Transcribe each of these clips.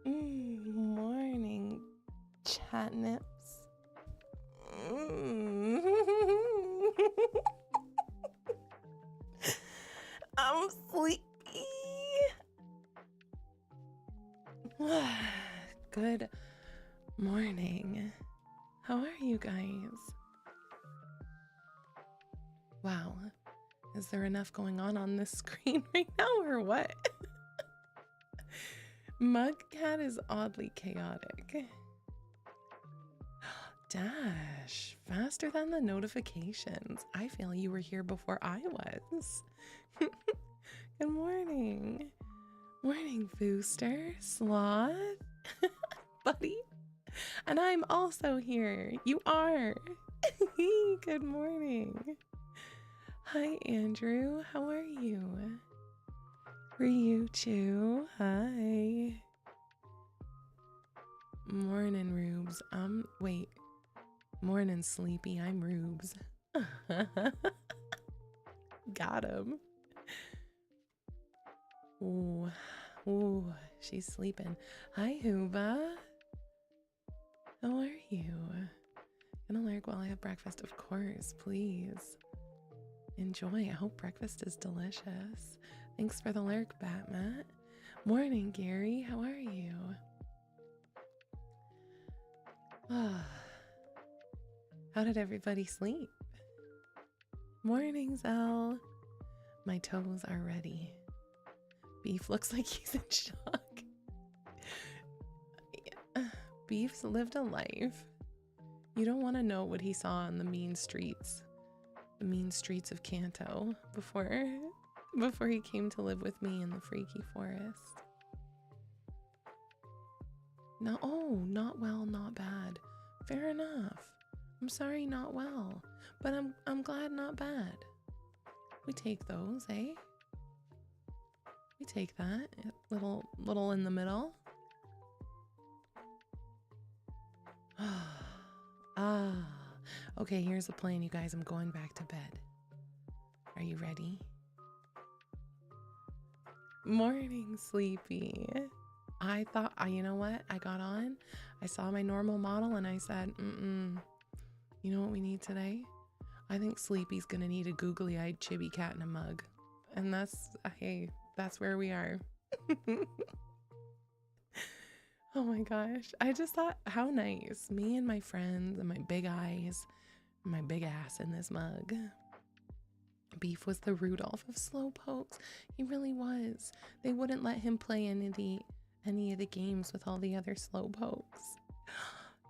Morning, Catnips. I'm sleepy. Good morning. How are you guys? Wow. Is there enough going on this screen right now or what? Mugcat is oddly chaotic. Dash, faster than the notifications. I feel you were here before I was. Good morning. Morning, Booster, Sloth, buddy. And I'm also here. You are. Good morning. Hi, Andrew. How are you? Ryuchu, hi. Morning, Rubes. Wait. Morning, Sleepy. I'm Rubes. Got him. Ooh, she's sleeping. Hi, Huba. How are you? Gonna lurk while I have breakfast, of course. Please. Enjoy. I hope breakfast is delicious. Thanks for the lurk, Batmat. Morning, Gary. How are you? How did everybody sleep? Morning, Zell. My toes are ready. Beef looks like he's in shock. Beef's lived a life. You don't want to know what he saw on the mean streets of Kanto before he came to live with me in the freaky forest. No, oh, not well, not bad. Fair enough. I'm sorry, not well, but I'm glad not bad. We take those, eh? We take that. Little in the middle. Okay, here's the plan, you guys. I'm going back to bed. Are you ready? Morning, Sleepy. I thought, you know what? I got on, I saw my normal model, and I said, you know what we need today? I think Sleepy's gonna need a googly-eyed chibi cat in a mug. And hey, that's where we are. Oh my gosh. I just thought, how nice. Me and my friends and my big eyes, and my big ass in this mug. Beef was the Rudolph of slowpokes. He really was. They wouldn't let him play any of the games with all the other slowpokes.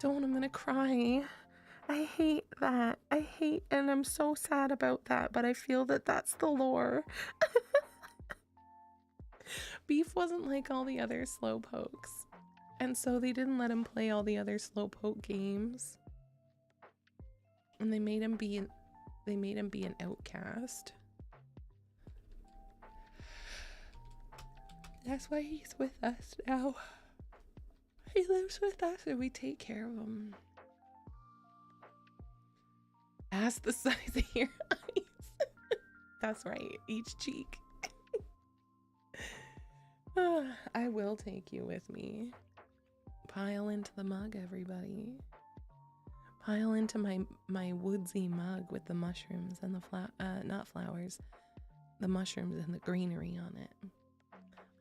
Don't, I'm gonna cry. I hate that. And I'm so sad about that, but I feel that that's the lore. Beef wasn't like all the other slowpokes, and so they didn't let him play all the other slowpoke games, and they made him be an outcast. That's why he's with us now. He lives with us and we take care of him. Ask the size of your eyes. That's right, each cheek. I will take you with me. Pile into the mug, everybody. Pile into my woodsy mug with the mushrooms and the not flowers, the mushrooms and the greenery on it.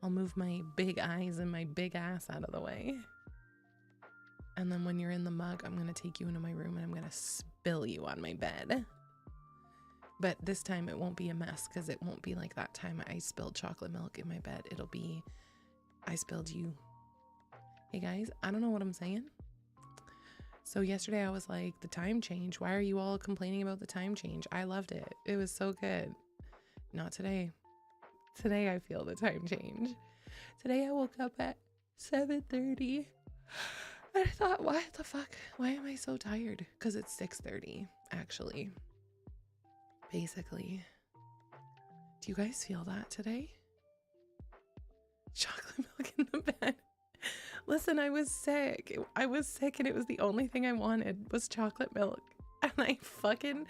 I'll move my big eyes and my big ass out of the way. And then when you're in the mug, I'm gonna take you into my room and I'm gonna spill you on my bed. But this time it won't be a mess, because it won't be like that time I spilled chocolate milk in my bed. It'll be, I spilled you. Hey guys, I don't know what I'm saying. So yesterday I was like, the time change. Why are you all complaining about the time change? I loved it. It was so good. Not today. Today I feel the time change. Today I woke up at 7:30. And I thought, what the fuck? Why am I so tired? Because it's 6:30, actually. Basically. Do you guys feel that today? Chocolate milk in the bed. Listen, I was sick. I was sick and it was the only thing I wanted was chocolate milk. And I fucking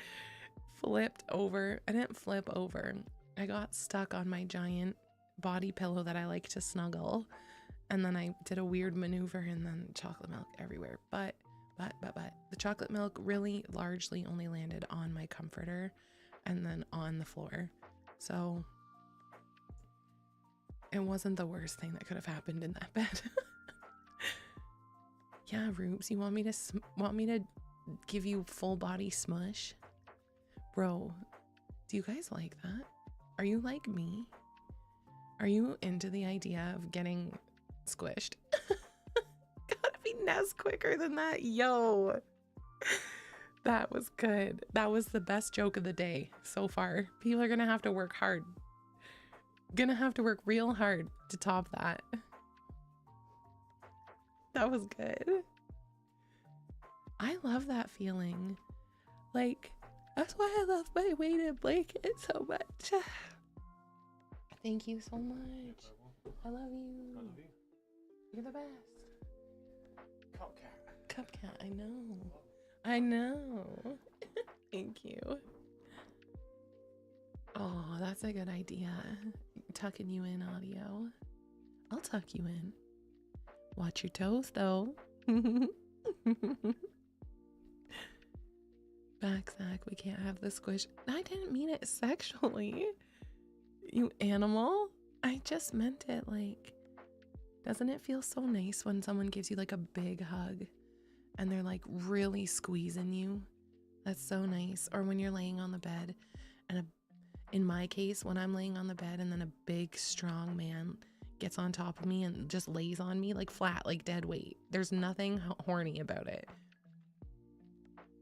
flipped over. I didn't flip over. I got stuck on my giant body pillow that I like to snuggle. And then I did a weird maneuver and then chocolate milk everywhere. But the chocolate milk really largely only landed on my comforter and then on the floor. So it wasn't the worst thing that could have happened in that bed. Yeah, Rubes, you want me to give you full body smush? Bro, do you guys like that? Are you like me? Are you into the idea of getting squished? Gotta be Nest quicker than that. Yo, that was good. That was the best joke of the day so far. People are gonna have to work hard. Gonna have to work real hard to top that. That was good. I love that feeling. Like, that's why I love my weighted blanket so much. Thank you so much. I love you. You're the best. Cupcat, I know. I know. Thank you. Oh, that's a good idea. Tucking you in, audio. I'll tuck you in. Watch your toes, though. Backsack, we can't have the squish. I didn't mean it sexually. You animal. I just meant it like, doesn't it feel so nice when someone gives you like a big hug and they're like really squeezing you? That's so nice. Or when you're laying on the bed and in my case, when I'm laying on the bed and then a big strong man gets on top of me and just lays on me like flat, like dead weight. There's nothing horny about it.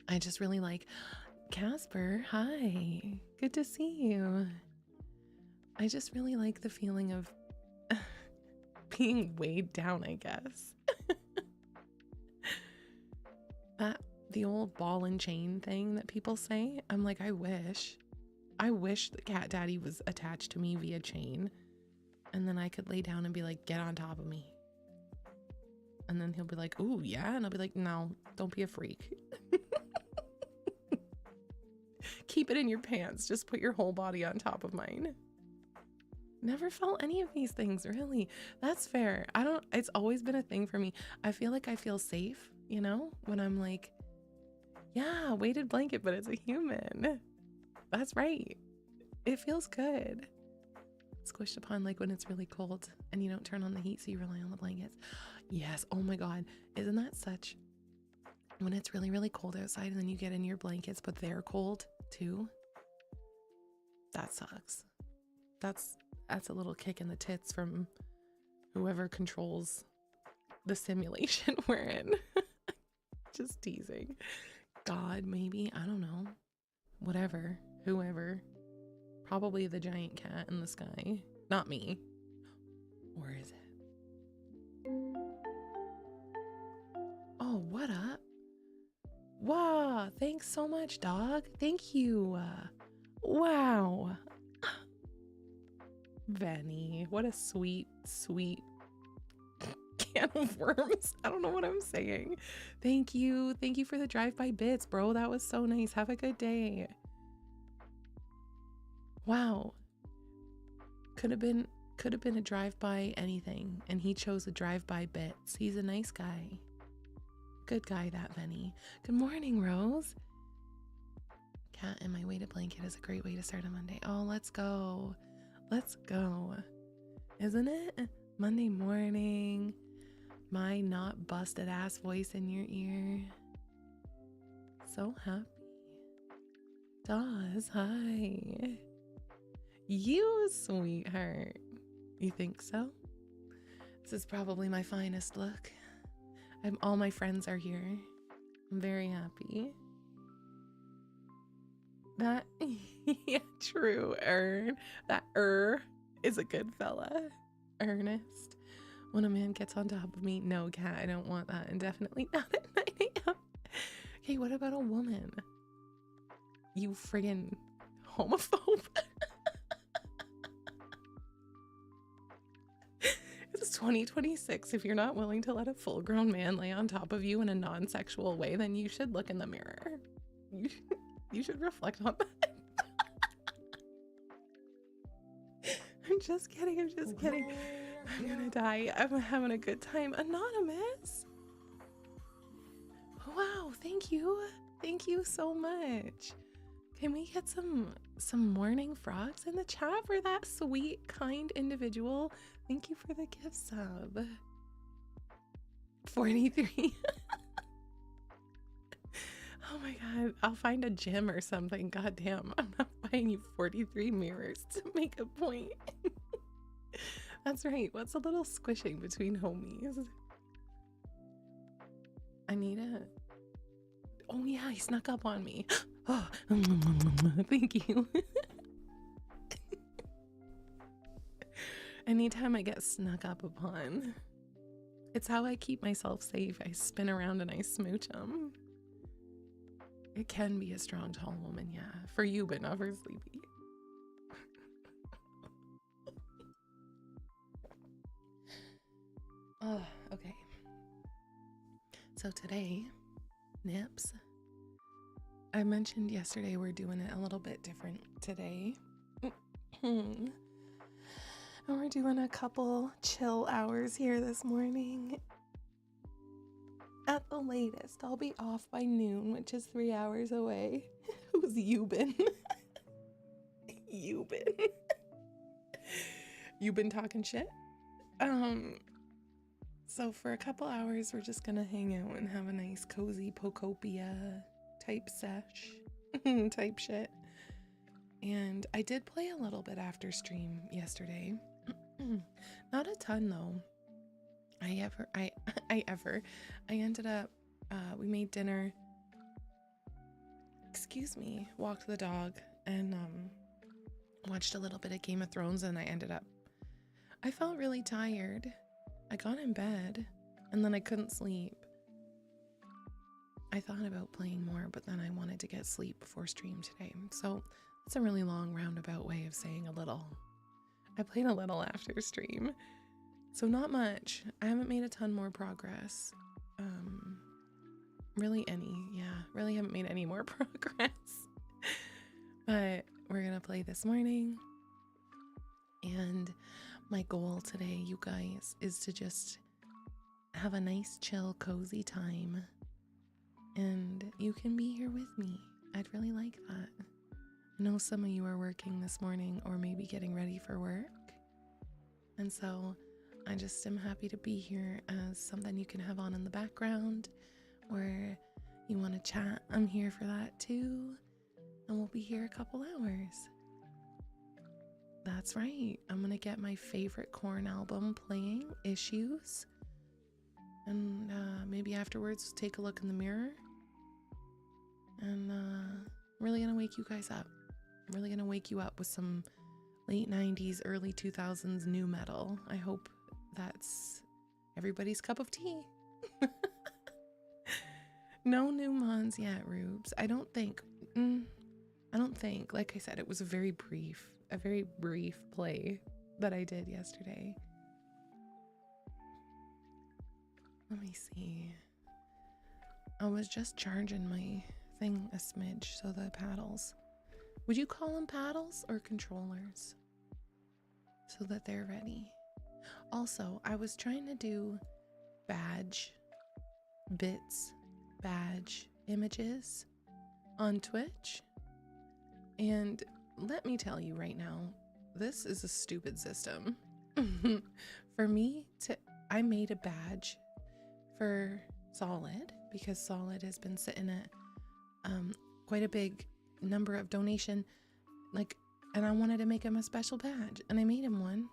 I just really like, Casper, hi, good to see you. I just really like the feeling of being weighed down, I guess. The old ball and chain thing that people say, I'm like, I wish the cat daddy was attached to me via chain, and then I could lay down and be like, get on top of me. And then he'll be like, ooh, yeah. And I'll be like, no, don't be a freak. Keep it in your pants. Just put your whole body on top of mine. Never felt any of these things, really. That's fair. It's always been a thing for me. I feel like I feel safe, you know, when I'm like, yeah, weighted blanket, but it's a human. That's right. It feels good. Squished upon like when it's really cold and you don't turn on the heat, so you rely on the blankets. Yes. Oh my God. Isn't that such, when it's really, really cold outside and then you get in your blankets, but they're cold too? That sucks. That's a little kick in the tits from whoever controls the simulation we're in. Just teasing. God, maybe. I don't know. Whatever. Whoever. Probably the giant cat in the sky. Not me. Or is it? Oh, what up? Wow. Thanks so much, dog. Thank you. Wow. Vanny, what a sweet, sweet can of worms. I don't know what I'm saying. Thank you. Thank you for the drive-by bits, bro. That was so nice. Have a good day. Wow. Could have been a drive-by anything, and he chose a drive-by bits. He's a nice guy. Good guy, that Vanny. Good morning, Rose. Cat in my weighted blanket is a great way to start a Monday. Oh, let's go. Let's go. Isn't it? Monday morning. My not busted ass voice in your ear. So happy. Dawes, hi. You sweetheart. You think so? This is probably my finest look. All my friends are here. I'm very happy. That, yeah, true, Ern. That is a good fella. Ernest. When a man gets on top of me, no, cat, I don't want that. And definitely not at 9 a.m. Okay, what about a woman? You friggin' homophobe. It's 2026. If you're not willing to let a full-grown man lay on top of you in a non-sexual way, then you should look in the mirror. You should reflect on that. I'm just kidding. I'm just kidding. I'm gonna die. I'm having a good time. Anonymous. Wow, thank you. Thank you so much. Can we get some morning frogs in the chat for that sweet, kind individual? Thank you for the gift sub. 43. Oh my god, I'll find a gym or something. Goddamn, I'm not buying you 43 mirrors to make a point. That's right. What's a little squishing between homies? I need a... Oh yeah, he snuck up on me. Oh, thank you. Anytime I get snuck up upon, it's how I keep myself safe. I spin around and I smooch them. It can be a strong, tall woman, yeah. For you, but not for Sleepy. Oh, okay. So today, Nips, I mentioned yesterday we're doing it a little bit different today. And we're doing a couple chill hours here this morning. At the latest, I'll be off by noon, which is 3 hours away. Who's you been? You been? You been talking shit? So for a couple hours, we're just gonna hang out and have a nice cozy Pokopia type sesh type shit. And I did play a little bit after stream yesterday. Not a ton though. I ended up, we made dinner, walked the dog, and watched a little bit of Game of Thrones, and I felt really tired. I got in bed, and then I couldn't sleep. I thought about playing more, but then I wanted to get sleep before stream today. So it's a really long roundabout way of saying a little. I played a little after stream. So not much. I haven't made a ton more progress. Really haven't made any more progress. But we're gonna play this morning. And my goal today, you guys, is to just have a nice, chill, cozy time. And you can be here with me. I'd really like that. I know some of you are working this morning or maybe getting ready for work. And so I just am happy to be here as something you can have on in the background, or you want to chat, I'm here for that too. And we'll be here a couple hours. That's right. I'm going to get my favorite Korn album playing, Issues. And maybe afterwards take a look in the mirror. And really going to wake you guys up. I'm really going to wake you up with some late 90s, early 2000s new metal. I hope that's everybody's cup of tea. No new mons yet, Rubes. I don't think. Like I said, it was a very brief play that I did yesterday. Let me see. I was just charging my thing a smidge, so the paddles. Would you call them paddles or controllers? So that they're ready. Also, I was trying to do badge images on Twitch. And let me tell you right now, this is a stupid system. I made a badge for Solid because Solid has been sitting at quite a big number of donation, and I wanted to make him a special badge, and I made him one,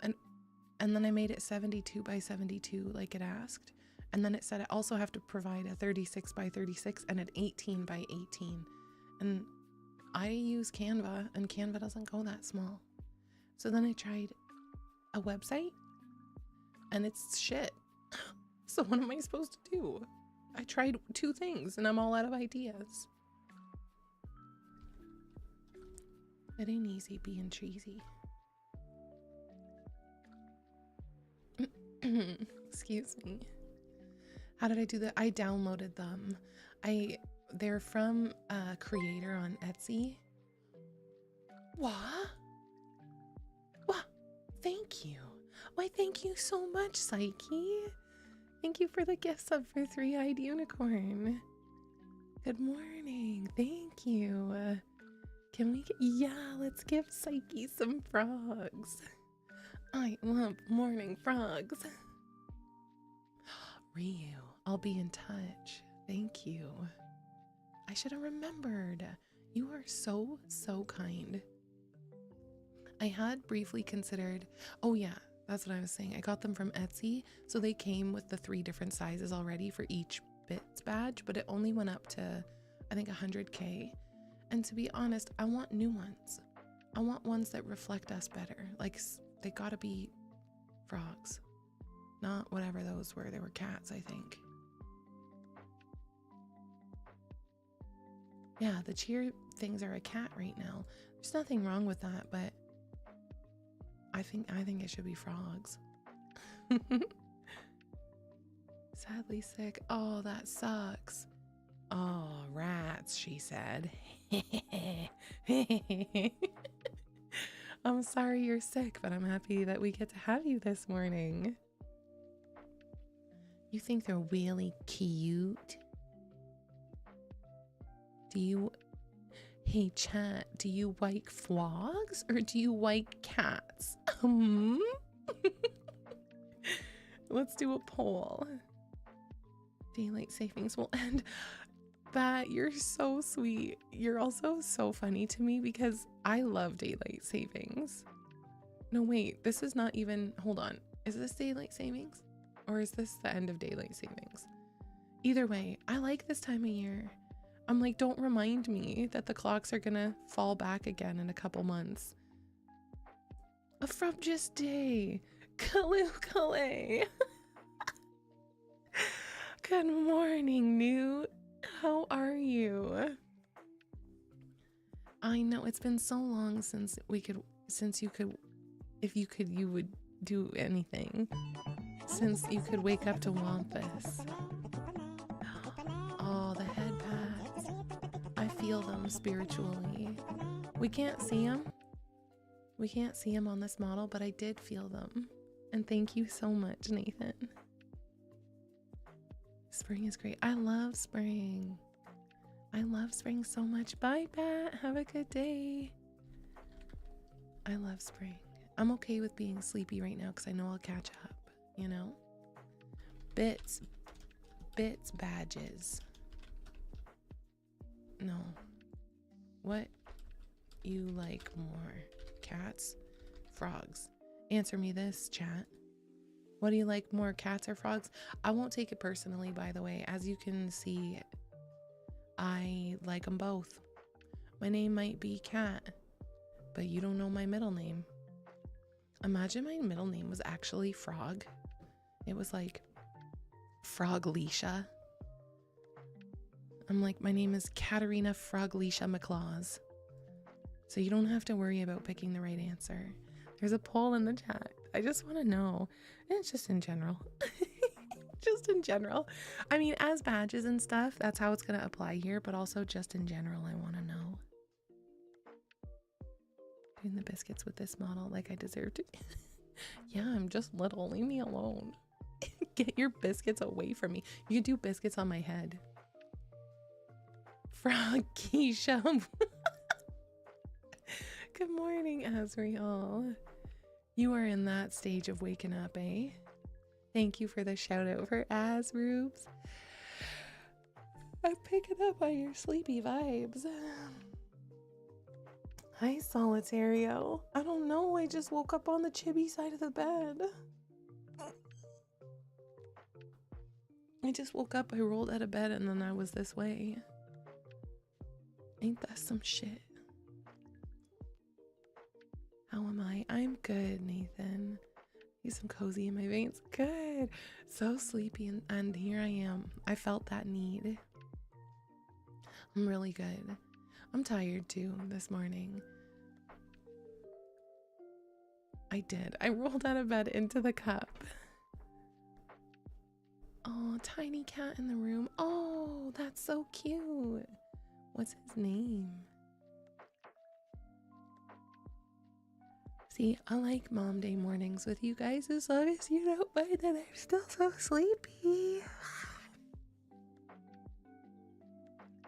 and then I made it 72 by 72 like it asked, and then it said I also have to provide a 36 by 36 and an 18 by 18, and I use Canva, and Canva doesn't go that small. So then I tried a website, and it's shit. So what am I supposed to do? I tried 2 things, and I'm all out of ideas. It ain't easy being cheesy. Excuse me. How did I do that? I downloaded them. They're from a creator on Etsy. What? Thank you. Why, thank you so much, Psyche. Thank you for the gift sub for Three-Eyed Unicorn. Good morning. Thank you. Can we yeah, let's give Psyche some frogs. I love morning frogs. Ryu, I'll be in touch. Thank you. I should have remembered. You are so, so kind. I had briefly considered, oh yeah, that's what I was saying. I got them from Etsy, so they came with the 3 different sizes already for each bits badge, but it only went up to, I think, 100K. And to be honest, I want new ones. I want ones that reflect us better. Like, they gotta be frogs, not whatever those were. They were cats, I think. Yeah, the cheer things are a cat right now. There's nothing wrong with that, but I think it should be frogs. Sadly sick. Oh, that sucks. Oh, rats, she said. I'm sorry you're sick, but I'm happy that we get to have you this morning. You think they're really cute? Do you... Hey, chat, do you like frogs or do you like cats? Let's do a poll. Daylight savings will end. Bat, you're so sweet. You're also so funny to me because I love daylight savings. No, wait, this is not even... Hold on. Is this daylight savings? Or is this the end of daylight savings? Either way, I like this time of year. I'm like, don't remind me that the clocks are gonna fall back again in a couple months. From just day. Kaloo. Good morning, Newt. How are you? I know it's been so long since you would do anything. Since you could wake up to Wampus. Oh, the head pats. I feel them spiritually. We can't see them. We can't see them on this model, but I did feel them. And thank you so much, Nathan. Spring is great. I love spring. I love spring so much. Bye, Pat. Have a good day. I love spring. I'm okay with being sleepy right now because I know I'll catch up, you know? Bits badges. No. What you like more? Cats? Frogs? Answer me this, chat. What do you like more, cats or frogs? I won't take it personally, by the way. As you can see, I like them both. My name might be Cat, but you don't know my middle name. Imagine my middle name was actually Frog. It was like Frogleisha. I'm like, my name is Katerina Frogleisha McClaws. So you don't have to worry about picking the right answer. There's a poll in the chat. I just want to know. And it's just in general. Just in general. I mean, as badges and stuff, that's how it's going to apply here. But also just in general, I want to know. Doing the biscuits with this model like I deserve to. Yeah, I'm just little. Leave me alone. Get your biscuits away from me. You can do biscuits on my head. Froggeisha. Good morning, Azriel. You are in that stage of waking up, eh? Thank you for the shout out for Azrubes. I'm picking up on your sleepy vibes. Hi, Solitario. I don't know. I just woke up on the chibi side of the bed. I just woke up. I rolled out of bed and then I was this way. Ain't that some shit? How am I? I'm good, Nathan. Need some cozy in my veins. Good. So sleepy and here I am. I felt that need. I'm really good. I'm tired too this morning. I did. I rolled out of bed into the cup. Oh, tiny cat in the room. Oh, that's so cute. What's his name? See, I like Mom Day mornings with you guys as long as you don't mind that I'm still so sleepy.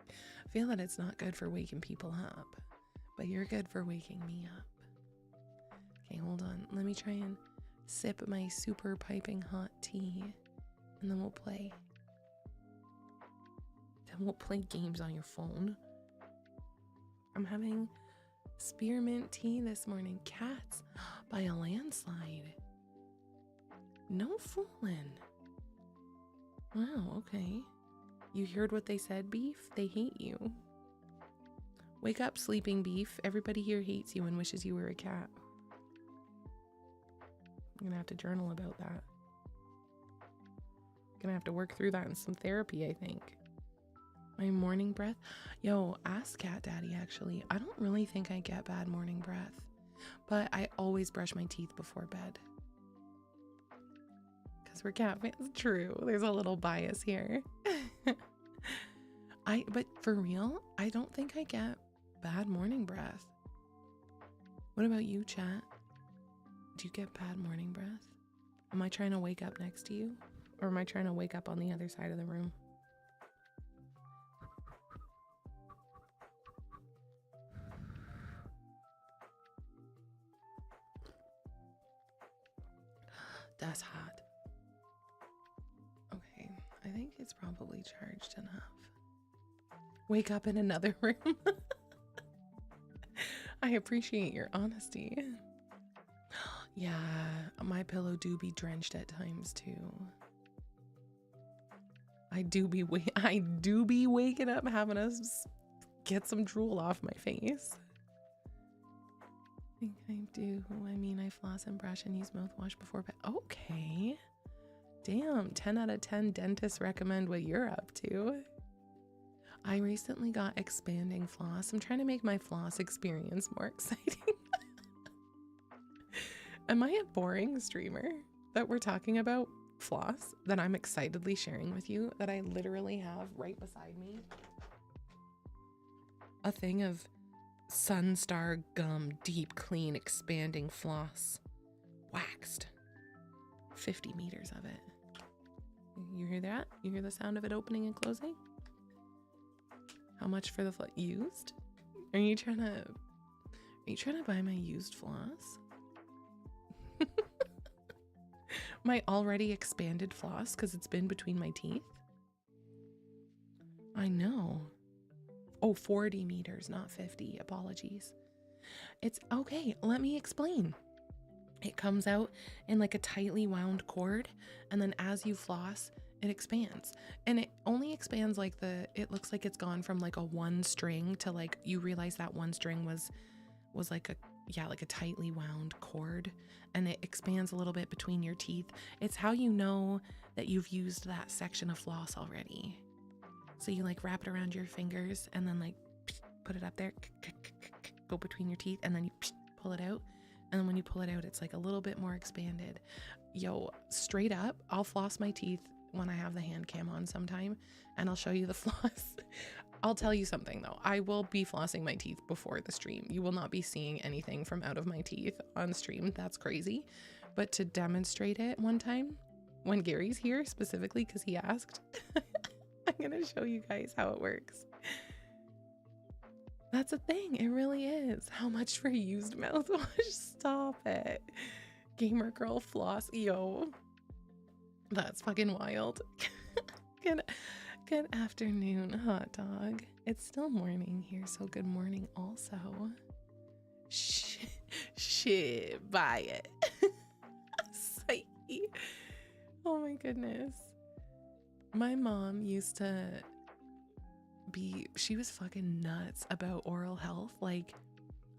I feel that it's not good for waking people up, but you're good for waking me up. Okay, hold on. Let me try and sip my super piping hot tea, and then we'll play. Then we'll play games on your phone. I'm having spearmint tea this morning. Cats by a landslide. No fooling. Wow, okay. You heard what they said, Beef? They hate you. Wake up, sleeping Beef. Everybody here hates you and wishes you were a cat. I'm gonna have to journal about that. Gonna have to work through that in some therapy, I think. My morning breath? Yo, ask Cat Daddy, actually. I don't really think I get bad morning breath, but I always brush my teeth before bed. Because we're cat fans. True, there's a little bias here. But for real, I don't think I get bad morning breath. What about you, chat? Do you get bad morning breath? Am I trying to wake up next to you? Or am I trying to wake up on the other side of the room? That's hot. Okay, I think it's probably charged enough. Wake up in another room. I appreciate your honesty. Yeah, my pillow do be drenched at times too. I do be waking up having to get some drool off my face. I think I do. I mean, I floss and brush and use mouthwash before bed. Okay. Damn, 10 out of 10 dentists recommend what you're up to. I recently got expanding floss. I'm trying to make my floss experience more exciting. Am I a boring streamer that we're talking about floss that I'm excitedly sharing with you, that I literally have right beside me? A thing of Sunstar Gum Deep Clean Expanding Floss. Waxed. 50 meters of it. You hear that? You hear the sound of it opening and closing? How much for the floss? Used? Are you trying to buy my used floss? My already expanded floss because it's been between my teeth? I know. Oh, 40 meters, not 50. Apologies. It's okay. Let me explain. It comes out in like a tightly wound cord, and then as you floss, it expands. And it only expands like it looks like it's gone from like a one string to like, you realize that one string was like a tightly wound cord, and it expands a little bit between your teeth. It's how you know that you've used that section of floss already. So you like wrap it around your fingers and then like put it up there, go between your teeth, and then you pull it out. And then when you pull it out, it's like a little bit more expanded. Yo, straight up, I'll floss my teeth when I have the hand cam on sometime, and I'll show you the floss. I'll tell you something though. I will be flossing my teeth before the stream. You will not be seeing anything from out of my teeth on stream. That's crazy. But to demonstrate it one time, when Gary's here specifically because he asked, I'm gonna show you guys how it works. That's a thing. It really is. How much for used mouthwash? Stop it. Gamer girl floss. Yo. That's fucking wild. Good afternoon, hot dog. It's still morning here, so good morning also. Shit, buy it. Psyche. Oh my goodness. My mom used to she was fucking nuts about oral health. Like,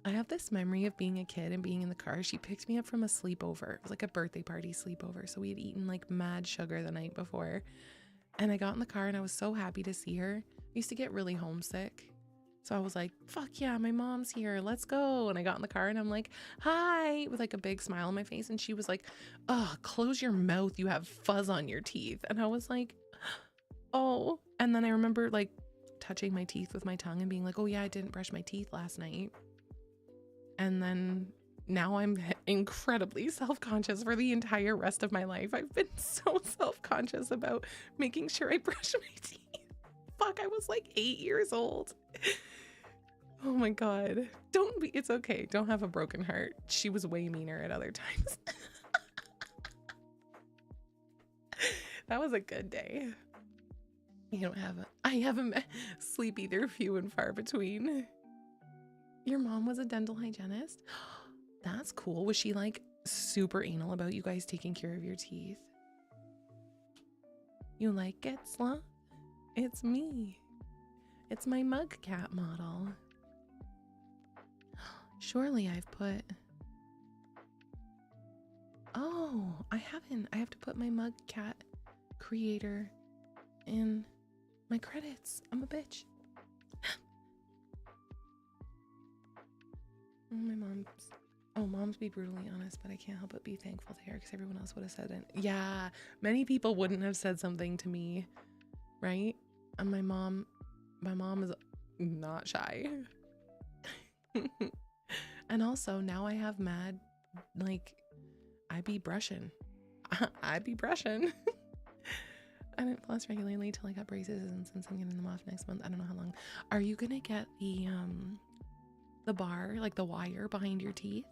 I have this memory of being a kid and being in the car. She picked me up from a sleepover. It was like a birthday party sleepover. So we had eaten like mad sugar the night before. And I got in the car and I was so happy to see her. I used to get really homesick. So I was like, fuck yeah, my mom's here. Let's go. And I got in the car and I'm like, hi, with like a big smile on my face. And she was like, oh, close your mouth. You have fuzz on your teeth. And I was like, oh. And then I remember like touching my teeth with my tongue and being like, oh yeah, I didn't brush my teeth last night. And then now I'm incredibly self-conscious for the entire rest of my life. I've been so self-conscious about making sure I brush my teeth. Fuck, I was like 8 years old. Oh my God. Don't be, it's okay. Don't have a broken heart. She was way meaner at other times. That was a good day. You don't have a, I have a sleepy, they're few and far between. Your mom was a dental hygienist? That's cool. Was she like super anal about you guys taking care of your teeth? You like it, Sloth? It's me. It's my mug cat model. Surely I've put... Oh, I haven't. I have to put my mug cat creator in my credits. I'm a bitch. Moms be brutally honest, but I can't help but be thankful to her because everyone else would have said it. Yeah, many people wouldn't have said something to me, right? And my mom is not shy. And also now I have mad, like, I be brushing. I be brushing. I didn't floss regularly till I got braces, and since I'm getting them off next month, I don't know how long. Are you gonna get the bar, like the wire behind your teeth?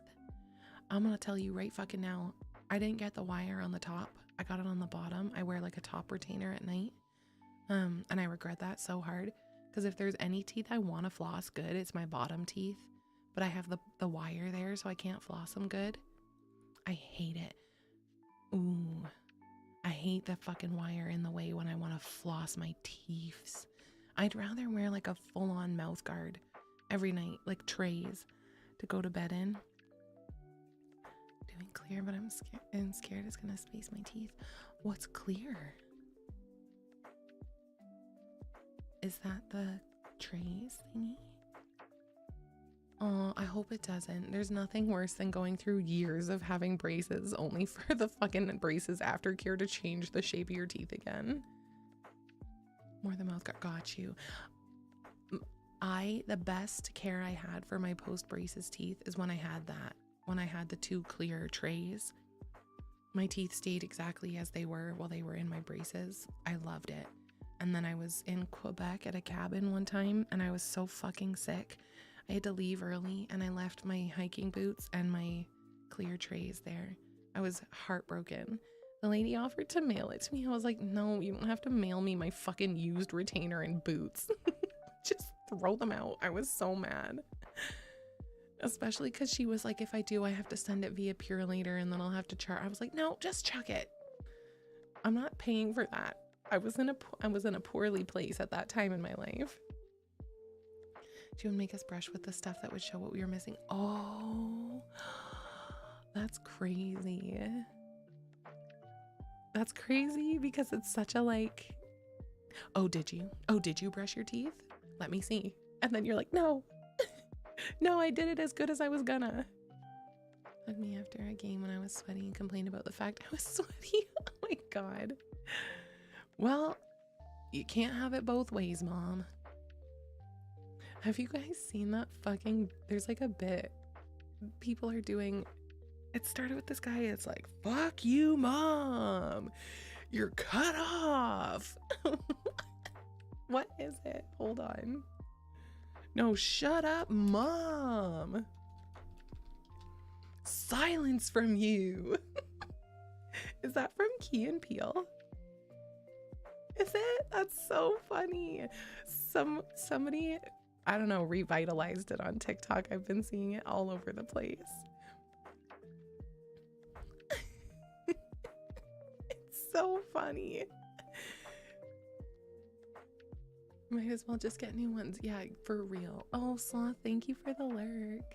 I'm gonna tell you right fucking now, I didn't get the wire on the top. I got it on the bottom. I wear like a top retainer at night. And I regret that so hard because if there's any teeth I want to floss good, it's my bottom teeth, but I have the wire there, so I can't floss them good. I hate it. Ooh, I hate the fucking wire in the way when I want to floss my teeth. I'd rather wear like a full-on mouth guard every night, like trays to go to bed in. Doing clear, but I'm scared it's gonna space my teeth. What's clear? Is that the trays thingy? Oh, I hope it doesn't. There's nothing worse than going through years of having braces only for the fucking braces aftercare to change the shape of your teeth again. More than mouth guard. Got you. The best care I had for my post braces teeth is when I had that. When I had the 2 clear trays. My teeth stayed exactly as they were while they were in my braces. I loved it. And then I was in Quebec at a cabin one time and I was so fucking sick. I had to leave early and I left my hiking boots and my clear trays there. I was heartbroken. The lady offered to mail it to me. I was like, no, you don't have to mail me my fucking used retainer and boots. Just throw them out. I was so mad. Especially because she was like, if I do, I have to send it via Purelator and then I'll have to charge. I was like, no, just chuck it. I'm not paying for that. I was in a poorly place at that time in my life. She would make us brush with the stuff that would show what we were missing. Oh, that's crazy. That's crazy because it's such a like, oh, did you? Oh, did you brush your teeth? Let me see. And then you're like, no, no, I did it as good as I was gonna. Hugged me after a game when I was sweaty and complained about the fact I was sweaty. Oh my God. Well, you can't have it both ways, Mom. Have you guys seen that fucking, there's like a bit people are doing, it started with this guy, it's like, fuck you, Mom, you're cut off. What is it? Hold on. No, shut up, Mom. Silence from you. Is that from Key and Peele? Is it? That's so funny. Somebody, I don't know, revitalized it on TikTok. I've been seeing it all over the place. It's so funny. Might as well just get new ones. Yeah, for real. Oh, Sloth, thank you for the lurk.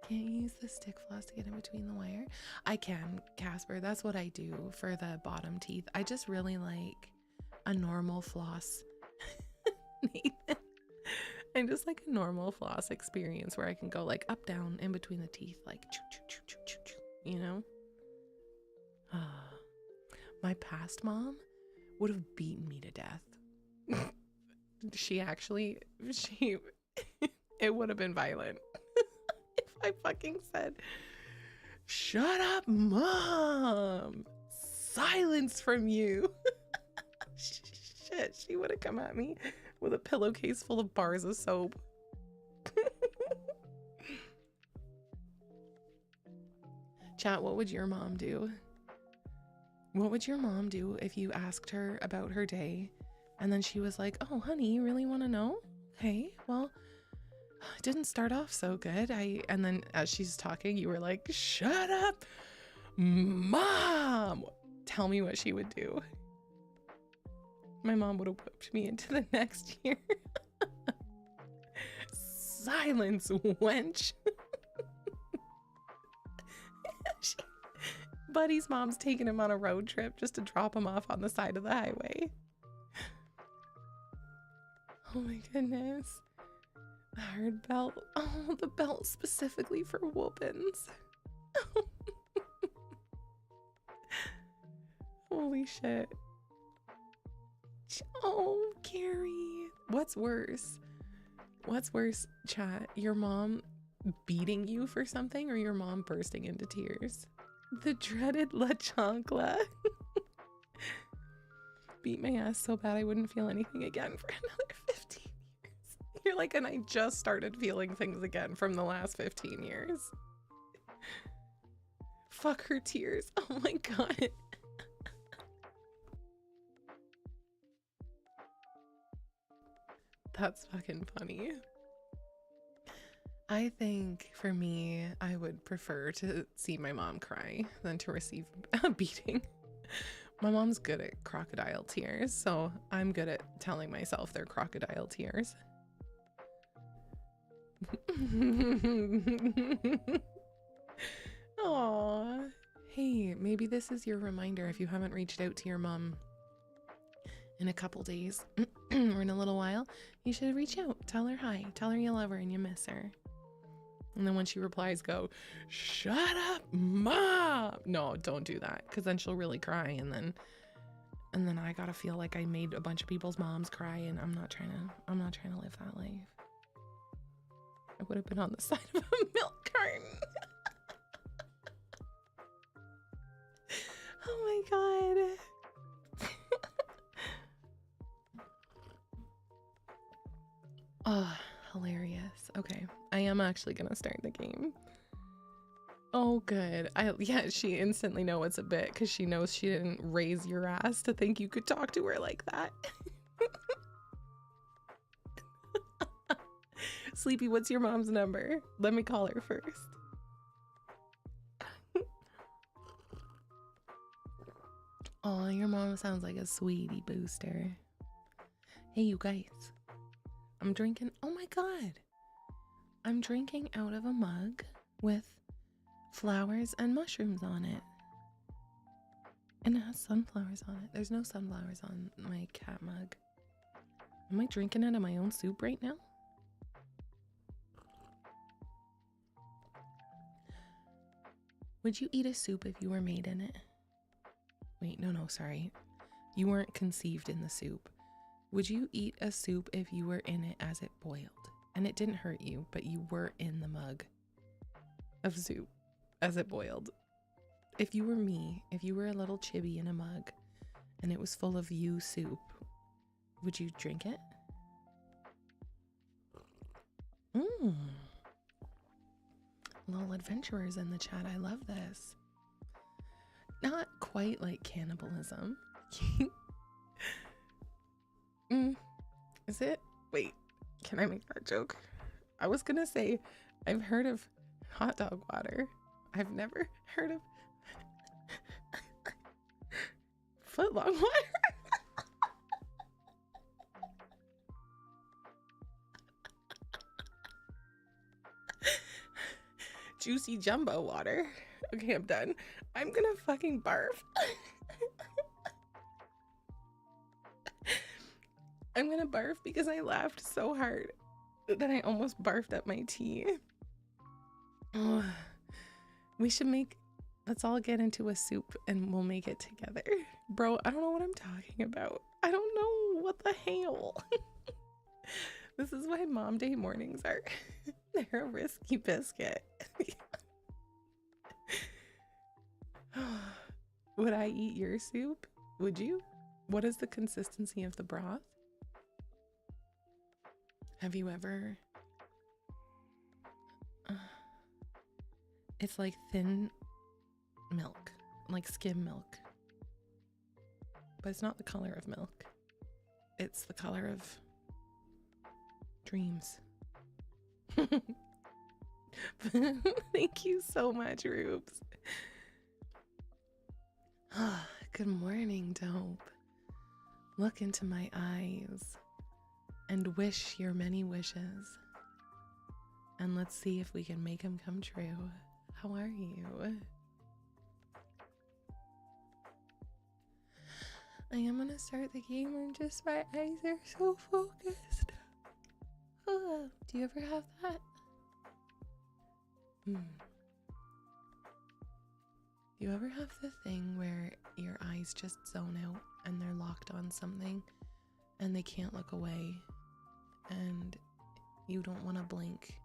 Can't you use the stick floss to get in between the wire? I can, Casper. That's what I do for the bottom teeth. I just really like a normal floss. Nathan. I just like a normal floss experience where I can go like up, down, in between the teeth, like choo, choo, choo, choo, choo, choo, you know? My past mom would have beaten me to death. It would have been violent. If I fucking said, Shut up, Mom! Silence from you! Shit, she would have come at me with a pillowcase full of bars of soap. Chat, what would your mom do? What would your mom do if you asked her about her day and then she was like, oh, honey, you really want to know? Okay, well, it didn't start off so good. And then as she's talking, you were like, shut up, Mom. Tell me what she would do. My mom would have whipped me into the next year. Silence, wench. Buddy's mom's taking him on a road trip just to drop him off on the side of the highway. Oh my goodness. The hard belt. Oh, the belt specifically for whoopins. Holy shit. Oh, Carrie. What's worse? What's worse, chat? Your mom beating you for something or your mom bursting into tears? The dreaded La Chancla. Beat my ass so bad I wouldn't feel anything again for another 15 years. You're like, and I just started feeling things again from the last 15 years. Fuck her tears. Oh my god. That's fucking funny. I think for me, I would prefer to see my mom cry than to receive a beating. My mom's good at crocodile tears, so I'm good at telling myself they're crocodile tears. Aw. Hey, maybe this is your reminder if you haven't reached out to your mom in a couple days or in a little while, you should reach out. Tell her hi. Tell her you love her and you miss her. And then when she replies, go, shut up, Mom. No, don't do that, because then she'll really cry, and then I gotta feel like I made a bunch of people's moms cry, and I'm not trying to live that life. I would have been on the side of a milk carton. Oh my god. Oh, hilarious. Okay, I am actually gonna start the game. Oh, good. Yeah, she instantly knows it's a bit because she knows she didn't raise your ass to think you could talk to her like that. Sleepy, what's your mom's number? Let me call her first. Oh, your mom sounds like a sweetie booster. Hey, you guys. I'm drinking. Oh my god. I'm drinking out of a mug with flowers and mushrooms on it. And it has sunflowers on it. There's no sunflowers on my cat mug. Am I drinking out of my own soup right now? Would you eat a soup if you were made in it? Wait, no, sorry. You weren't conceived in the soup. Would you eat a soup if you were in it as it boiled? And it didn't hurt you, but you were in the mug of soup as it boiled. If you were me, if you were a little chibi in a mug and it was full of you soup, would you drink it? Little adventurers in the chat. I love this. Not quite like cannibalism. Is it? Wait, can I make that joke? I was gonna say I've heard of hot dog water. I've never heard of footlong water. Juicy jumbo water. Okay, I'm done. I'm gonna fucking barf. I'm gonna barf because I laughed so hard that I almost barfed up my tea. Oh, we should let's all get into a soup and we'll make it together. Bro, I don't know what I'm talking about. I don't know what the hell. This is why mom day mornings are, they're a risky biscuit. Would I eat your soup? Would you? What is the consistency of the broth? Have you ever... it's like thin milk, like skim milk. But it's not the color of milk. It's the color of dreams. Thank you so much, Rubes. Good morning, Dope. Look into my eyes and wish your many wishes. And let's see if we can make them come true. How are you? I am gonna start the game and just my eyes are so focused. Do you ever have that? Do you ever have the thing where your eyes just zone out and they're locked on something and they can't look away and you don't want to blink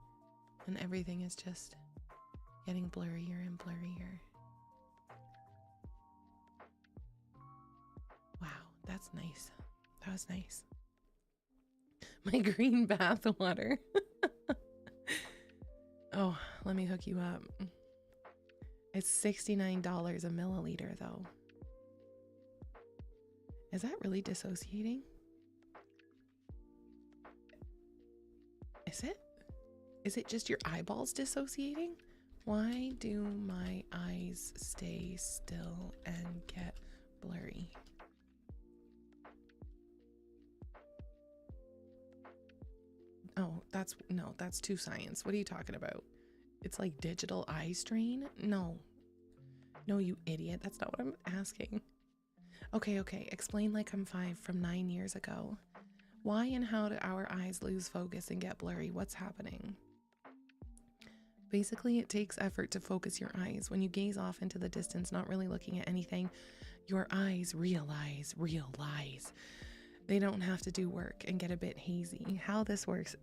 and everything is just getting blurrier and blurrier? Wow, that's nice. That was nice. My green bath water. Oh, let me hook you up. It's $69 a milliliter though. Is that really dissociating? Is it? Is it just your eyeballs dissociating? Why do my eyes stay still and get blurry? Oh, that's too science. What are you talking about? It's like digital eye strain? No, you idiot. That's not what I'm asking. Okay. Explain like I'm 5 from 9 years ago. Why and how do our eyes lose focus and get blurry? What's happening? Basically, it takes effort to focus your eyes. When you gaze off into the distance, not really looking at anything, your eyes realize. They don't have to do work and get a bit hazy. How this works,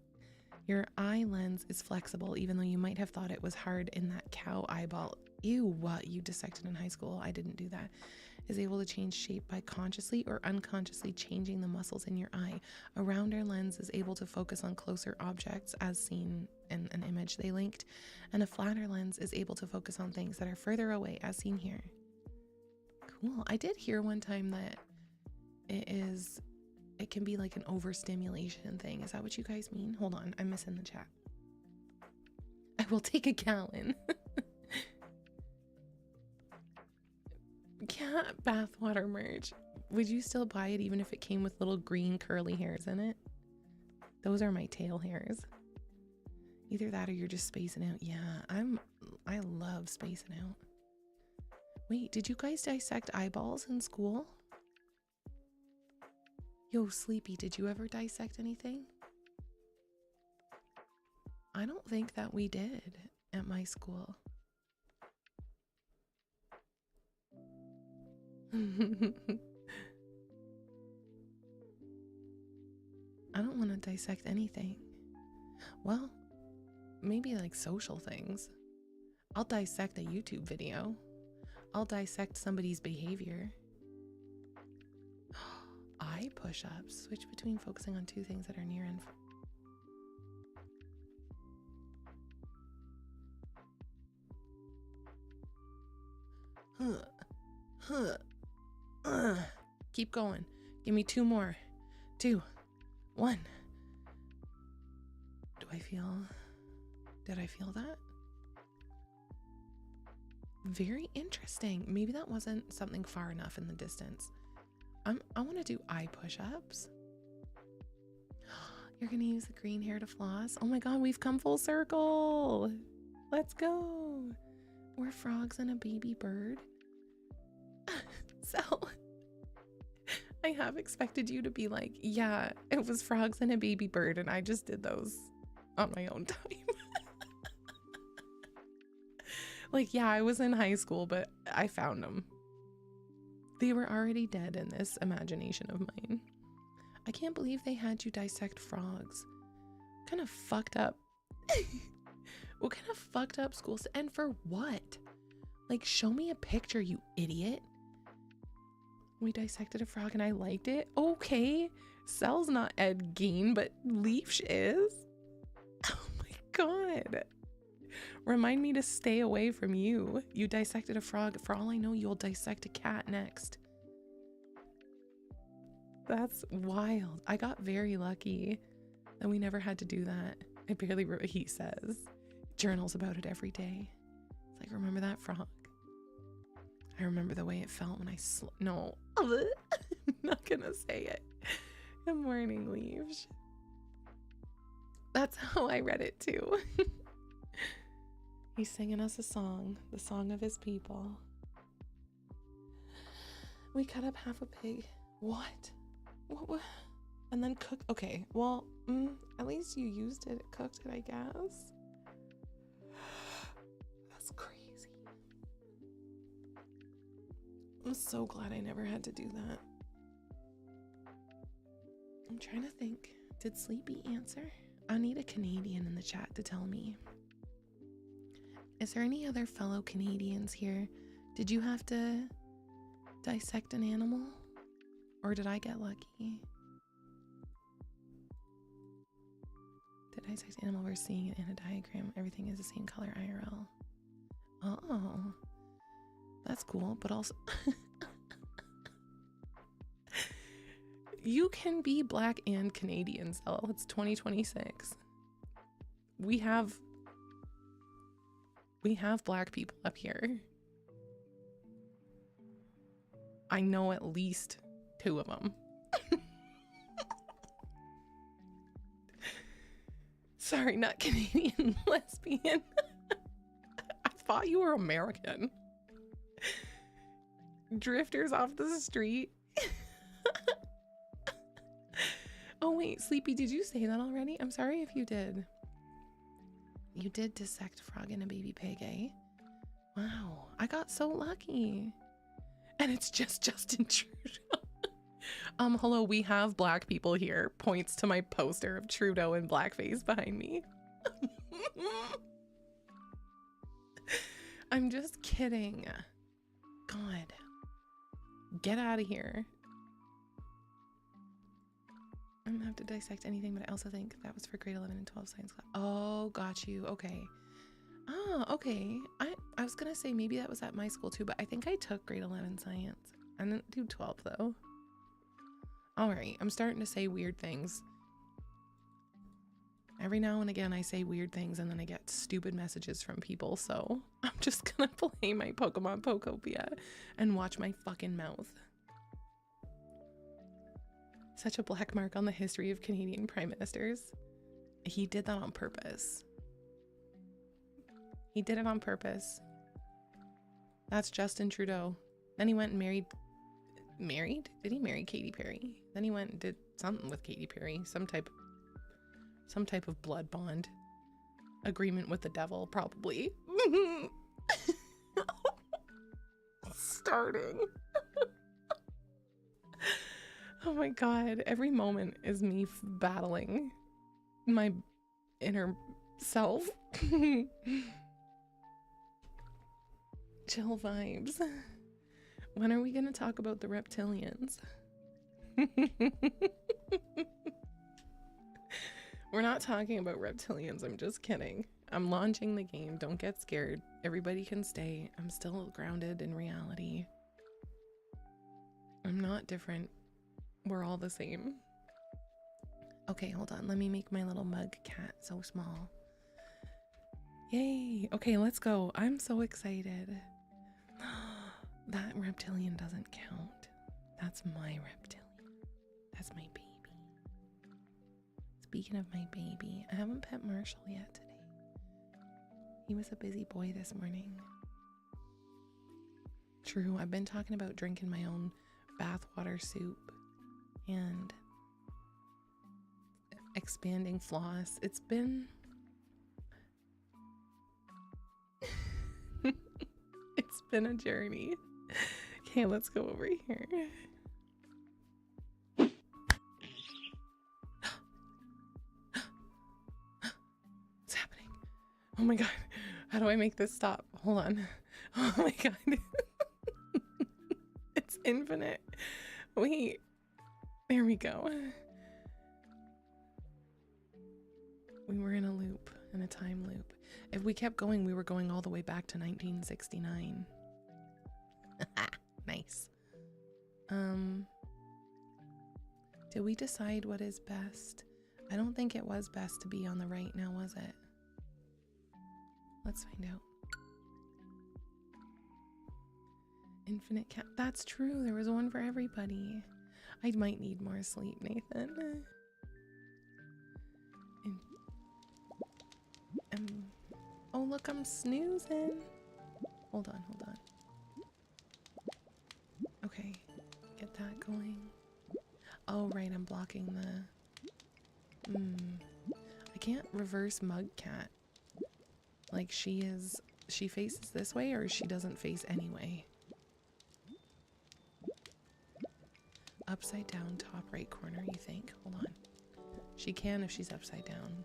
your eye lens is flexible, even though you might have thought it was hard in that cow eyeball. Ew, what you dissected in high school. I didn't do that. Is able to change shape by consciously or unconsciously changing the muscles in your eye. A rounder lens is able to focus on closer objects as seen in an image they linked, and a flatter lens is able to focus on things that are further away as seen here. Cool. I did hear one time that it can be like an overstimulation thing. Is that what you guys mean? Hold on, I'm missing the chat. I will take a gallon. Cat bathwater merch. Would you still buy it even if it came with little green curly hairs in it? Those are my tail hairs. Either that or you're just spacing out. Yeah, I love spacing out. Wait, did you guys dissect eyeballs in school? Yo, Sleepy, did you ever dissect anything? I don't think that we did at my school. I don't want to dissect anything. Well, maybe like social things. I'll dissect a YouTube video. I'll dissect somebody's behavior. Eye push-ups. Switch between focusing on two things that are near and keep going. Give me 2 more. 2, 1. Did I feel that? Very interesting. Maybe that wasn't something far enough in the distance. I want to do eye push-ups. You're gonna use the green hair to floss? Oh my god, we've come full circle. Let's go. We're frogs and a baby bird. So I have expected you to be like, yeah, it was frogs and a baby bird, and I just did those on my own time. Like, yeah, I was in high school, but I found them. They were already dead in this imagination of mine. I can't believe they had you dissect frogs. Kind of fucked up. What kind of fucked up schools? And for what? Like, show me a picture, you idiot. We dissected a frog and I liked it. Okay. Cell's not Ed Gein, but Leash is. Oh my god. Remind me to stay away from you. You dissected a frog. For all I know, you'll dissect a cat next. That's wild. I got very lucky that we never had to do that. I barely wrote, he says. Journals about it every day. It's like, remember that frog? I remember the way it felt when I no. I'm not gonna say it. Good morning, Leaves. That's how I read it too. He's singing us a song, the song of his people. We cut up half a pig. What? What? And then cooked. Okay, well, at least you used it. It cooked it, I guess. That's crazy. I'm so glad I never had to do that. I'm trying to think. Did Sleepy answer? I need a Canadian in the chat to tell me. Is there any other fellow Canadians here? Did you have to dissect an animal? Or did I get lucky? Did I dissect an animal? We're seeing it in a diagram. Everything is the same color IRL. Oh, that's cool. But also, you can be black and Canadian, Zell. It's 2026. We have black people up here. I know at least 2 of them. Sorry, not Canadian, lesbian. I thought you were American. Drifters off the street. Oh wait, Sleepy, did you say that already? I'm sorry if you did. You did dissect a frog and a baby pig, eh? Wow, I got so lucky. And it's just Justin Trudeau. Hello, we have black people here. Points to my poster of Trudeau in blackface behind me. I'm just kidding. God. Get out of here. I don't have to dissect anything, but I also think that was for grade 11 and 12 science class. Oh, got you. Okay. Oh, okay. I was gonna say maybe that was at my school too, but I think I took grade 11 science. I didn't do 12 though. All right, I'm starting to say weird things. Every now and again I say weird things and then I get stupid messages from people, so I'm just gonna play my Pokemon Pokopia and watch my fucking mouth. Such a black mark on the history of Canadian prime ministers. He did that on purpose. He did it on purpose. That's Justin Trudeau. Then he went and married? Did he marry Katy Perry? Then he went and did something with Katy Perry. Some type of blood bond. Agreement with the devil, probably. Starting. Oh my god, every moment is me battling my inner self. Chill vibes. When are we gonna talk about the reptilians? We're not talking about reptilians, I'm just kidding. I'm launching the game, don't get scared. Everybody can stay. I'm still grounded in reality. I'm not different. We're all the same. Okay, hold on. Let me make my little mug cat so small. Yay. Okay, let's go. I'm so excited. That reptilian doesn't count. That's my reptilian. That's my baby. Speaking of my baby, I haven't pet Marshall yet today. He was a busy boy this morning. True, I've been talking about drinking my own bathwater soup and expanding floss. It's been it's been a journey. Okay, let's go over here. What's happening? Oh my god, how do I make this stop? Hold on. Oh my god. It's infinite. Wait. There we go. We were in a loop, in a time loop. If we kept going, we were going all the way back to 1969. Nice. Did we decide what is best? I don't think it was best to be on the right now, was it? Let's find out. Infinite cat. That's true. There was one for everybody. I might need more sleep, Nathan. Oh, look, I'm snoozing. Hold on, hold on. Okay, get that going. Oh, right, I'm blocking the... I can't reverse Mug Cat. Like, she faces this way, or she doesn't face anyway. Upside down, top right corner, you think? Hold on. She can if she's upside down.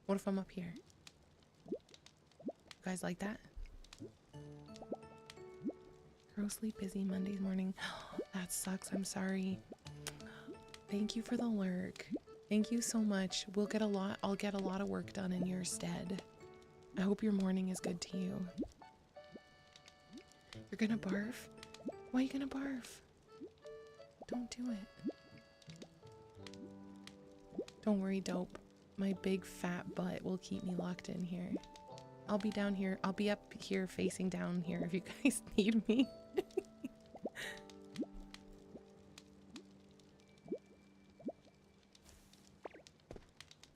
What if I'm up here? You guys like that? Girl sleep busy Monday morning. That sucks. I'm sorry. Thank you for the lurk. Thank you so much. I'll get a lot of work done in your stead. I hope your morning is good to you. You're gonna barf? Why are you gonna barf? Don't do it. Don't worry, dope. My big fat butt will keep me locked in here. I'll be down here. I'll be up here facing down here if you guys need me.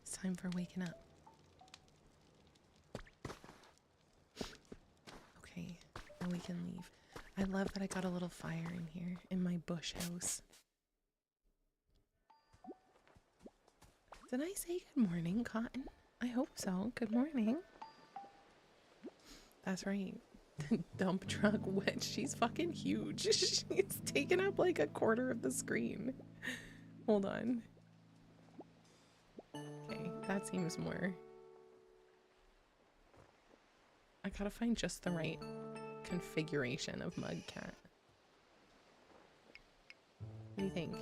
It's time for waking up. Okay, now we can leave. I love that I got a little fire in here in my bush house. Did I say good morning, Cotton? I hope so. Good morning. That's right. Dump truck witch. She's fucking huge. She's taken up like a quarter of the screen. Hold on. Okay, that seems more. I gotta find just the right configuration of Mug Cat. What do you think?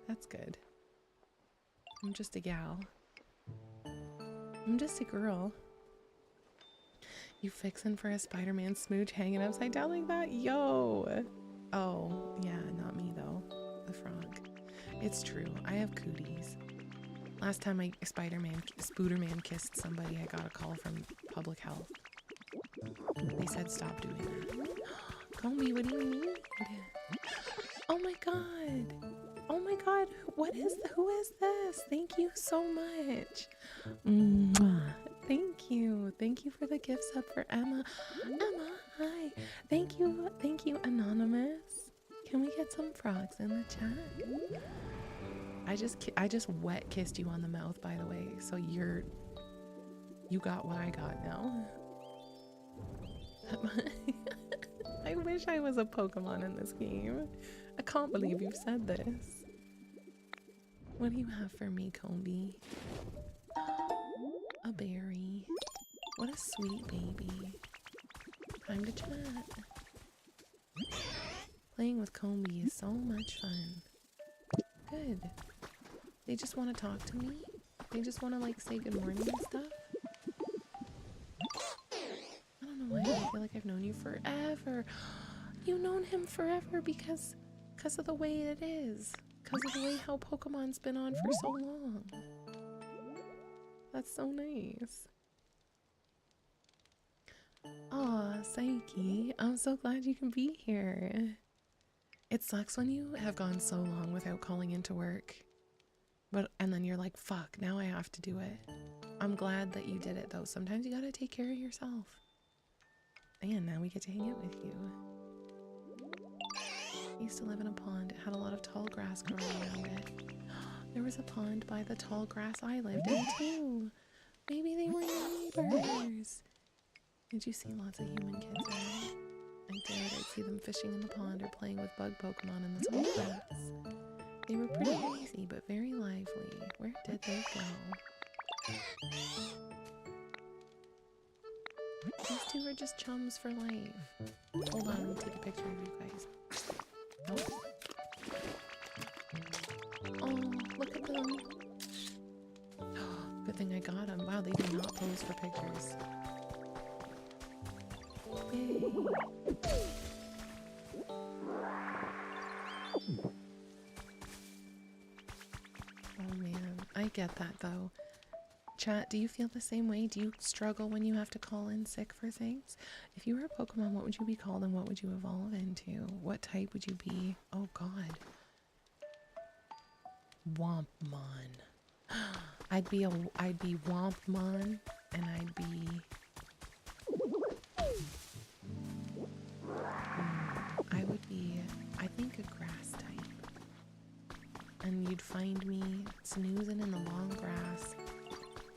That's good. I'm just a gal. I'm just a girl. You fixin' for a Spider-Man smooch hanging upside down like that? Yo! Oh, yeah, not me though. The frog. It's true. I have cooties. Last time Spooderman kissed somebody, I got a call from public health. They said stop doing that. Comey, what do you need? Oh my god! Oh my god, who is this? Thank you so much. Mwah. Thank you. Thank you for the gift sub for Emma. Emma, hi. Thank you, Anonymous. Can we get some frogs in the chat? I just wet kissed you on the mouth, by the way, so you got what I got now. I wish I was a Pokemon in this game. I can't believe you've said this. What do you have for me, Combi? A berry. What a sweet baby. Time to chat. Playing with Combi is so much fun. Good. They just want to talk to me? They just want to like say good morning and stuff? I don't know why I feel like I've known you forever. You've known him forever because of the way it is. Because of the way how Pokemon's been on for so long. That's so nice. Aw, Saiki, I'm so glad you can be here. It sucks when you have gone so long without calling into work. And then you're like, fuck, now I have to do it. I'm glad that you did it though. Sometimes you gotta take care of yourself. And now we get to hang out with you. I used to live in a pond. It had a lot of tall grass growing around it. There was a pond by the tall grass I lived in too. Maybe they were neighbors. Did you see lots of human kids there? I did. I'd see them fishing in the pond or playing with bug Pokemon in the tall grass. They were pretty lazy but very lively. Where did they go? These two are just chums for life. Hold on, let me take a picture of you guys. Oh. Oh, look at them. Good thing I got them. Wow, they do not pose for pictures. Yay. Oh man, I get that though. Chat, do you feel the same way? Do you struggle when you have to call in sick for things? If you were a Pokemon, what would you be called and what would you evolve into? What type would you be? Oh god. Wompmon. I'd be Wompmon, and I'd be I would be, I think, a grass type. And you'd find me snoozing in the long grass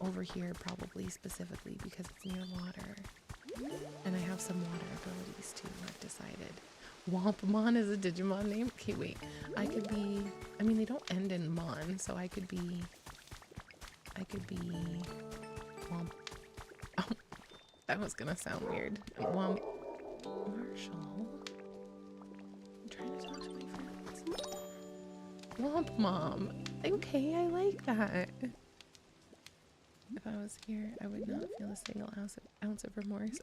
over here, probably specifically because it's near water. And I have some water abilities too, I've decided. Wompmon is a Digimon name? Okay, wait. I could be, I mean, they don't end in mon, so I could be Womp. Oh, that was gonna sound weird. Womp. Marshall? I'm trying to talk to my friends. Womp Mom. Okay, I like that. If I was here, I would not feel a single ounce of remorse.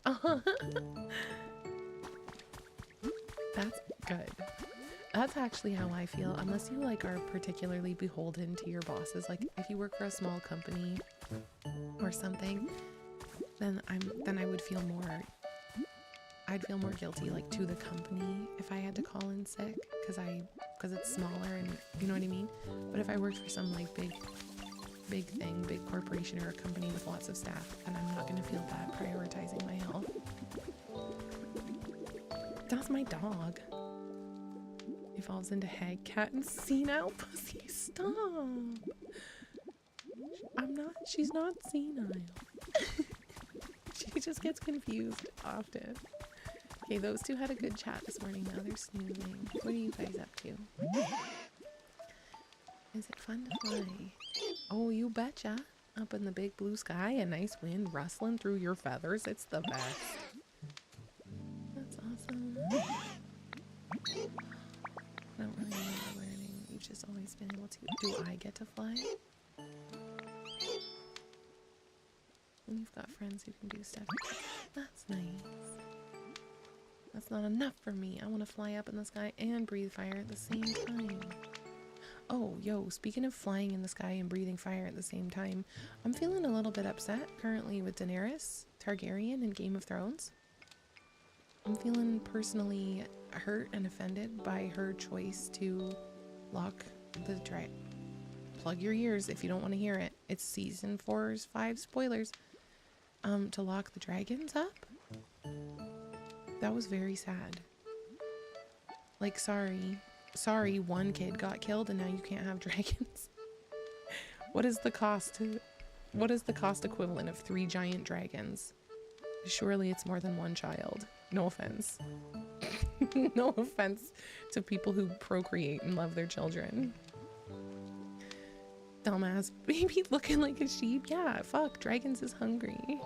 That's good. That's actually how I feel. Unless you like are particularly beholden to your bosses, like if you work for a small company or something, then I would feel more. I'd feel more guilty, like to the company, if I had to call in sick, because it's smaller and you know what I mean. But if I worked for some like big corporation or a company with lots of staff, then I'm not gonna feel bad prioritizing my health. That's my dog. Evolves into hag cat and senile pussy. Stop. She's not senile. She just gets confused often. Okay, those two had a good chat this morning. Now they're snoozing. What are you guys up to? Is it fun to fly? Oh, you betcha. Up in the big blue sky, a nice wind rustling through your feathers. It's the best. That's awesome. I don't really remember learning. You've just always been able to. Do I get to fly? And you've got friends who can do stuff. That's nice. That's not enough for me. I want to fly up in the sky and breathe fire at the same time. Oh, yo, speaking of flying in the sky and breathing fire at the same time, I'm feeling a little bit upset currently with Daenerys Targaryen in Game of Thrones. I'm feeling personally hurt and offended by her choice to lock the plug your ears if you don't want to hear it. It's season 4's 5 spoilers. To lock the dragons up. That was very sad. Like, sorry, one kid got killed and now you can't have dragons. What is the cost equivalent of 3 giant dragons? Surely it's more than one child. No offense. No offense to people who procreate and love their children. Dumbass baby looking like a sheep. Yeah, fuck, dragons is hungry.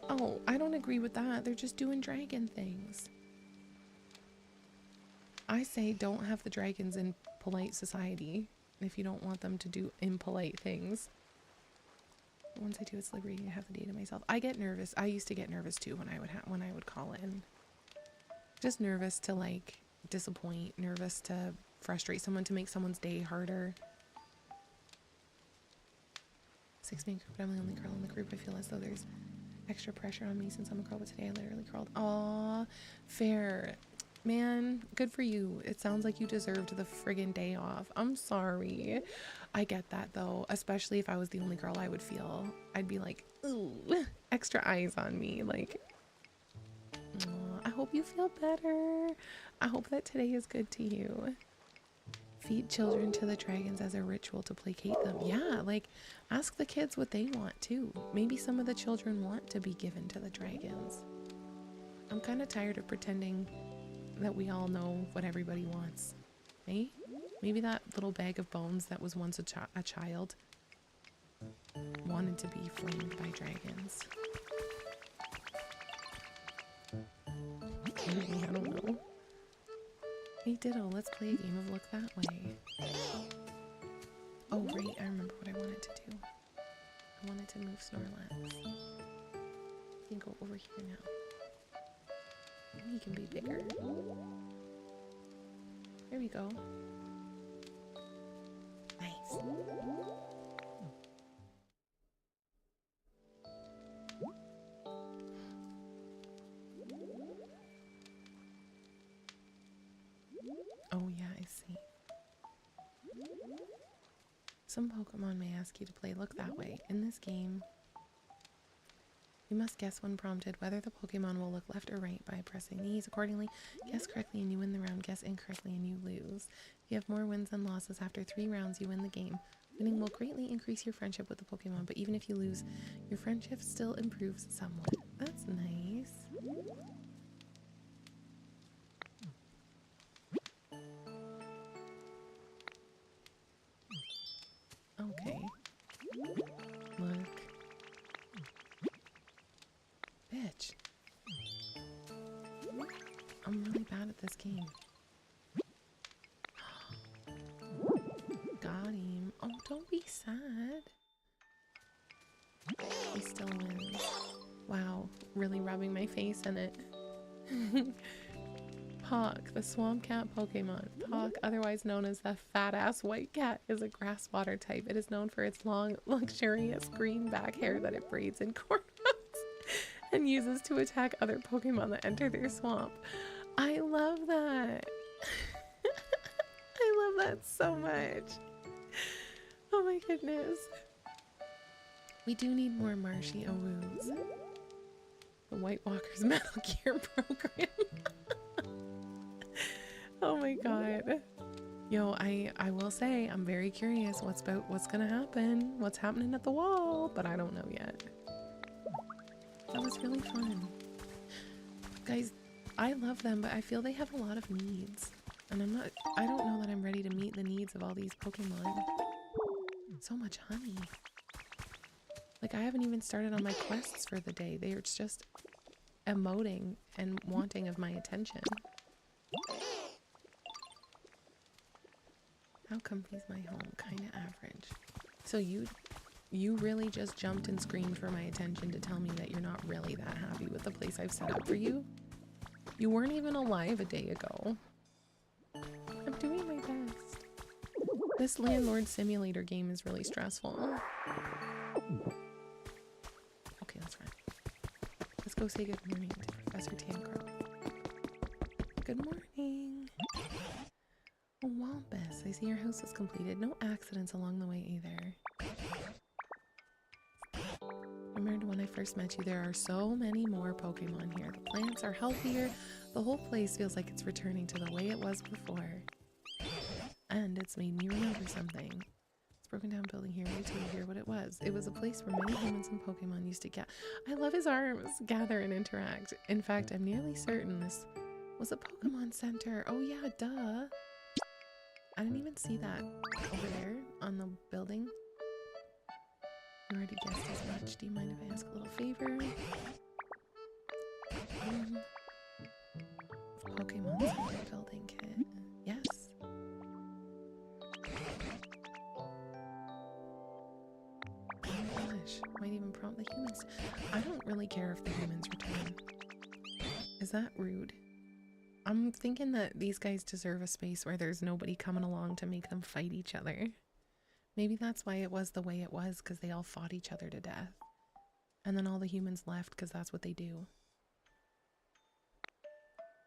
Oh, I don't agree with that. They're just doing dragon things. I say don't have the dragons in polite society if you don't want them to do impolite things. Once I do, it's liberating to have the day to myself. I get nervous. I used to get nervous too when I would call in. Just nervous to like disappoint, nervous to frustrate someone, to make someone's day harder. 6-man group, but I'm the only girl in the group. I feel as though there's extra pressure on me since I'm a girl, but today I literally crawled. Aw, fair. Man, good for you. It sounds like you deserved the friggin' day off. I'm sorry. I get that though, especially if I was the only girl. I'd be like, ooh, extra eyes on me. Like, I hope you feel better. I hope that today is good to you. Feed children to the dragons as a ritual to placate them. Yeah, like, ask the kids what they want too. Maybe some of the children want to be given to the dragons. I'm kind of tired of pretending that we all know what everybody wants. Eh? Maybe that little bag of bones that was once a child wanted to be flamed by dragons. Maybe, I don't know. Hey Diddle, let's play a game of Look That Way. Oh right, I remember what I wanted to do. I wanted to move Snorlax. He can go over here now. He can be bigger. There we go. Nice. Oh yeah, I see. Some Pokemon may ask you to play Look That Way. In this game, you must guess when prompted whether the Pokemon will look left or right by pressing these accordingly. Guess correctly and you win the round. Guess incorrectly and you lose. If you have more wins than losses after 3 rounds, you win the game. Winning will greatly increase your friendship with the Pokemon, but even if you lose, your friendship still improves somewhat. That's nice. Okay. Look. Bitch. I'm really bad at this game. Got him. Oh, don't be sad. He still wins. Wow, really rubbing my face in it. Puck, the swamp cat Pokemon. Puck, otherwise known as the fat-ass white cat, is a grass water type. It is known for its long, luxurious green back hair that it braids in cornrows and uses to attack other Pokemon that enter their swamp. I love that. I love that so much. Oh my goodness. We do need more marshy Owoos. The White Walker's Metal Gear program. Oh my god. Yo, I will say I'm very curious what's gonna happen. What's happening at the wall, but I don't know yet. That was really fun. Guys, I love them, but I feel they have a lot of needs. And I don't know that I'm ready to meet the needs of all these Pokemon. So much honey. Like, I haven't even started on my quests for the day. They're just emoting and wanting of my attention. How comfy's my home? Kinda average. So you really just jumped and screamed for my attention to tell me that you're not really that happy with the place I've set up for you? You weren't even alive a day ago. I'm doing my best. This landlord simulator game is really stressful. Okay, that's fine. Let's go say good morning to Professor Tancro. Good morning. Oh, Wampus, I see your house was completed. No accidents along the way either. Remember when I first met you, there are so many more Pokemon here. The plants are healthier. The whole place feels like it's returning to the way it was before. And it's made me remember something. This broken down building here, wait till you hear what it was. It was a place where many humans and Pokemon used to I love his arms, gather and interact. In fact, I'm nearly certain this was a Pokemon Center. Oh yeah, duh. I didn't even see that over there on the building. You already guessed as much. Do you mind if I ask a little favor? Pokemon Center building kit. Yes. Oh my gosh. Might even prompt the humans. I don't really care if the humans return. Is that rude? I'm thinking that these guys deserve a space where there's nobody coming along to make them fight each other. Maybe that's why it was the way it was, because they all fought each other to death. And then all the humans left because that's what they do.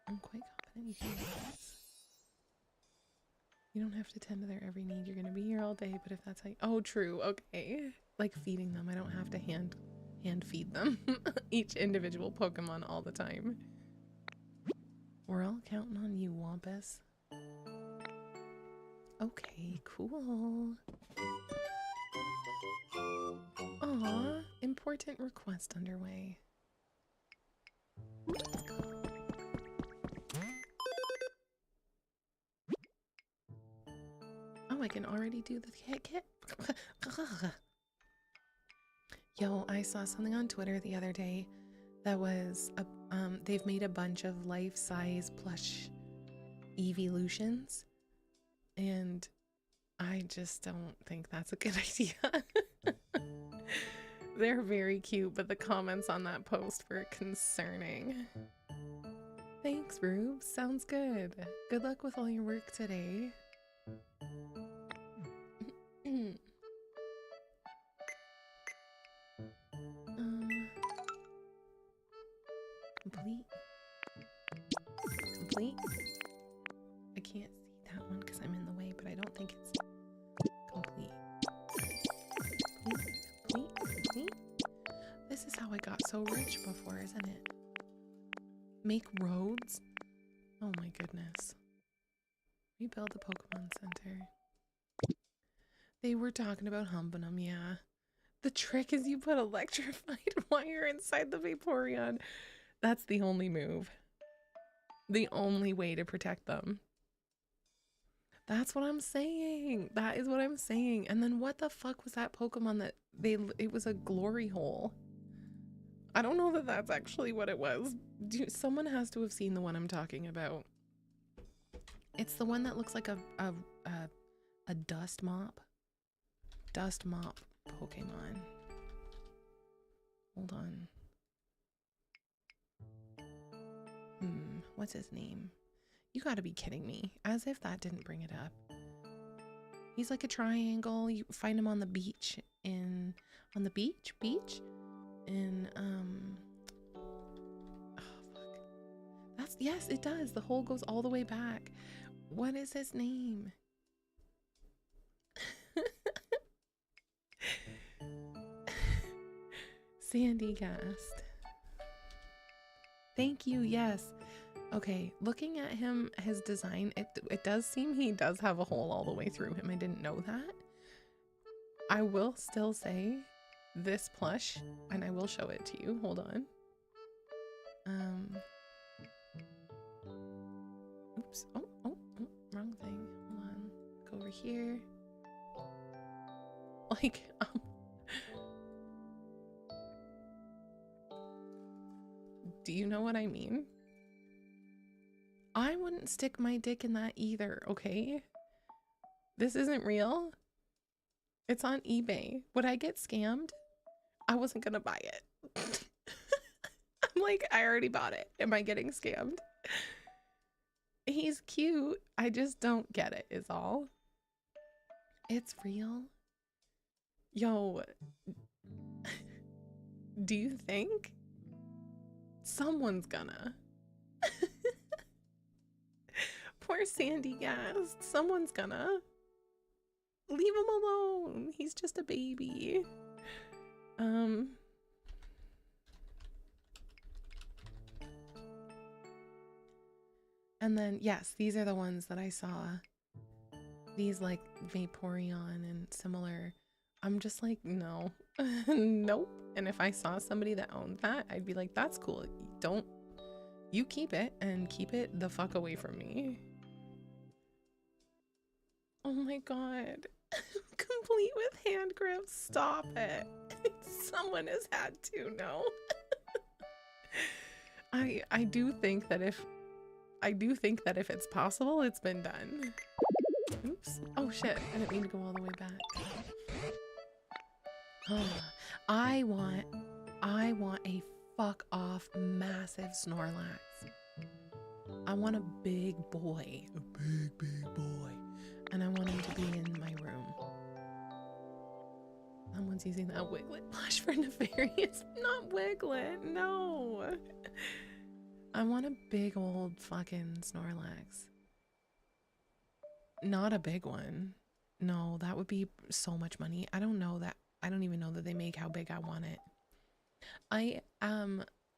I'm quite confident you can do this. You don't have to tend to their every need. You're going to be here all day, but if that's how you... Oh, true. Okay. Like feeding them. I don't have to hand feed them. Each individual Pokemon all the time. We're all counting on you, Wampus. Okay, cool. Aw, important request underway. Let's go. do the kit? Yo, I saw something on Twitter the other day that was they've made a bunch of life-size plush evolutions, and I just don't think that's a good idea. They're very cute, but the comments on that post were concerning. Thanks, Rube. Sounds good. Good luck with all your work today. Complete. Complete. I can't see that one because I'm in the way, but I don't think it's complete. Complete. This is how I got so rich before, isn't it? Make roads? Oh my goodness. Rebuild the Pokemon Center. They were talking about humping them, yeah. The trick is you put electrified wire inside the Vaporeon. That's the only move. The only way to protect them. That's what I'm saying. That is what I'm saying. And then what the fuck was that Pokemon that it was a glory hole? I don't know that that's actually what it was. Someone has to have seen the one I'm talking about. It's the one that looks like a dust mop. Dust mop Pokemon. Hold on. What's his name? You gotta be kidding me. As if that didn't bring it up. He's like a triangle. You find him on the beach in... On the beach? In, oh, fuck. That's... Yes, it does. The hole goes all the way back. What is his name? Sandygast. Thank you, yes. Okay, looking at him, his design, it does seem he does have a hole all the way through him. I didn't know that. I will still say this plush, and I will show it to you. Hold on. Oops. Oh, wrong thing. Hold on. Go over here. Like, do you know what I mean? I wouldn't stick my dick in that either, okay? This isn't real. It's on eBay. Would I get scammed? I wasn't gonna buy it. I'm like, I already bought it. Am I getting scammed? He's cute. I just don't get it, is all. It's real. Yo. Do you think? Someone's gonna. Poor Sandygast. Someone's gonna. Leave him alone. He's just a baby. And then, yes, these are the ones that I saw. These like Vaporeon and similar. I'm just like, no. Nope. And if I saw somebody that owned that, I'd be like, that's cool. Don't. You keep it and keep it the fuck away from me. Oh my god. Complete with hand grips. Stop it. Someone has had to know. I do think that if it's possible, it's been done. Oops. Oh shit. I didn't mean to go all the way back. I want a fuck off massive Snorlax. I want a big boy. A big boy. And I want him to be in my room. Someone's using that Wiglet plush for Nefarious. Not Wiglet, no. I want a big old fucking Snorlax. Not a big one. No, that would be so much money. I don't even know that they make how big I want it. I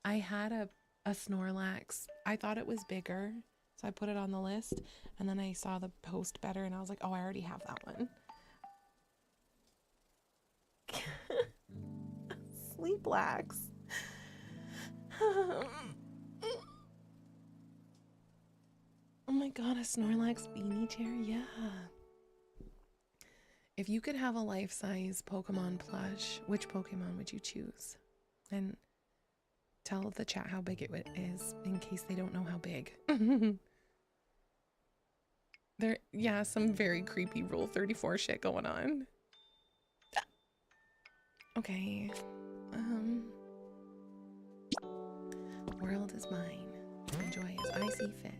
had a Snorlax. I thought it was bigger, so I put it on the list, and then I saw the post better and I was like, oh, I already have that one. Sleeplax. Oh my god, a Snorlax beanie chair? Yeah. If you could have a life-size Pokemon plush, which Pokemon would you choose? And tell the chat how big it is in case they don't know how big. There, yeah, some very creepy Rule 34 shit going on. Okay. World is mine. Enjoy as I see fit.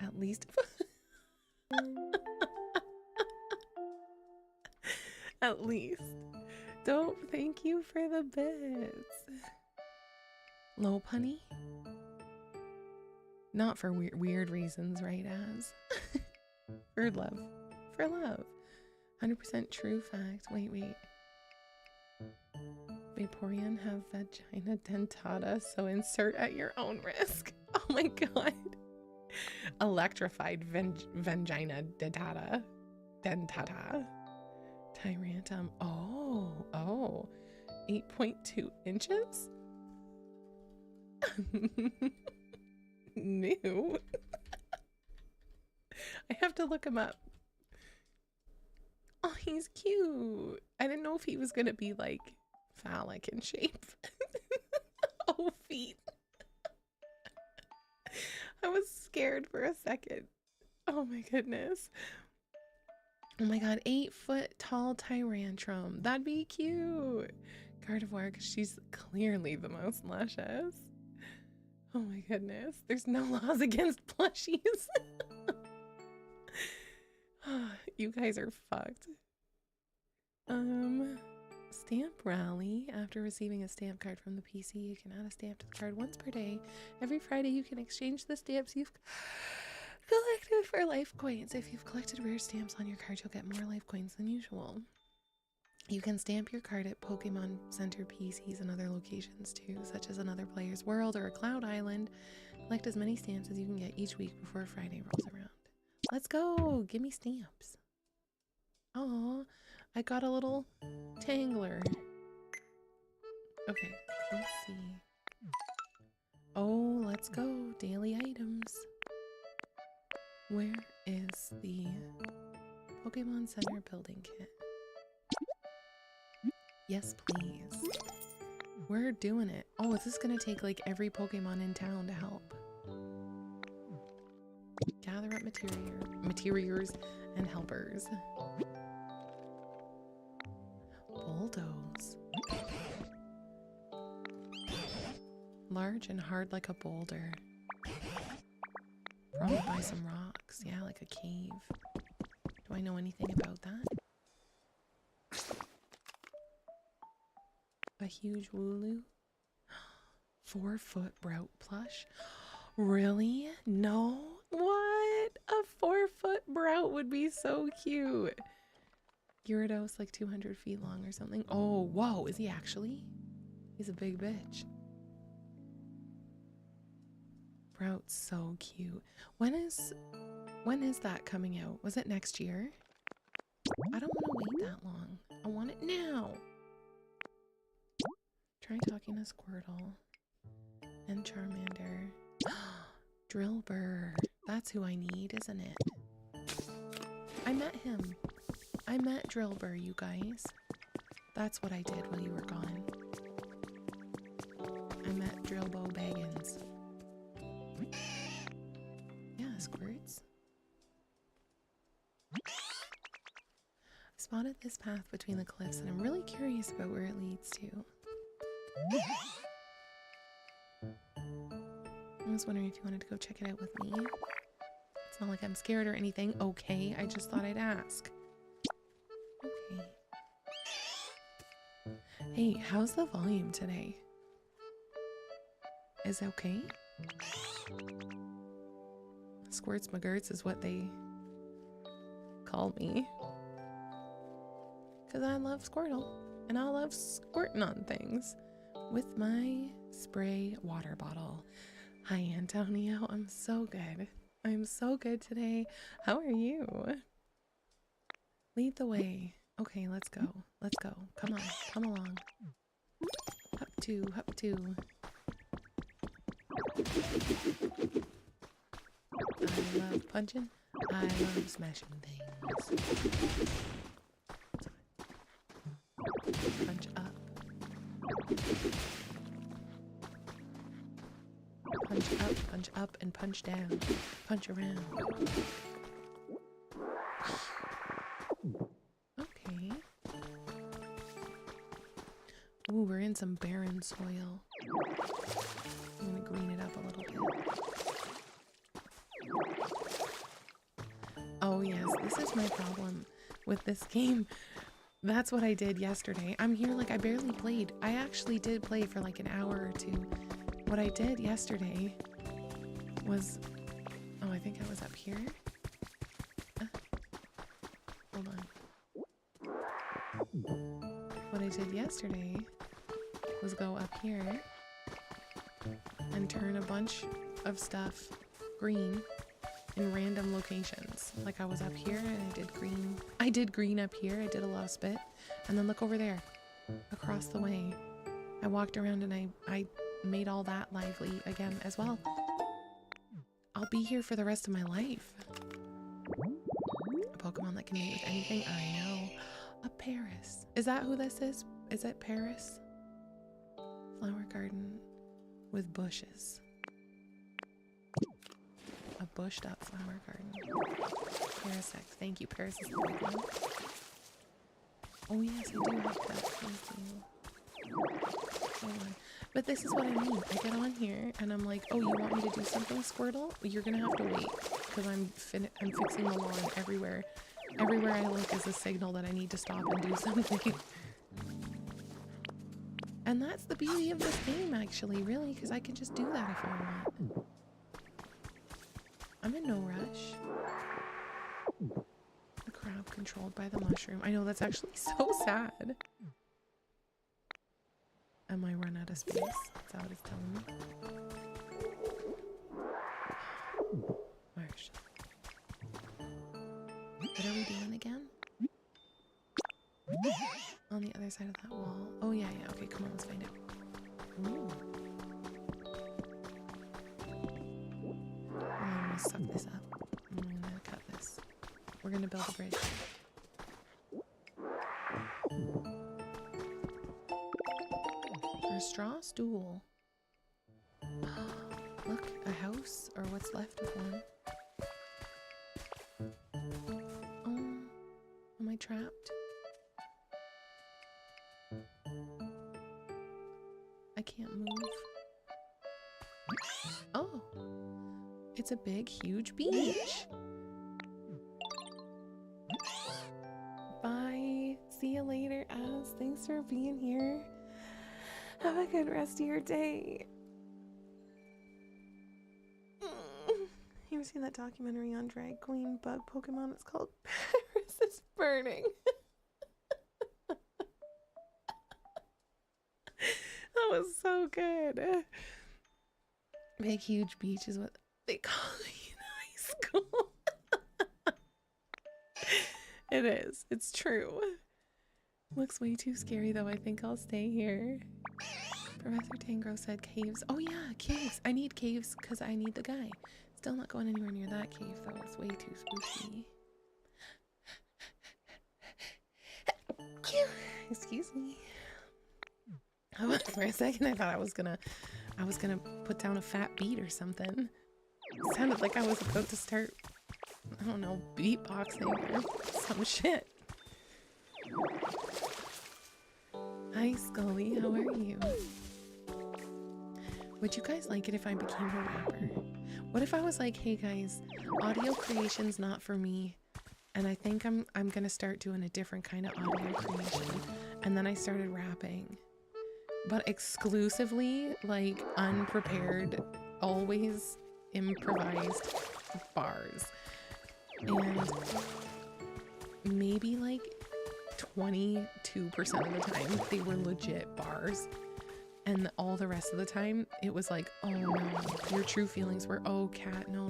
At least. At least. Don't thank you for the bits. Low punny? Not for weird reasons, right, as? For love. For love. 100% true fact. Wait. Vaporeon have vagina dentata, so insert at your own risk. Oh my god. Electrified vagina dentata. Tyrantum. Oh. 8.2 inches? New. I have to look him up. Oh, he's cute. I didn't know if he was gonna be like phallic in shape. Oh, feet. I was scared for a second. Oh my goodness. Oh my god, 8-foot tall Tyrantrum. That'd be cute. Gardevoir, because she's clearly the most luscious. Oh my goodness. There's no laws against plushies. You guys are fucked. Stamp rally. After receiving a stamp card from the PC, you can add a stamp to the card once per day. Every Friday, you can exchange the stamps you've collected for life coins. If you've collected rare stamps on your card, you'll get more life coins than usual. You can stamp your card at Pokemon Center PCs and other locations too, such as another player's world or a Cloud Island. Collect as many stamps as you can get each week before Friday rolls around. Let's go! Give me stamps. Oh, I got a little Tangler. Okay, let's see. Oh, let's go. Daily items. Where is the Pokemon Center building kit? Yes, please. We're doing it. Oh, is this gonna take like every Pokemon in town to help? Gather up materials and helpers. Bulldoze. Large and hard like a boulder. Probably by some rocks. Yeah, like a cave. Do I know anything about that? A huge Wooloo. 4-foot Brout plush. Really? No? What? A 4-foot Brout would be so cute. Gyarados like 200 feet long or something. Oh, whoa. Is he actually? He's a big bitch. Brout's so cute. When is that coming out? Was it next year? I don't want to wait that long. I want it now. Try talking to Squirtle and Charmander. Drillbur. That's who I need, isn't it? I met him. I met Drillbur, you guys. That's what I did while you were gone. I met Drillbo Baggins. Yeah, squirts. I spotted this path between the cliffs and I'm really curious about where it leads to. I was wondering if you wanted to go check it out with me. It's not like I'm scared or anything. Okay, I just thought I'd ask. Okay. Hey, how's the volume today? Is it okay? Squirts McGurts is what they call me. Because I love Squirtle. And I love squirting on things with my spray water bottle. Hi, Antonio. I'm so good. I'm so good today. How are you? Lead the way. Okay, let's go. Let's go. Come on. Come along. Up two. Up two. I love punching. I love smashing things. Punch up. Punch up, and punch down. Punch around. Okay. Ooh, we're in some barren soil. I'm gonna green it up a little bit. Oh yes, this is my problem with this game. That's what I did yesterday. I'm here like I barely played. I actually did play for like an hour or two. What I did yesterday was, oh, I think I was up here. Hold on. What I did yesterday was go up here and turn a bunch of stuff green in random locations. Like I was up here and I did green. I did green up here. I did a lot of spit. And then look over there, across the way. I walked around and I made all that lively again as well. I'll be here for the rest of my life. A Pokemon that can mate with anything? I know. A Paris. Is that who this is? Is it Paris? Flower garden with bushes. A bushed up flower garden. Parasect. Thank you. Paris is the big one. Oh yes, I do have that. Thank you. Hold on. But this is what I mean. I get on here and I'm like, oh, you want me to do something, Squirtle? You're gonna have to wait because I'm fixing the lawn everywhere. Everywhere I look is a signal that I need to stop and do something. And that's the beauty of this game, actually, really, because I can just do that if I want. I'm in no rush. The crowd controlled by the mushroom. I know, that's actually so sad. Am I run out of space? That's how it's telling me. Marsh. What are we doing again? On the other side of that wall. Oh yeah, yeah. Okay, come on, let's find out. Ooh. I'm gonna suck this up. I'm gonna cut this. We're gonna build a bridge. A straw stool. Look, a house, or what's left of one. Oh, am I trapped? I can't move. Oh, it's a big, huge beach. Bye. See you later, Az. Thanks for being here. Have a good rest of your day. You ever seen that documentary on drag queen bug Pokemon? It's called Paris is Burning. That was so good. Big huge beach is what they call it in high school. It is. It's true. Looks way too scary though. I think I'll stay here. Professor Tangrove said caves. Oh yeah, caves. I need caves because I need the guy. Still not going anywhere near that cave though. It's way too spooky. Excuse me. For a second I thought I was gonna put down a fat beat or something. It sounded like I was about to start, I don't know, beatboxing or some shit. Hi Scully, how are you? Would you guys like it if I became a rapper? What if I was like, hey guys, audio creation's not for me, and I think I'm gonna start doing a different kind of audio creation, and then I started rapping, but exclusively like unprepared, always improvised bars, and maybe like 22% of the time they were legit bars, and all the rest of the time it was like, oh no, your true feelings were, oh Cat, no,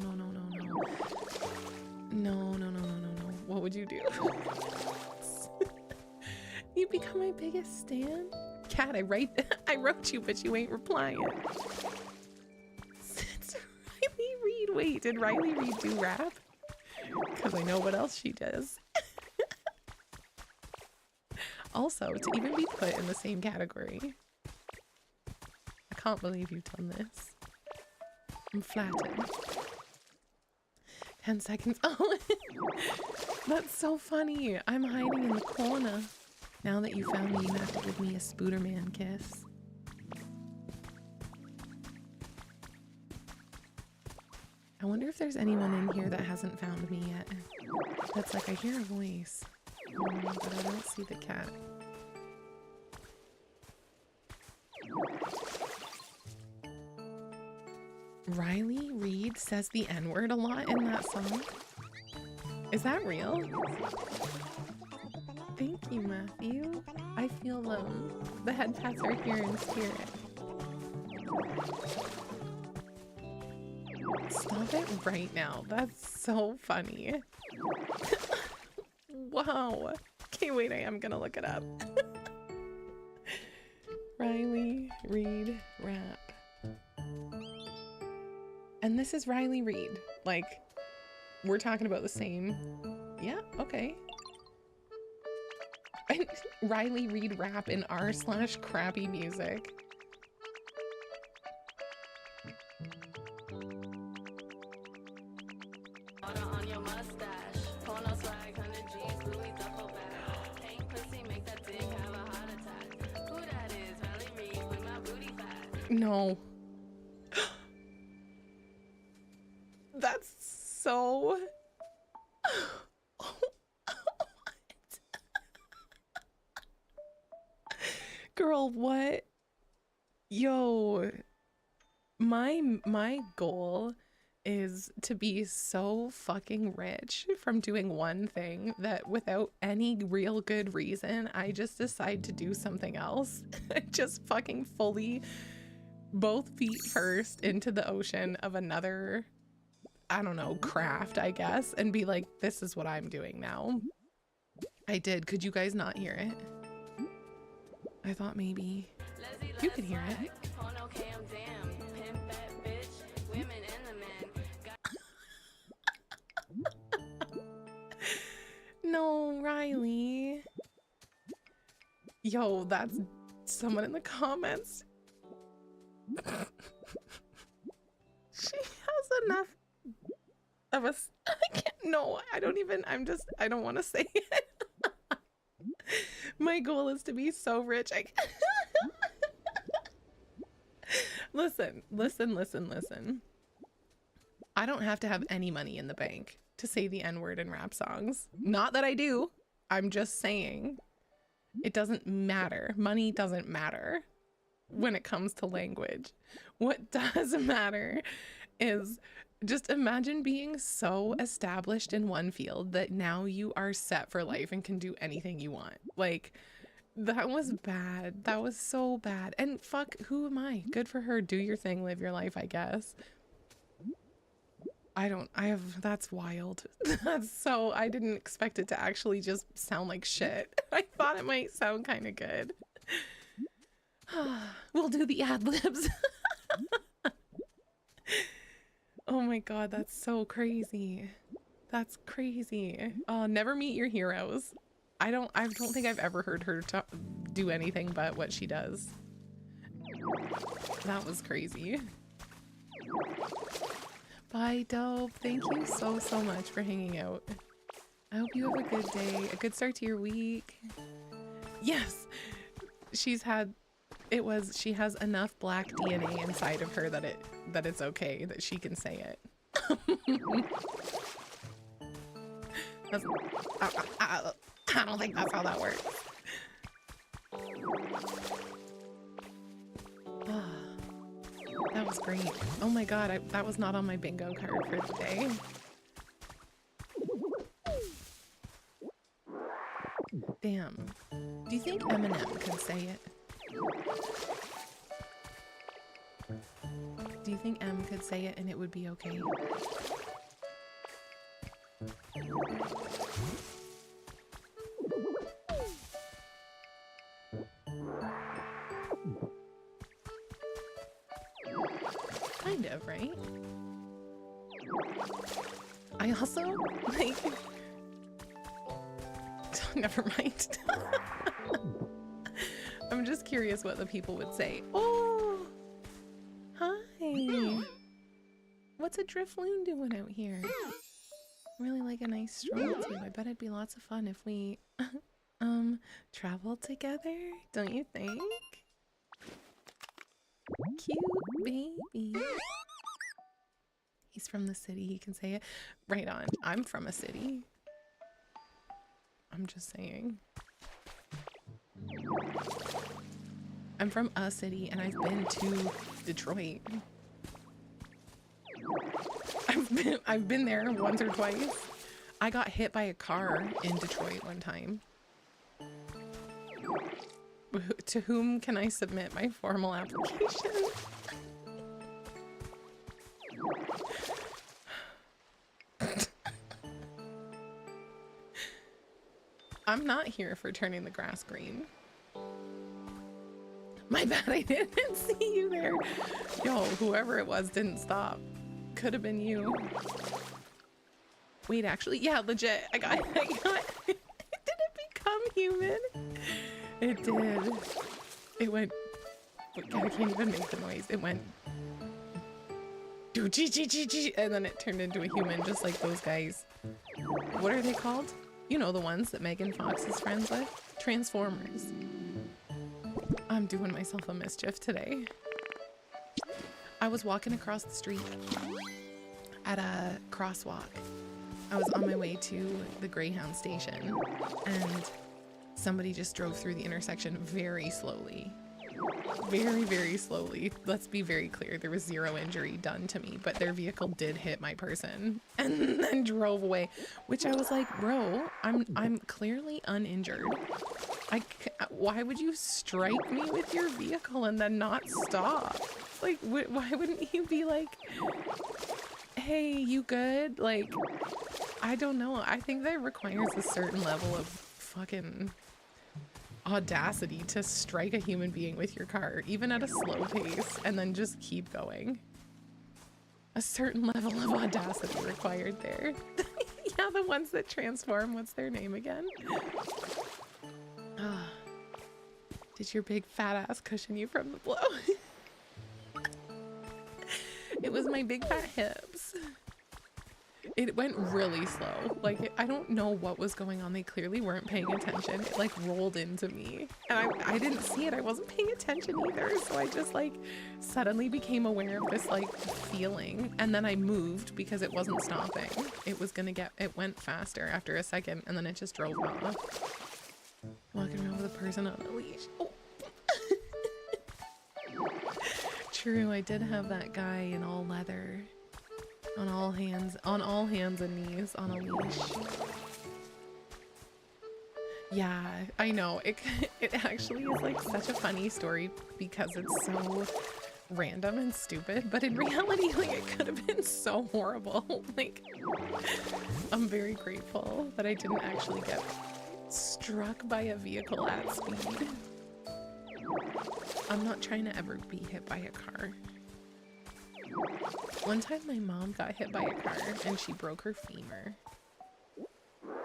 what would you do? You become my biggest stan? Cat, I wrote you, but you ain't replying. Since Riley Reid, wait, did Riley Reid do rap? Because I know what else she does. Also, to even be put in the same category. I can't believe you've done this. I'm flattered. 10 seconds. Oh, that's so funny. I'm hiding in the corner. Now that you found me, you have to give me a Spooderman kiss. I wonder if there's anyone in here that hasn't found me yet. That's like, I hear a voice, but I don't see the cat. Riley Reid says the N-word a lot in that song. Is that real? Thank you, Matthew. I feel the head pats are here in spirit. Stop it right now. That's so funny. Wow. Okay, wait, I am gonna look it up. Riley Reid rap. And this is Riley Reid. Like, we're talking about the same. Yeah, okay. And Riley Reid rap in r/crappy music. No. That's so... Girl, what? Yo, my goal is to be so fucking rich from doing one thing that without any real good reason, I just decide to do something else. Just fucking fully, both feet first into the ocean of another, I don't know, craft, I guess, and be like, this is what I'm doing now. I did. Could you guys not hear it? I thought maybe you could hear it. No, Riley. Yo, that's someone in the comments. She has enough of us. I can't, no, I don't even, I don't want to say it. My goal is to be so rich. Listen. I don't have to have any money in the bank to say the N-word in rap songs. Not that I do. I'm just saying it doesn't matter. Money doesn't matter when it comes to language. What does matter is just imagine being so established in one field that now you are set for life and can do anything you want. Like, that was bad. That was so bad. And fuck, who am I? Good for her. Do your thing. Live your life, I guess. That's wild. That's so, I didn't expect it to actually just sound like shit. I thought it might sound kind of good. We'll do the ad-libs. Oh my god, that's so crazy. That's crazy. Never meet your heroes. I don't think I've ever heard her do anything but what she does. That was crazy. Bye, Dope. Thank you so much for hanging out. I hope you have a good day, a good start to your week. Yes, she has enough black DNA inside of her that it's okay that she can say it. I don't think that's how that works. That was great. Oh my god, that was not on my bingo card for today. Damn. Do you think Eminem could say it? Do you think M could say it and it would be okay? Kind of, right? I also, like... Never mind. I'm just curious what the people would say. Oh, hi. What's a Drifloon doing out here? Really like a nice stroll too. I bet it'd be lots of fun if we traveled together, don't you think? Cute baby. He's from the city, he can say it. Right on. I'm from a city. I'm just saying. I'm from a city and I've been to Detroit. I've been there once or twice. I got hit by a car in Detroit one time. To whom can I submit my formal application? I'm not here for turning the grass green. My bad, I didn't see you there. Yo, whoever it was didn't stop. Could have been you. Wait, actually, yeah, legit. I got did it become human? It did. It went, I can't even make the noise. It went, and then it turned into a human, just like those guys. What are they called? You know, the ones that Megan Fox is friends with? Transformers. I'm doing myself a mischief today. I was walking across the street at a crosswalk. I was on my way to the Greyhound station and somebody just drove through the intersection very slowly. Very, very slowly. Let's be very clear, there was zero injury done to me, but their vehicle did hit my person and then drove away, which I was like, bro, I'm clearly uninjured. Why would you strike me with your vehicle and then not stop? Like, why wouldn't you be like, hey, you good? Like, I don't know. I think that requires a certain level of fucking audacity to strike a human being with your car, even at a slow pace, and then just keep going. A certain level of audacity required there. Yeah, the ones that transform, what's their name again? Did your big fat ass cushion you from the blow? It was my big fat hips. It went really slow. Like, I don't know what was going on. They clearly weren't paying attention. It like rolled into me and I didn't see it. I wasn't paying attention either. So I just like suddenly became aware of this like feeling. And then I moved because it wasn't stopping. It was gonna it went faster after a second and then it just drove off. Walking around with a person on a leash. Oh. True, I did have that guy in all leather. On all hands and knees on a leash. Yeah, I know. It actually is like such a funny story because it's so random and stupid, but in reality, like, it could have been so horrible. Like, I'm very grateful that I didn't actually get struck by a vehicle at speed. I'm not trying to ever be hit by a car. One time my mom got hit by a car and she broke her femur.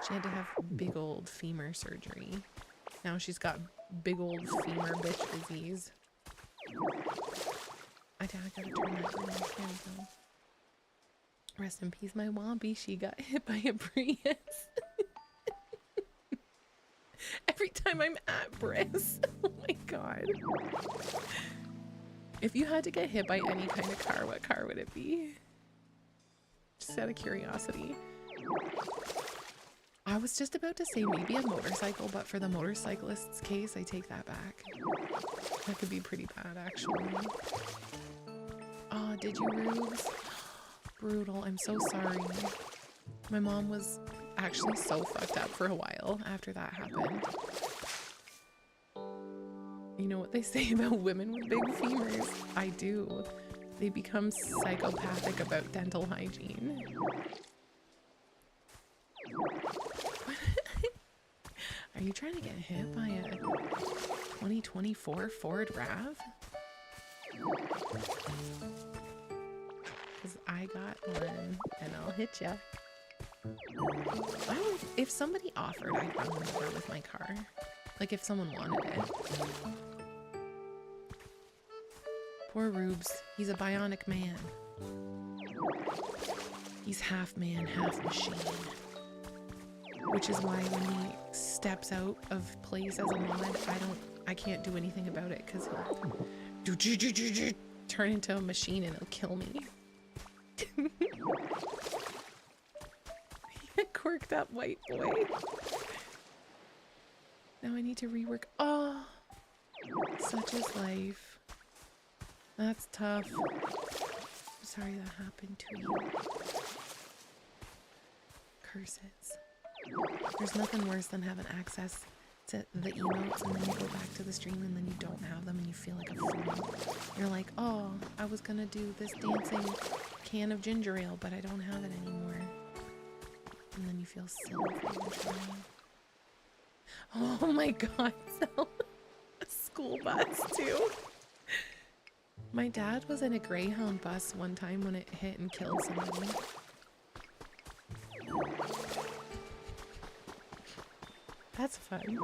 She had to have big old femur surgery. Now she's got big old femur bitch disease. I gotta turn that on. There we go. Rest in peace, my Wompy. She got hit by a Prius. Every time I'm at Briss. Oh my god. If you had to get hit by any kind of car, what car would it be? Just out of curiosity. I was just about to say maybe a motorcycle, but for the motorcyclist's case, I take that back. That could be pretty bad, actually. Oh, did you, Rubes? Brutal. I'm so sorry. My mom was actually so fucked up for a while after that happened. You know what they say about women with big femurs? I do. They become psychopathic about dental hygiene. Are you trying to get hit by a 2024 Ford RAV? Because I got one and I'll hit ya. If somebody offered, I'd run them over with my car. Like if someone wanted it. Poor Rubes. He's a bionic man. He's half man, half machine. Which is why when he steps out of place as a mod, I can't do anything about it because he'll turn into a machine and he'll kill me. Quirked up white boy. Now I need to rework. Oh, such is life. That's tough. I'm sorry that happened to you. Curses. There's nothing worse than having access to the emotes and then you go back to the stream and then you don't have them and you feel like a fool. You're like, oh, I was gonna do this dancing can of ginger ale, but I don't have it anymore. And then you feel silly for even trying. Oh my god, so a school bus too. My dad was in a Greyhound bus one time when it hit and killed somebody. That's fun.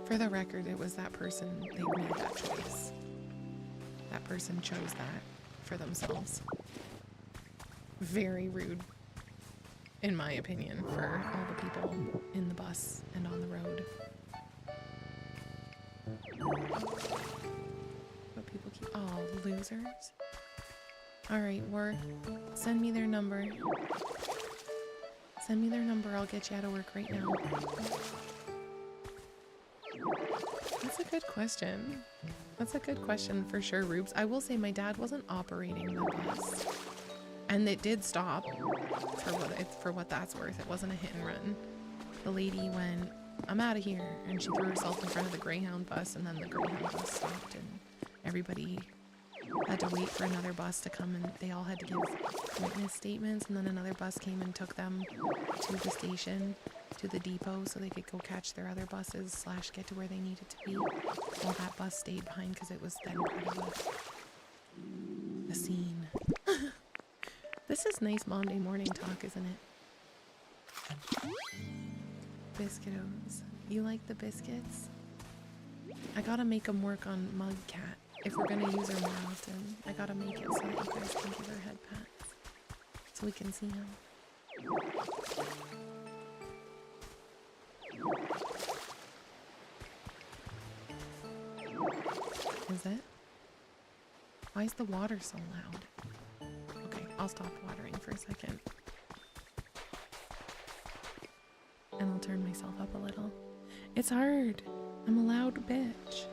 For the record, it was that person, they made that choice. That person chose that for themselves. Very rude, in my opinion, for all the people in the bus and on the road. But people keep, oh, losers. Alright, work. Send me their number. Send me their number, I'll get you out of work right now. That's a good question. That's a good question for sure, Rubes. I will say my dad wasn't operating the bus. And it did stop, for what that's worth. It wasn't a hit and run. The lady went, I'm out of here, and she threw herself in front of the Greyhound bus, and then the Greyhound bus stopped, and everybody had to wait for another bus to come, and they all had to give witness statements, and then another bus came and took them to the station, to the depot, so they could go catch their other buses / get to where they needed to be. Well, that bus stayed behind because it was then part of the scene. This is nice Monday morning talk, isn't it? Biscuitos. You like the biscuits? I gotta make them work on Mug Cat. If we're gonna use her more often, I gotta make it so that you guys can give her head pats. So we can see him. Is it? Why is the water so loud? Okay, I'll stop watering for a second. And I'll turn myself up a little. It's hard. I'm a loud bitch.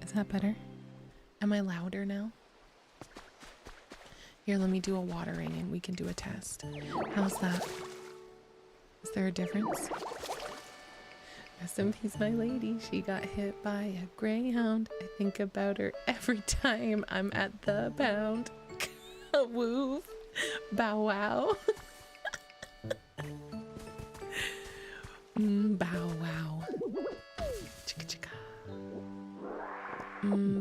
Is that better? Am I louder now? Here, let me do a watering and we can do a test. How's that? Is there a difference? Rest in peace, my lady. She got hit by a Greyhound. I think about her every time I'm at the pound. Woof. Bow wow. Bow wow. Chicka chicka.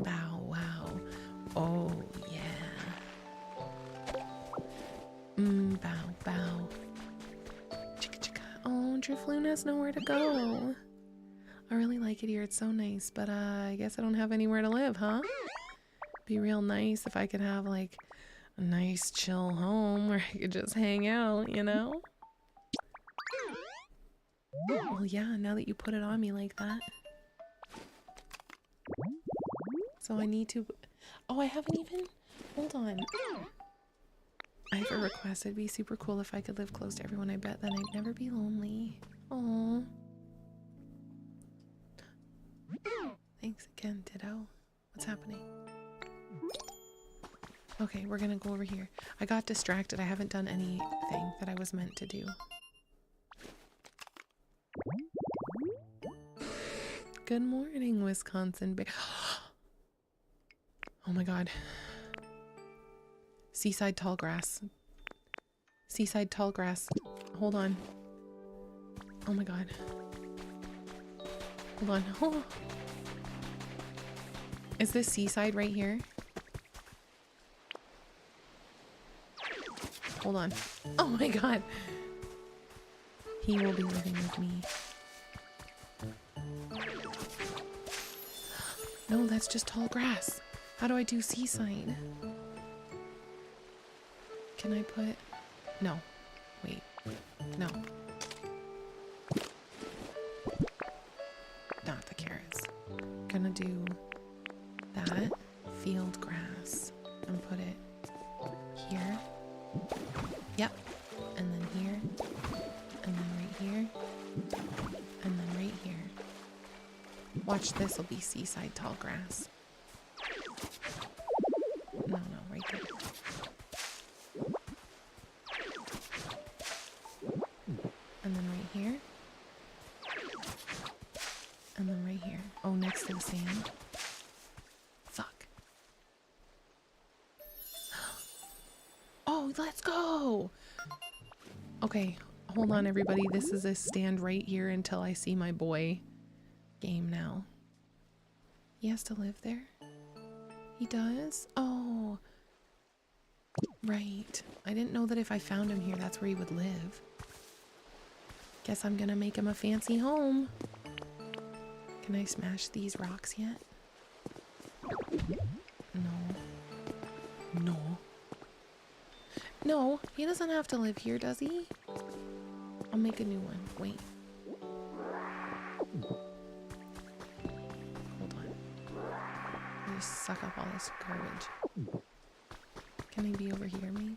Bow wow. Oh yeah. Bow bow. Chicka chicka. Oh, Drifloon has nowhere to go. I really like it here. It's so nice, but I guess I don't have anywhere to live, huh? Be real nice if I could have like a nice chill home where I could just hang out, you know? Well, yeah, now that you put it on me like that. So I need to... Oh, I haven't even... Hold on. I have a request. It'd be super cool if I could live close to everyone. I bet then I'd never be lonely. Aww. Thanks again, Ditto. What's happening? Okay, we're gonna go over here. I got distracted. I haven't done anything that I was meant to do. Good morning, Wisconsin. Oh my god. Seaside tall grass. Seaside tall grass. Hold on. Oh my god. Hold on. Oh. Is this seaside right here? Hold on. Oh my god. He will be living with me. No, that's just tall grass. How do I do seaside? Can I put... No. Wait. No. Not the carrots. Gonna do that. Field grass. And put it here. Yep. And then here. And then right here. And then right here. Watch, this will be seaside tall grass. No, right there. And then right here. And then right here. Oh, next to the sand. Fuck. Oh, let's go! Okay, hold on everybody. This is a stand right here until I see my boy game now. He has to live there? He does? Oh. Right. I didn't know that if I found him here, that's where he would live. Guess I'm gonna make him a fancy home. Can I smash these rocks yet? No. No. No, he doesn't have to live here, does he? I'll make a new one. Wait. Hold on. I just suck up all this garbage. Can he be over here, maybe?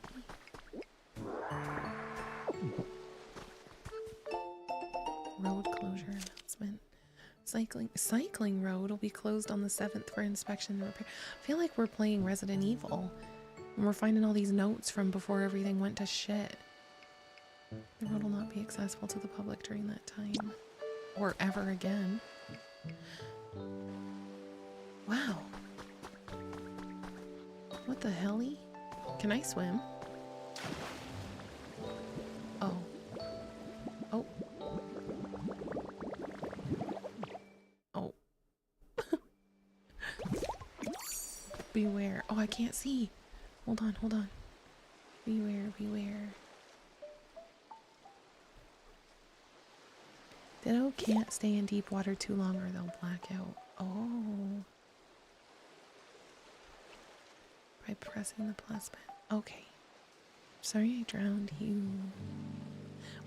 Road closure announcement. Cycling road will be closed on the 7th for inspection and repair. I feel like we're playing Resident Evil. And we're finding all these notes from before everything went to shit. The road will not be accessible to the public during that time. Or ever again. Wow. What the helly? Can I swim? Oh. Oh. Oh. Beware. Oh, I can't see. Hold on, hold on. Beware, beware. Ditto can't stay in deep water too long or they'll black out. Oh. By pressing the plus button. Okay. Sorry I drowned you.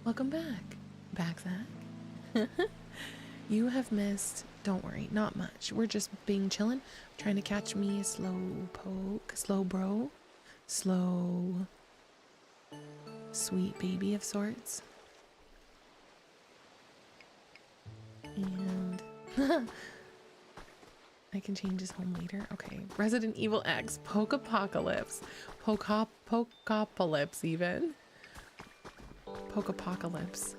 Welcome back. Back, Zach. You have missed, don't worry, not much. We're just being chillin', trying to catch me a slow poke, slow bro, slow sweet baby of sorts. And I can change his home later. Okay. Resident Evil X, Pokepocalypse, Pokepocalypse even. Pokepocalypse.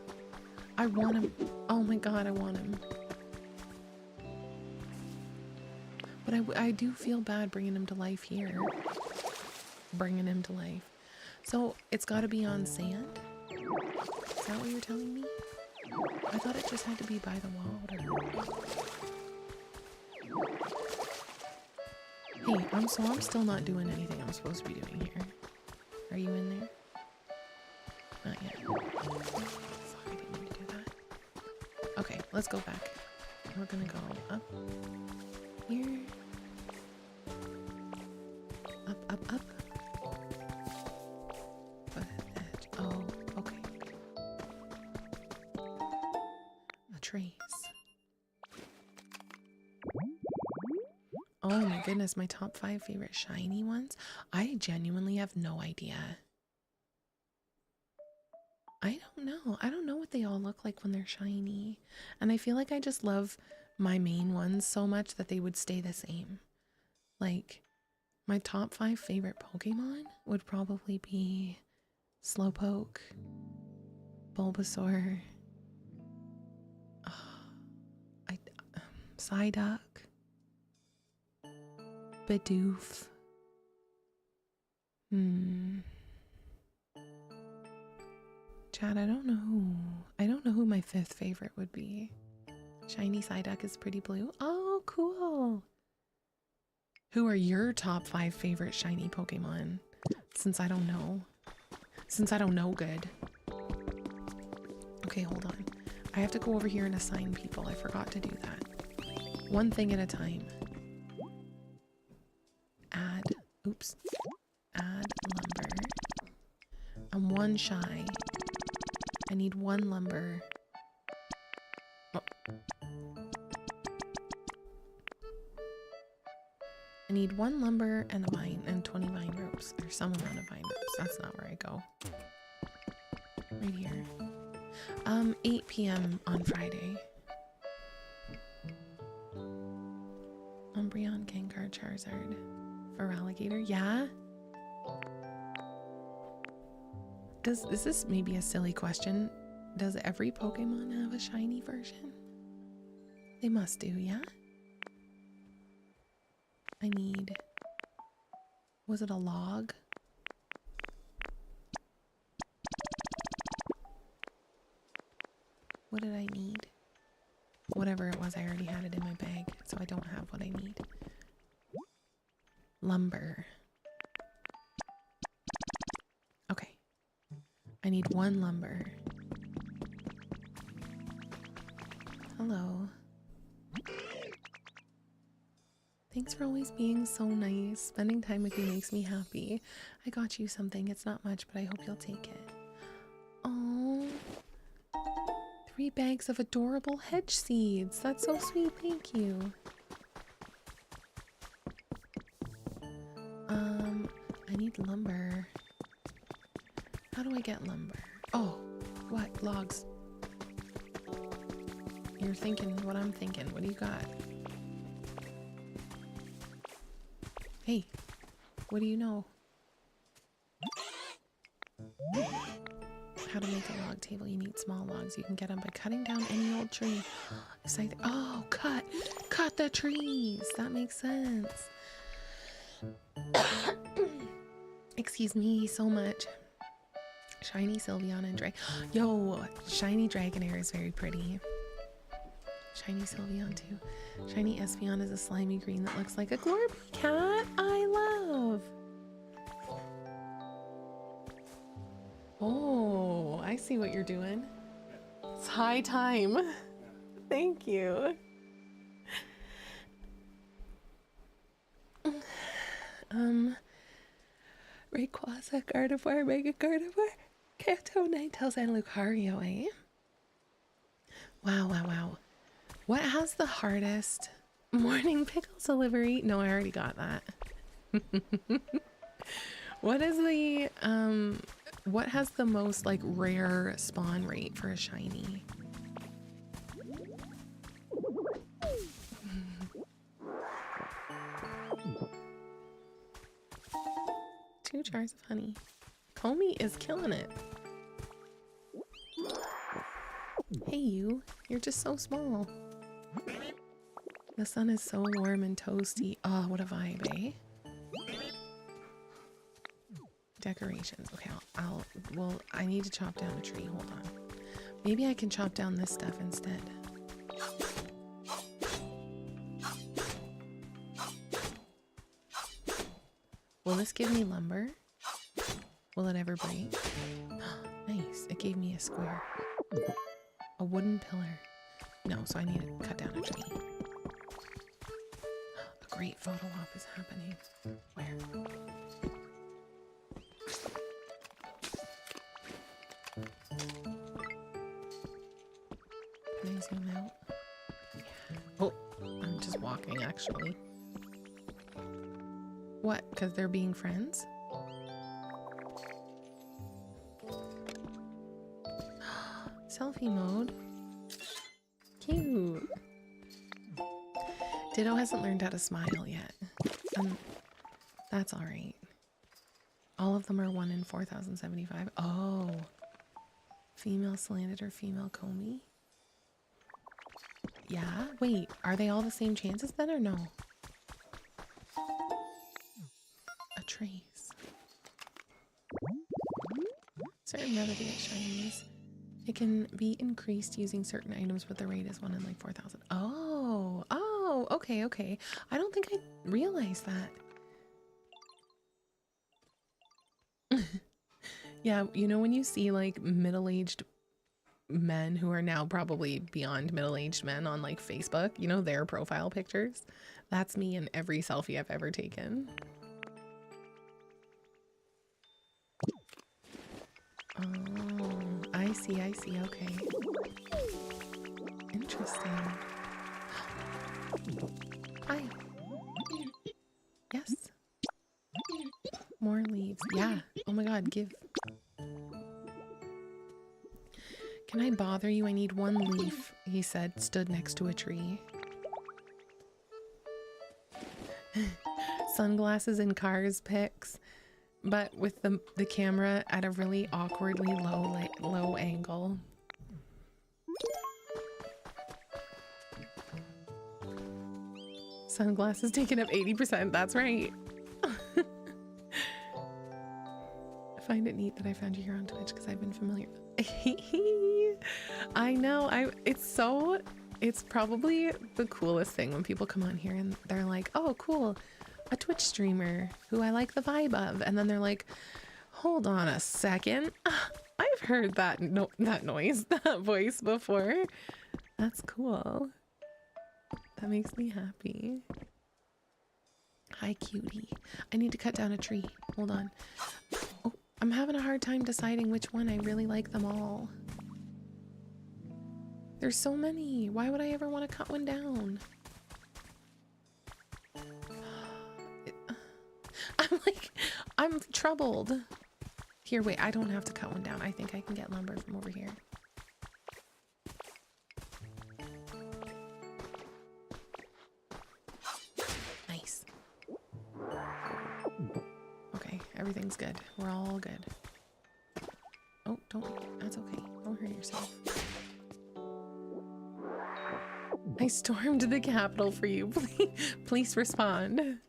I want him. Oh my god, I want him. But I do feel bad bringing him to life here. Bringing him to life. So it's got to be on sand? Is that what you're telling me? I thought it just had to be by the water. Hey, I'm still not doing anything I'm supposed to be doing here. Are you in there? Not yet. Fuck, I didn't mean to do that. Okay, let's go back. We're gonna go up here. Up. Foot edge. Oh, okay. A trace. Oh my goodness, my top 5 favorite shiny ones? I genuinely have no idea. I don't know. I don't know what they all look like when they're shiny. And I feel like I just love my main ones so much that they would stay the same. Like, my top 5 favorite Pokemon would probably be Slowpoke, Bulbasaur, Psyduck, Bidoof. Chad, I don't know. I don't know who my 5th favorite would be. Shiny Psyduck is pretty blue. Oh, cool. Who are your top 5 favorite shiny Pokemon? Since I don't know. Since I don't know good. Okay, hold on. I have to go over here and assign people. I forgot to do that. One thing at a time. I'm one shy. I need one lumber. Oh. I need one lumber and a vine and 20 vine ropes. There's some amount of vine ropes. That's not where I go. Right here. 8 p.m. on Friday. Umbreon, Gengar, Charizard. Feraligatr, yeah? Is this maybe a silly question? Does every Pokemon have a shiny version? They must do, yeah? I need... Was it a log? What did I need? Whatever it was, I already had it in my bag, so I don't have what I need. Lumber. Okay. I need one lumber. Hello. Thanks for always being so nice. Spending time with you makes me happy. I got you something. It's not much, but I hope you'll take it. Oh, 3 bags of adorable hedge seeds. That's so sweet. Thank you. I need lumber. How do I get lumber? Oh, what? Logs. You're thinking what I'm thinking. What do you got? Hey, what do you know? How to make a log table. You need small logs. You can get them by cutting down any old tree. Oh, cut the trees. That makes sense. Excuse me so much. Shiny Sylveon and Drake. Yo, shiny Dragonair is very pretty. Shiny Sylveon too. Shiny Espeon is a slimy green that looks like a Glorby cat. I love. Oh, I see what you're doing. It's high time. Thank you. Rayquaza, Gardevoir, Mega Gardevoir, Kanto, Ninetales, and Lucario, eh? Wow. What has the hardest morning pickles delivery? No, I already got that. What is the, what has the most, like, rare spawn rate for a shiny? Two jars of honey. Comey is killing it. Hey you, you're just so small. The sun is so warm and toasty. Oh, what a vibe, eh? Decorations. Okay, well, I need to chop down a tree. Hold on. Maybe I can chop down this stuff instead. Will this give me lumber? Will it ever break? Nice. It gave me a square. A wooden pillar. No, so I need to cut down a tree. A great photo op is happening. Where? Can I zoom out? Yeah. Oh, I'm just walking actually. What? Because they're being friends? Selfie mode. Cute. Ditto hasn't learned how to smile yet. That's alright. All of them are 1 in 4,075. Oh. Female Salandit, female Comey. Yeah? Wait, are they all the same chances then or no? A trace. Certain melody at shinies. It can be increased using certain items, but the rate is 1 in like 4,000. Oh, okay. I don't think I realized that. Yeah, you know when you see like middle-aged men who are now probably beyond middle-aged men on like Facebook, you know, their profile pictures? That's me in every selfie I've ever taken. Oh, I see, okay. Interesting. Hi. Yes. More leaves. Yeah. Oh my god, give. Can I bother you? I need one leaf, he said, stood next to a tree. Sunglasses in cars pics, but with the camera at a really awkwardly low angle. Sunglasses taking up 80%, that's right. I find it neat that I found you here on Twitch because I've been familiar. I know, it's probably the coolest thing when people come on here and they're like, oh cool, a Twitch streamer who I like the vibe of, and then they're like, hold on a second, I've heard that noise, that voice before. That's cool. That makes me happy. Hi cutie. I need to cut down a tree. Hold on. Oh, I'm having a hard time deciding which one. I really like them all. There's so many. Why would I ever want to cut one down? I'm troubled. Here, wait, I don't have to cut one down. I think I can get lumber from over here. Nice. Okay, everything's good. We're all good. Oh, that's okay. Don't hurt yourself. I stormed the Capitol for you. Please respond.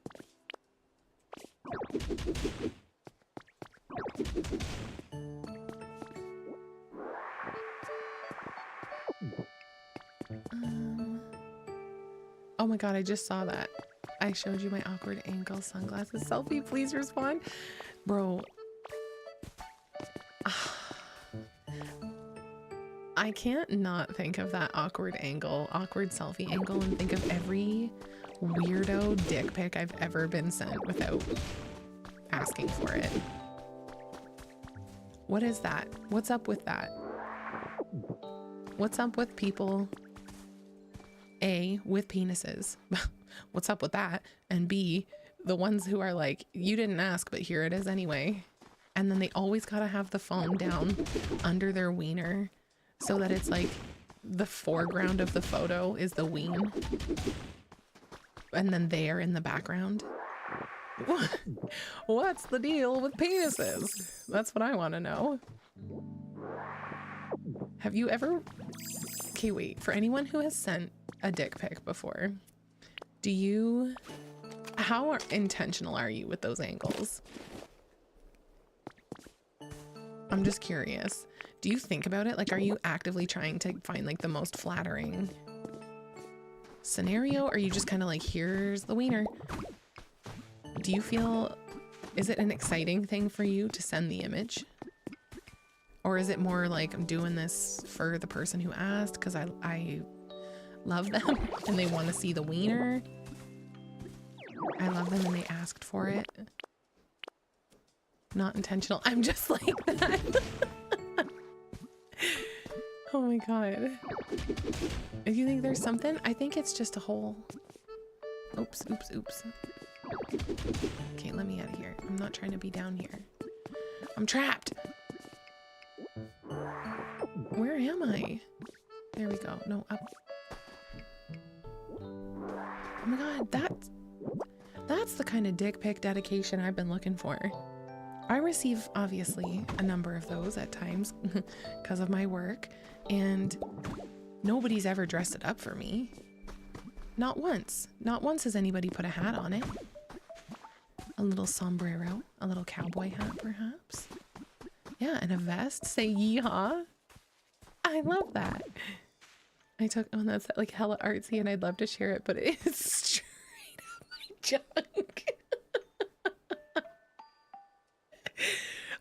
Oh my god, I just saw that. I showed you my awkward angle sunglasses selfie. Please respond. Bro. I can't not think of that awkward selfie angle and think of every weirdo dick pic I've ever been sent without asking for it. What is that? What's up with that? What's up with people, A, with penises? What's up with that? And B, the ones who are like, you didn't ask, but here it is anyway. And then they always gotta have the phone down under their wiener so that it's like the foreground of the photo is the ween. And then they are in the background. What's the deal with penises? That's what I want to know. Have you ever... Okay, wait. For anyone who has sent a dick pic before, do you... How intentional are you with those angles? I'm just curious. Do you think about it? Like, are you actively trying to find like the most flattering scenario? Or are you just kind of like, here's the wiener? Do you feel, is it an exciting thing for you to send the image? Or is it more like, I'm doing this for the person who asked because I love them and they want to see the wiener? I love them and they asked for it. Not intentional. I'm just like that. Oh my god. If you think there's something, I think it's just a hole. Oops. Okay, let me out of here. I'm not trying to be down here. I'm trapped. Where am I? There we go. No, up. Oh my god, that's the kind of dick pic dedication I've been looking for. I receive, obviously, a number of those at times because of my work, and nobody's ever dressed it up for me. Not once. Not once has anybody put a hat on it. A little sombrero, a little cowboy hat, perhaps. Yeah, and a vest. Say yeehaw. I love that. I took one that's like hella artsy and I'd love to share it, but it's straight up my junk.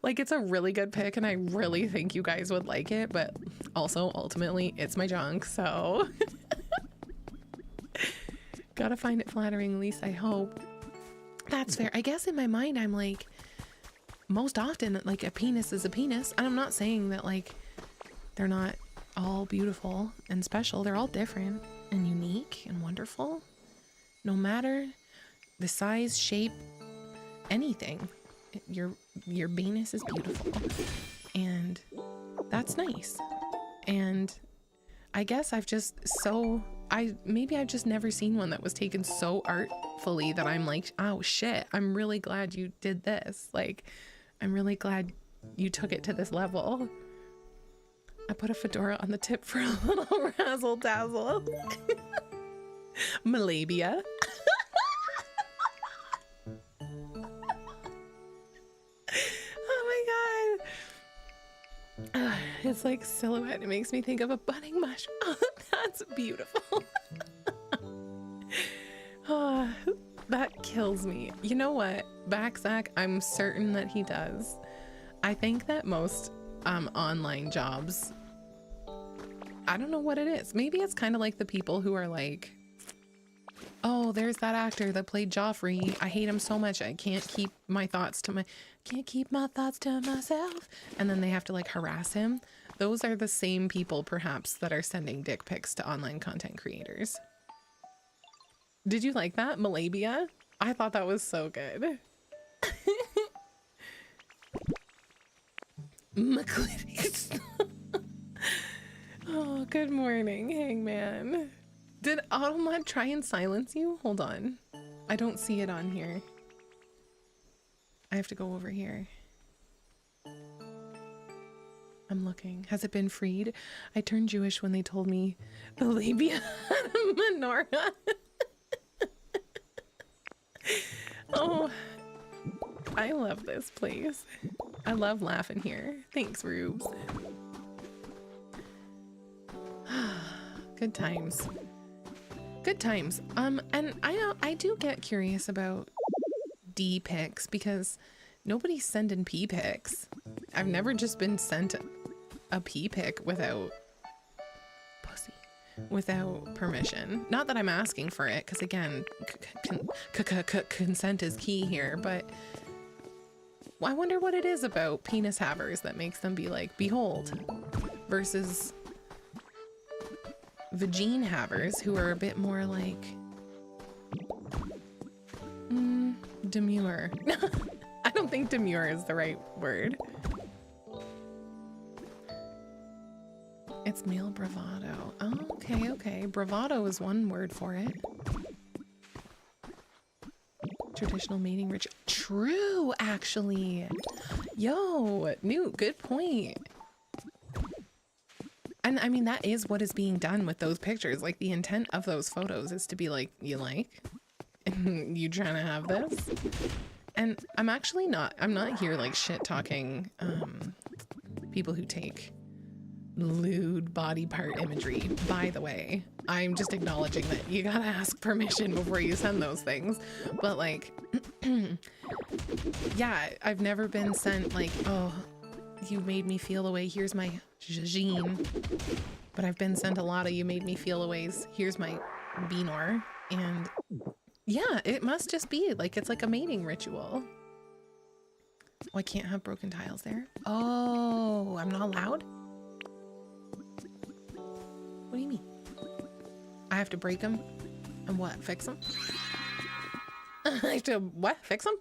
Like, it's a really good pick and I really think you guys would like it, but also ultimately it's my junk, so gotta find it flattering, at least I hope. That's fair. I guess in my mind I'm like, most often, like, a penis is a penis. And I'm not saying that, like, they're not all beautiful and special. They're all different and unique and wonderful. No matter the size, shape, anything, your penis is beautiful, and that's nice. And I guess I've just maybe I've just never seen one that was taken so artfully that I'm like, oh shit, I'm really glad you did this. Like, I'm really glad you took it to this level. I put a fedora on the tip for a little razzle dazzle. Malabia. Oh my god. It's like silhouette. It makes me think of a budding mushroom. Oh, that's beautiful. Oh, that kills me. You know what? Backsack, I'm certain that he does. I think that most online jobs, I don't know what it is. Maybe it's kind of like the people who are like, oh, there's that actor that played Joffrey. I hate him so much. I can't keep my thoughts to myself. And then they have to like harass him. Those are the same people perhaps that are sending dick pics to online content creators. Did you like that, Malabia? I thought that was so good. McClitty. Oh, good morning, Hangman. Did Automod try and silence you? Hold on. I don't see it on here. I have to go over here. I'm looking. Has it been freed? I turned Jewish when they told me the labia had a menorah. Oh, I love this place. I love laughing here. Thanks, Rubes. Good times. Good times. And I do get curious about D pics because nobody's sending P pics. I've never just been sent a P pic without permission. Not that I'm asking for it, because again, consent is key here, but I wonder what it is about penis havers that makes them be like, behold, versus vagine havers who are a bit more like demure. I don't think demure is the right word. It's male bravado. Oh, okay. Bravado is one word for it. Traditional mating ritual. True, actually. Yo, good point. And I mean, that is what is being done with those pictures. Like, the intent of those photos is to be like, you like? You trying to have this? And I'm not here like shit talking people who take lewd body part imagery. By the way, I'm just acknowledging that you gotta ask permission before you send those things. But like, yeah, I've never been sent like, oh, you made me feel away, here's my jajine. But I've been sent a lot of you made me feel aways, here's my Benor. And yeah, it must just be like, it's like a mating ritual. Oh, I can't have broken tiles there. Oh, I'm not allowed? What do you mean? I have to break them and what? Fix them? I have to what? Fix them?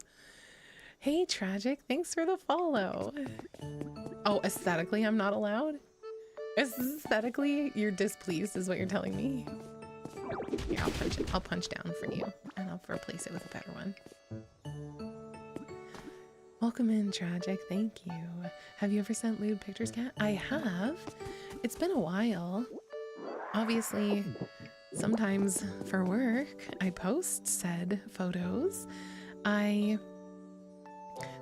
Hey, Tragic, thanks for the follow. Oh, aesthetically, I'm not allowed? Aesthetically, you're displeased is what you're telling me. Here, I'll punch it. I'll punch down for you and I'll replace it with a better one. Welcome in, Tragic. Thank you. Have you ever sent lewd pictures, Kat? I have. It's been a while. Obviously, sometimes for work, I post said photos. The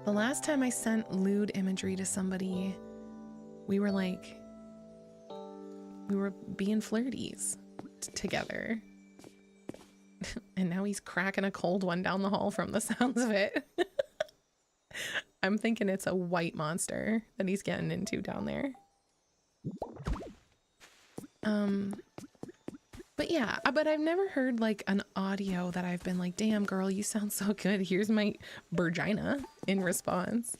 last time I sent lewd imagery to somebody, we were being flirties together. And now he's cracking a cold one down the hall from the sounds of it. I'm thinking it's a white monster that he's getting into down there. But yeah, but I've never heard like an audio that I've been like, damn girl, you sound so good. Here's my virgina in response.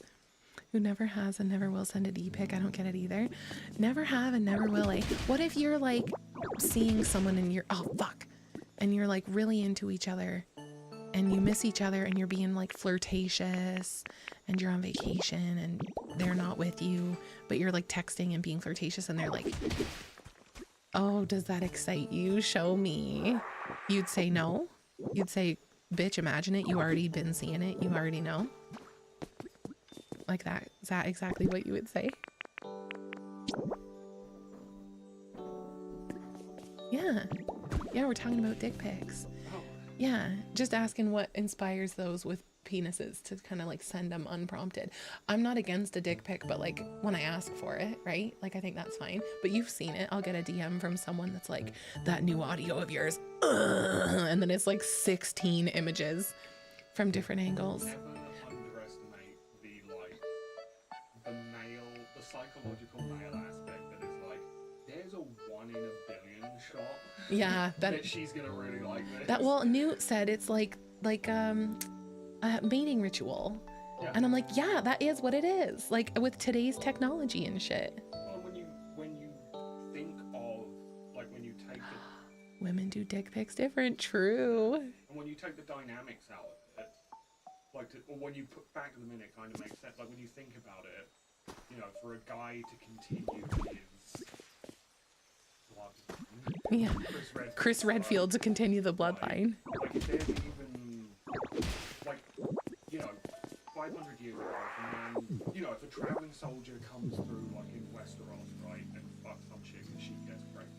Who never has and never will send a D-pic. I don't get it either. Never have and never will. What if you're like seeing someone and you're, oh fuck, and you're like really into each other and you miss each other and you're being like flirtatious and you're on vacation and they're not with you, but you're like texting and being flirtatious and they're like, oh, does that excite you? Show me. You'd say no. You'd say, bitch, imagine it. You already been seeing it. You already know. Like that. Is that exactly what you would say? Yeah. Yeah, we're talking about dick pics. Yeah, just asking what inspires those with penises to kind of like send them unprompted. I'm not against a dick pic, but like when I ask for it, right? Like I think that's fine. But you've seen it. I'll get a DM from someone that's like, that new audio of yours, and then it's like 16 images from different angles. Never underestimate the psychological male aspect that is like, there's a 1 in a billion shot. Yeah, that she's gonna really like this. That, well, Newt said it's like a mating ritual. Yeah. And I'm like, yeah, that is what it is. Like with today's technology and shit. Well, when you think of like when you take the women do dick pics different, true. And when you take the dynamics out of it, like or when you put back to the minute, kind of makes sense. Like when you think about it, you know, for a guy to continue his blood. Yeah, Chris Redfield to continue the bloodline. Like if there's even, like, you know, 500 years ago, if a man, you know, if a traveling soldier comes through, like in Westeros, right, and fucks some chick and she gets pregnant,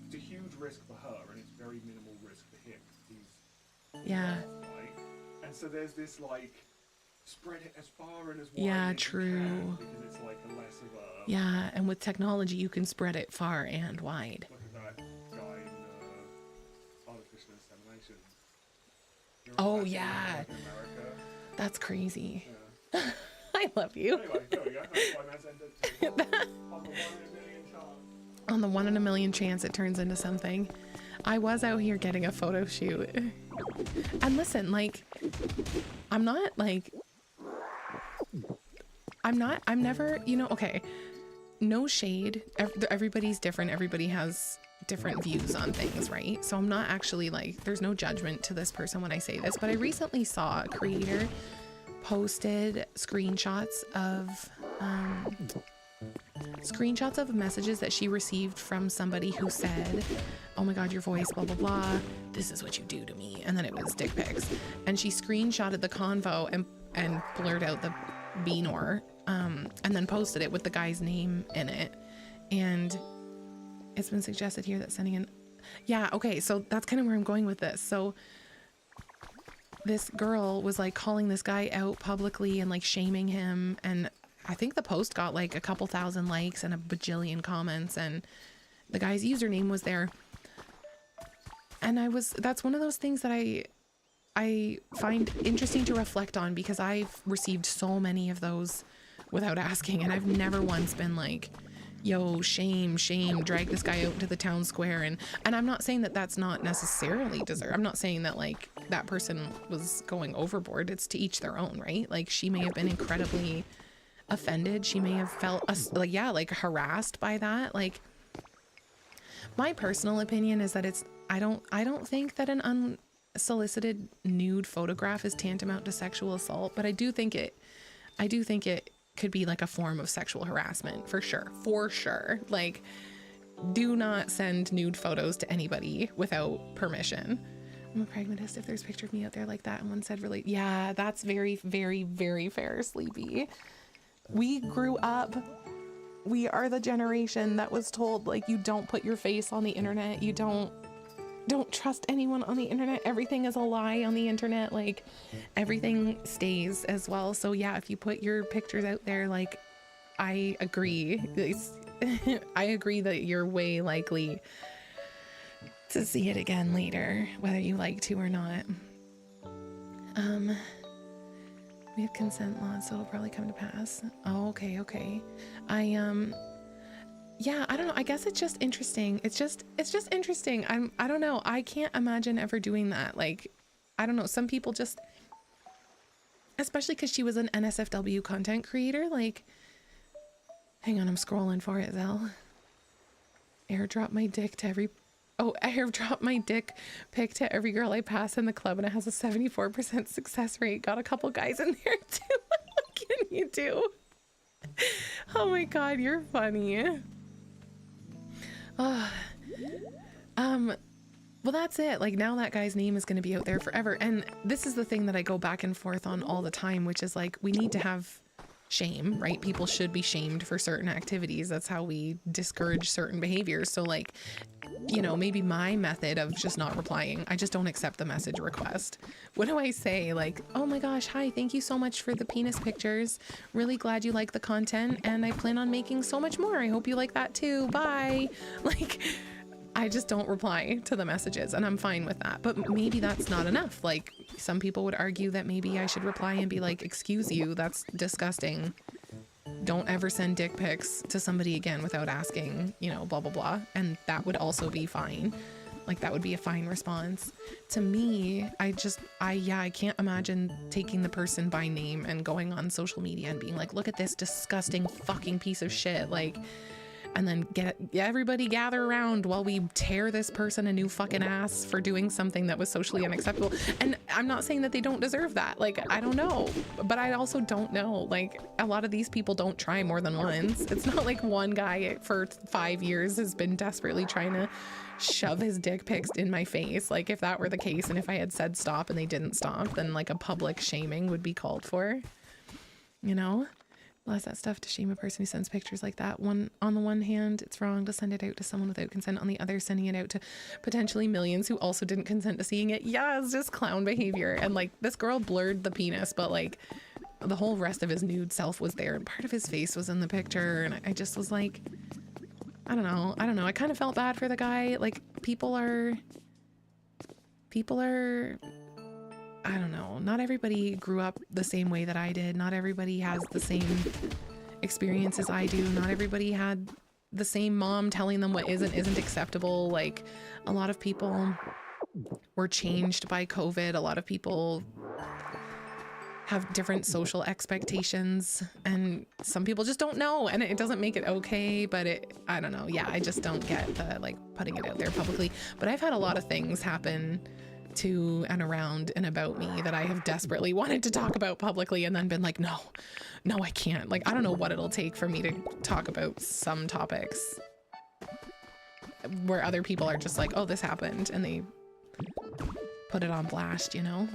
it's a huge risk for her, and it's very minimal risk for him. Yeah. Right? And so there's this, like, spread it as far and as wide yeah, as true. you can, because it's like a less of a... Yeah, and with technology, you can spread it far and wide. Look at that guy in artificial insemination. Oh, yeah. That's crazy. Yeah. I love you. Anyway, there we go. That's why man's ended on the 1 in a million chance. On the 1 in a million chance it turns into something. I was out here getting a photo shoot. And listen, like, I'm never, you know, okay, no shade. Everybody's different. Everybody has different views on things, right? So I'm not actually like, there's no judgment to this person when I say this, but I recently saw a creator posted screenshots of messages that she received from somebody who said, oh my god, your voice, blah blah blah, this is what you do to me, and then it was dick pics, and she screenshotted the convo and blurred out the BNOR, and then posted it with the guy's name in it. And it's been suggested here that sending in, yeah, okay, so that's kind of where I'm going with this. So this girl was like calling this guy out publicly and like shaming him, and I think the post got like a couple thousand likes and a bajillion comments, and the guy's username was there. And that's one of those things that I find interesting to reflect on, because I've received so many of those without asking, and I've never once been like, yo, shame, drag this guy out to the town square. And I'm not saying that that's not necessarily deserved. I'm not saying that like that person was going overboard. It's to each their own, right? Like she may have been incredibly offended. She may have felt like harassed by that. Like my personal opinion is that I don't think that an unsolicited nude photograph is tantamount to sexual assault, but I do think it could be like a form of sexual harassment for sure. Like, do not send nude photos to anybody without permission. I'm a pragmatist. If there's a picture of me out there like that and one said really, yeah, that's very, very, very fair, Sleepy. We grew up, we are the generation that was told, like, you don't put your face on the internet. You don't trust anyone on the internet. Everything is a lie on the internet. Like, everything stays as well. So yeah, if you put your pictures out there, like, I agree. I agree that you're way likely to see it again later, whether you like to or not. We have consent laws, so it'll probably come to pass. Oh, okay. Yeah, I don't know. I guess it's just interesting. It's just interesting. I don't know. I can't imagine ever doing that. Like, I don't know. Some people just, especially because she was an NSFW content creator. Like, hang on, I'm scrolling for it, Zell. Airdrop my dick to every... Oh, I airdrop my dick pic to every girl I pass in the club, and it has a 74% success rate. Got a couple guys in there, too. What can you do? Oh my god, you're funny. Oh. Well, that's it. Like, now that guy's name is going to be out there forever. And this is the thing that I go back and forth on all the time, which is like, we need to have shame, right? People should be shamed for certain activities. That's how we discourage certain behaviors. So like, you know, maybe my method of just not replying, I just don't accept the message request. What do I say? Like, oh my gosh, hi, thank you so much for the penis pictures. Really glad you like the content, and I plan on making so much more. I hope you like that too. Bye. Like, I just don't reply to the messages, and I'm fine with that. But maybe that's not enough. Like, some people would argue that maybe I should reply and be like, excuse you, that's disgusting. Don't ever send dick pics to somebody again without asking, you know, blah, blah, blah. And that would also be fine. Like, that would be a fine response. To me, I can't imagine taking the person by name and going on social media and being like, look at this disgusting fucking piece of shit. Like, and then everybody gather around while we tear this person a new fucking ass for doing something that was socially unacceptable. And I'm not saying that they don't deserve that. Like, I don't know, but I also don't know. Like, a lot of these people don't try more than once. It's not like one guy for 5 years has been desperately trying to shove his dick pics in my face. Like, if that were the case, and if I had said stop and they didn't stop, then like a public shaming would be called for, you know? Bless that stuff to shame a person who sends pictures like that. On the one hand, it's wrong to send it out to someone without consent. On the other, sending it out to potentially millions who also didn't consent to seeing it. Yeah, it's just clown behavior. And like, this girl blurred the penis, but like the whole rest of his nude self was there, and part of his face was in the picture. And I just was like, I don't know. I kind of felt bad for the guy. Like, people are, I don't know, not everybody grew up the same way that I did. Not everybody has the same experience as I do. Not everybody had the same mom telling them what isn't acceptable. Like, a lot of people were changed by COVID. A lot of people have different social expectations, and some people just don't know, and it doesn't make it okay, but I don't know. Yeah, I just don't get the like putting it out there publicly. But I've had a lot of things happen to and around and about me that I have desperately wanted to talk about publicly, and then been like, no, I can't. Like, I don't know what it'll take for me to talk about some topics where other people are just like, oh, this happened, and they put it on blast, you know?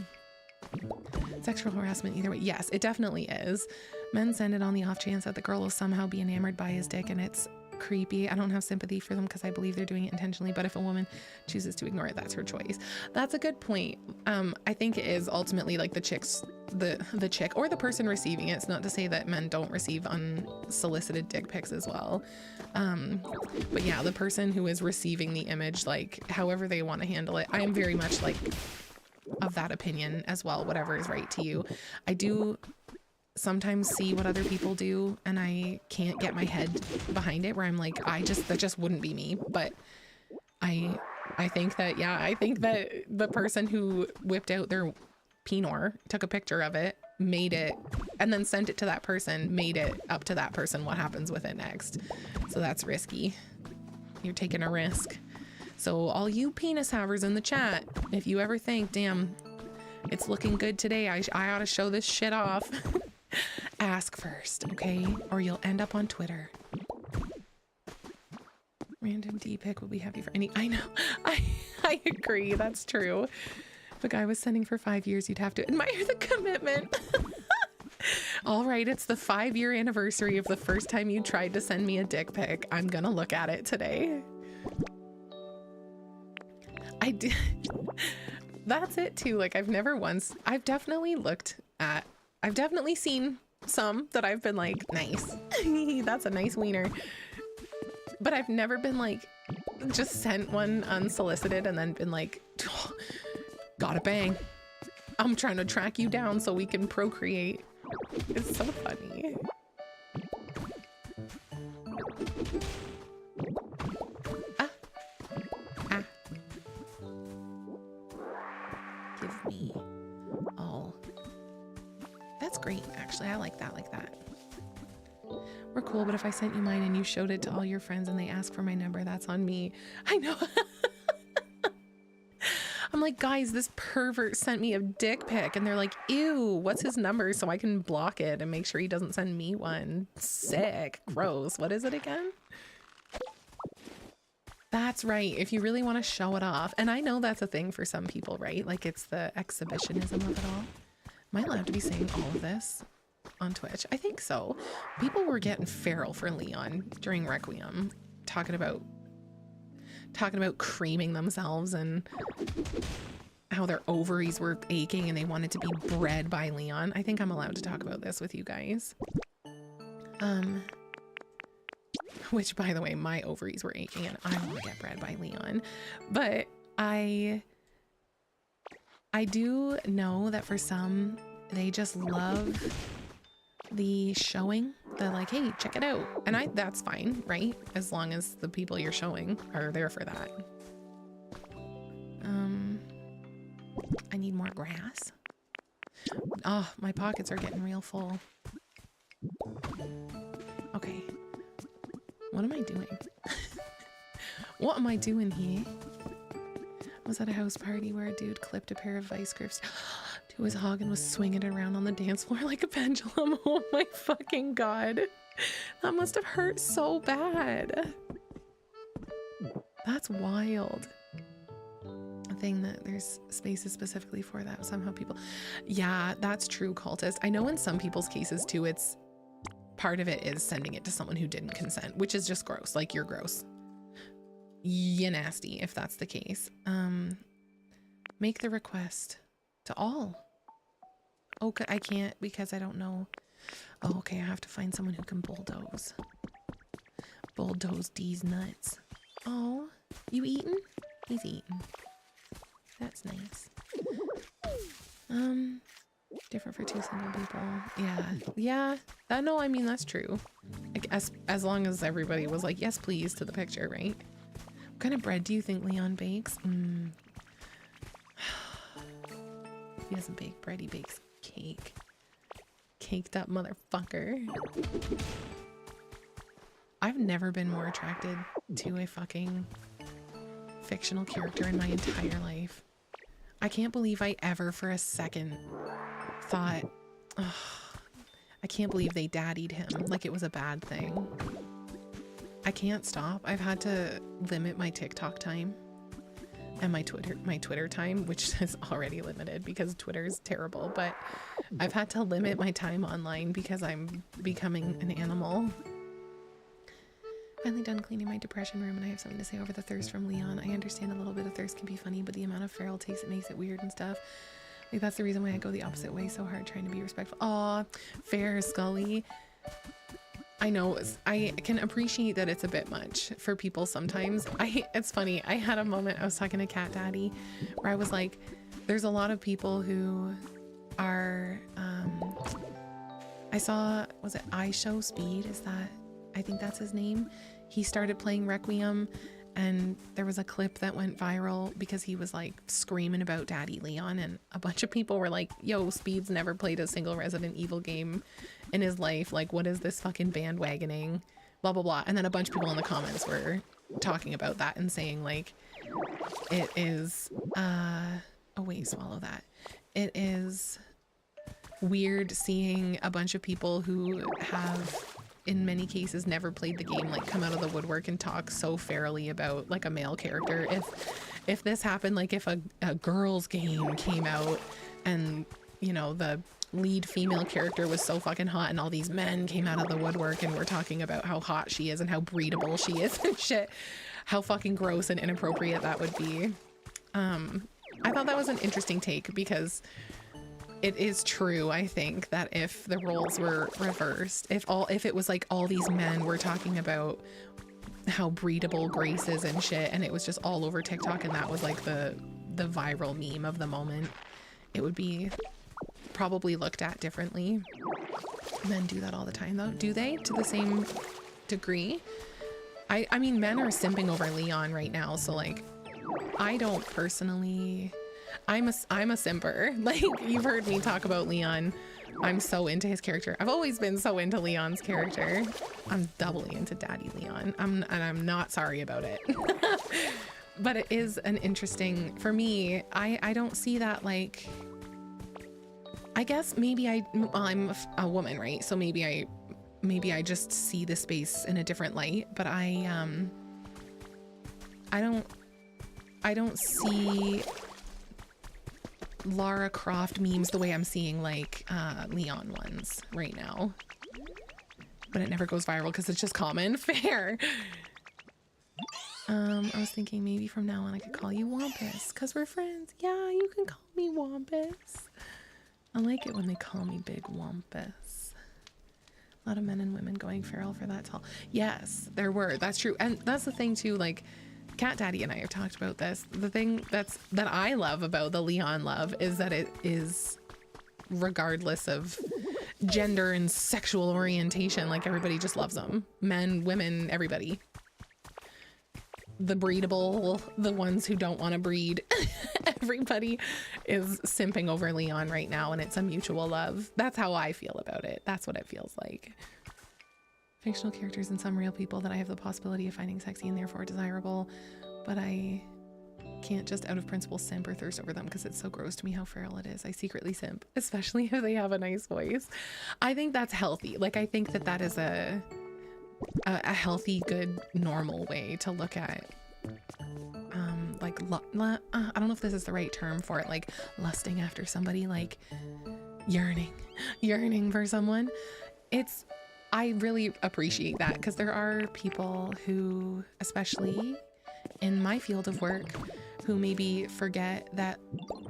Sexual harassment either way. Yes, it definitely is. Men send it on the off chance that the girl will somehow be enamored by his dick, and it's creepy. I don't have sympathy for them because I believe they're doing it intentionally, but if a woman chooses to ignore it, that's her choice. That's a good point. I think it is ultimately like the chick or the person receiving it. It's not to say that men don't receive unsolicited dick pics as well. But yeah, the person who is receiving the image, like however they want to handle it, I am very much like of that opinion as well. Whatever is right to you. I do sometimes see what other people do, and I can't get my head behind it, where I'm like, that just wouldn't be me. But I think that, yeah, I think that the person who whipped out their penor, took a picture of it, made it, and then sent it to that person, made it up to that person what happens with it next. So that's risky. You're taking a risk. So all you penis havers in the chat, if you ever think, damn, it's looking good today, I ought to show this shit off, ask first, okay? Or you'll end up on Twitter. Random D-pic will be happy for any... I know. I agree. That's true. If a guy was sending for 5 years, you'd have to admire the commitment. All right, it's the 5-year anniversary of the first time you tried to send me a dick pic. I'm gonna look at it today. I did. That's it too. Like, I've definitely seen some that I've been like, nice. That's a nice wiener. But I've never been like, just sent one unsolicited and then been like, oh, gotta bang. I'm trying to track you down so we can procreate. It's so funny. Give me all That's great, actually. I like that, We're cool, but if I sent you mine and you showed it to all your friends and they ask for my number, that's on me. I know. I'm like, guys, this pervert sent me a dick pic, and they're like, ew, what's his number so I can block it and make sure he doesn't send me one. Sick. Gross. What is it again? That's right. If you really want to show it off. And I know that's a thing for some people, right? Like, it's the exhibitionism of it all. Am I allowed to be saying all of this on Twitch? I think so. People were getting feral for Leon during Requiem, talking about creaming themselves and how their ovaries were aching and they wanted to be bred by Leon. I think I'm allowed to talk about this with you guys. Which, by the way, my ovaries were aching and I want to get bred by Leon. But I do know that for some, they just love the showing, the like, hey, check it out. And that's fine, right? As long as the people you're showing are there for that. I need more grass. Oh, my pockets are getting real full. Okay. What am I doing? What am I doing here? I was at a house party where a dude clipped a pair of vice grips to his hog and was swinging it around on the dance floor like a pendulum. Oh my fucking god. That must have hurt so bad. That's wild. A thing that there's spaces specifically for that. Somehow people... Yeah, that's true, cultist. I know in some people's cases too, it's... Part of it is sending it to someone who didn't consent, which is just gross. Like, you're gross. You nasty, if that's the case. Make the request to all. Okay, I can't because I don't know. Oh, okay, I have to find someone who can bulldoze. Bulldoze these nuts. Oh, you eating? He's eating. That's nice. Different for two single people. Yeah. No, I mean, that's true. Like, as long as everybody was like, yes, please, to the picture, right? What kind of bread do you think Leon bakes? He doesn't bake bread, he bakes cake. Caked up motherfucker. I've never been more attracted to a fucking fictional character in my entire life. I can't believe I ever for a second thought, oh, I can't believe they daddied him like it was a bad thing. I can't stop. I've had to limit my TikTok time and my Twitter time, which is already limited because Twitter is terrible, but I've had to limit my time online because I'm becoming an animal. Finally done cleaning my depression room and I have something to say over the thirst from Leon. I understand a little bit of thirst can be funny, but the amount of feral taste, it makes it weird and stuff. Like, that's the reason why I go the opposite way so hard, trying to be respectful. Aw, fair, Scully. I know, I can appreciate that it's a bit much for people sometimes. It's funny, I had a moment, I was talking to Cat Daddy, where I was like, there's a lot of people who are, I saw, was it I Show Speed? I think that's his name. He started playing Requiem and there was a clip that went viral because he was like screaming about Daddy Leon and a bunch of people were like, yo, Speed's never played a single Resident Evil game in his life. Like, what is this fucking bandwagoning? Blah, blah, blah. And then a bunch of people in the comments were talking about that and saying like, it is, oh wait, swallow that. It is weird seeing a bunch of people who have in many cases never played the game like come out of the woodwork and talk so fairly about like a male character. If this happened, like if a girl's game came out and, you know, the lead female character was so fucking hot and all these men came out of the woodwork and were talking about how hot she is and how breedable she is and shit, how fucking gross and inappropriate that would be. I thought that was an interesting take because it is true, I think, that if the roles were reversed, if it was like all these men were talking about how breedable Grace is and shit, and it was just all over TikTok and that was like the viral meme of the moment, it would be probably looked at differently. Men do that all the time though. Do they? To the same degree? I mean, men are simping over Leon right now, so like, I don't personally... I'm a simper. Like, you've heard me talk about Leon. I'm so into his character. I've always been so into Leon's character. I'm doubly into Daddy Leon. And I'm not sorry about it. But it is an interesting, for me, I don't see that, like, I guess maybe I'm a woman, right? So maybe I just see the space in a different light, but I don't see Lara Croft memes the way I'm seeing like Leon ones right now. But it never goes viral because it's just common. Fair. I was thinking maybe from now on I could call you Wampus because we're friends. Yeah, you can call me Wampus. I like it when they call me Big Wampus. A lot of men and women going feral for that tall. Yes, there were. That's true. And that's the thing too, like Cat Daddy and I have talked about this. The thing that I love about the Leon love is that it is regardless of gender and sexual orientation. Like everybody just loves them. Men, women, everybody. The breedable, the ones who don't want to breed. Everybody is simping over Leon right now, and it's a mutual love. That's how I feel about it. That's what it feels like. Fictional characters and some real people that I have the possibility of finding sexy and therefore desirable, but I can't just out of principle simp or thirst over them because it's so gross to me how feral it is. I secretly simp, especially if they have a nice voice. I think that's healthy. Like, I think that is a healthy, good, normal way to look at like I don't know if this is the right term for it, like lusting after somebody, like yearning for someone. I really appreciate that because there are people who, especially in my field of work, who maybe forget that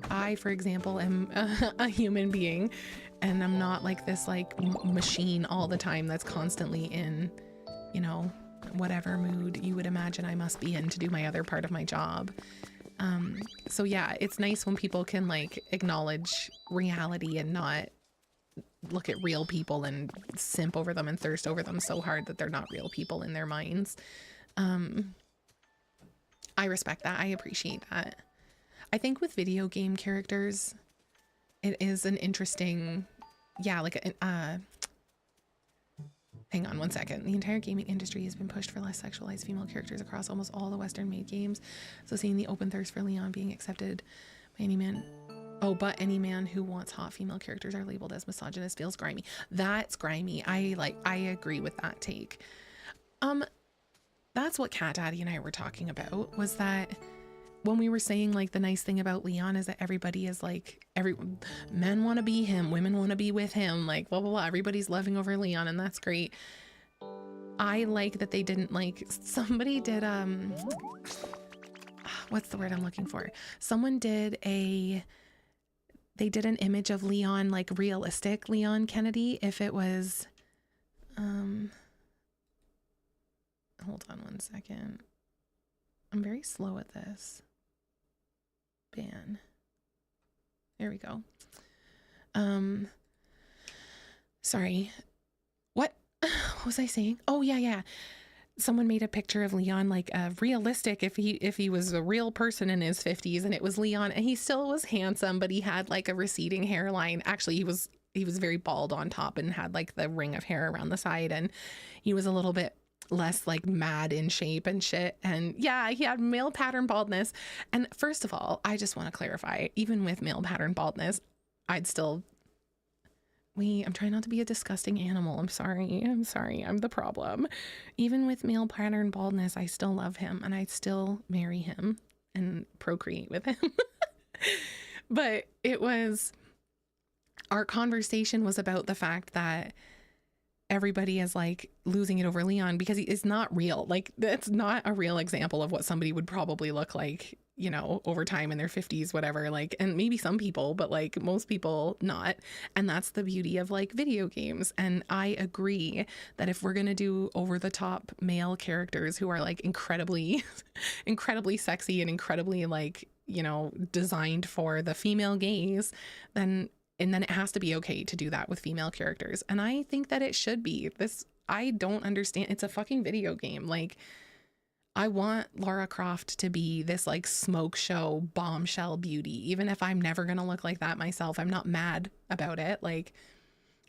I, for example, am a human being and I'm not like this like machine all the time that's constantly in, you know, whatever mood you would imagine I must be in to do my other part of my job. So yeah, it's nice when people can like acknowledge reality and not look at real people and simp over them and thirst over them so hard that they're not real people in their minds. I respect that. I appreciate that. I think with video game characters, it is an interesting, yeah, like hang on one second. The entire gaming industry has been pushed for less sexualized female characters across almost all the Western-made games. So seeing the open thirst for Leon being accepted by any man, but any man who wants hot female characters are labeled as misogynist feels grimy. That's grimy. I agree with that take. That's what Cat Daddy and I were talking about, was that when we were saying like the nice thing about Leon is that everybody is like, men want to be him, women want to be with him, like blah blah blah, everybody's loving over Leon, and that's great. I like that they didn't, like, somebody did what's the word I'm looking for, someone did they did an image of Leon, like realistic Leon Kennedy, if it was hold on one second, I'm very slow at this. Ban. There we go. Sorry. What was I saying? Oh yeah. Someone made a picture of Leon, like realistic if he was a real person in his 50s, and it was Leon, and he still was handsome, but he had like a receding hairline. Actually, he was very bald on top and had like the ring of hair around the side, and he was a little bit less like mad in shape and shit. And yeah, he had male pattern baldness. And first of all, I just want to clarify, even with male pattern baldness, I'm trying not to be a disgusting animal. I'm sorry. I'm the problem. Even with male pattern baldness, I still love him and I'd still marry him and procreate with him. But our conversation was about the fact that everybody is like losing it over Leon because he is not real. Like, that's not a real example of what somebody would probably look like, you know, over time in their 50s, whatever. Like, and maybe some people, but like most people not. And that's the beauty of like video games. And I agree that if we're going to do over the top male characters who are like incredibly sexy and incredibly like, you know, designed for the female gaze, then it has to be okay to do that with female characters. And I think that it should be. I don't understand. It's a fucking video game. Like, I want Lara Croft to be this like smoke show bombshell beauty. Even if I'm never going to look like that myself, I'm not mad about it. Like,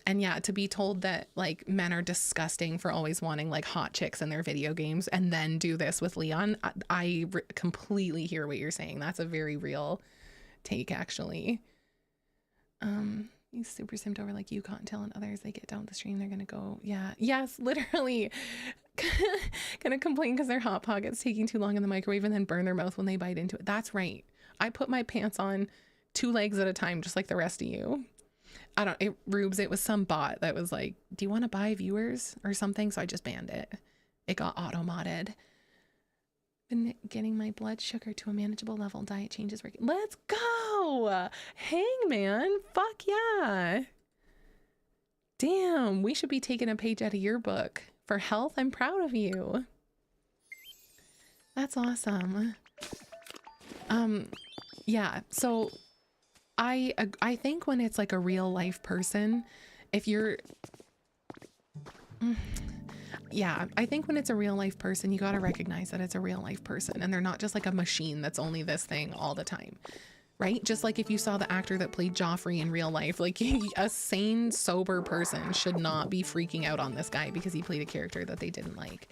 and yeah, to be told that like men are disgusting for always wanting like hot chicks in their video games and then do this with Leon, I completely hear what you're saying. That's a very real take, actually. He's super simped over like Yukon telling others they get down the stream, they're gonna go, yeah, yes, literally. Gonna complain because their hot pocket's taking too long in the microwave and then burn their mouth when they bite into it. That's right. I put my pants on 2 legs at a time, just like the rest of you. Rubes, it was some bot that was like, do you want to buy viewers or something? So I just banned it. It got auto-modded. Been getting my blood sugar to a manageable level. Diet changes working. Let's go! Hangman! Fuck yeah! Damn, we should be taking a page out of your book. For health, I'm proud of you. That's awesome. Yeah, so I think when it's like a real life person, if you're yeah, I think when it's a real life person, you got to recognize that it's a real life person and they're not just like a machine that's only this thing all the time. Right? Just like if you saw the actor that played Joffrey in real life, like a sane, sober person should not be freaking out on this guy because he played a character that they didn't like.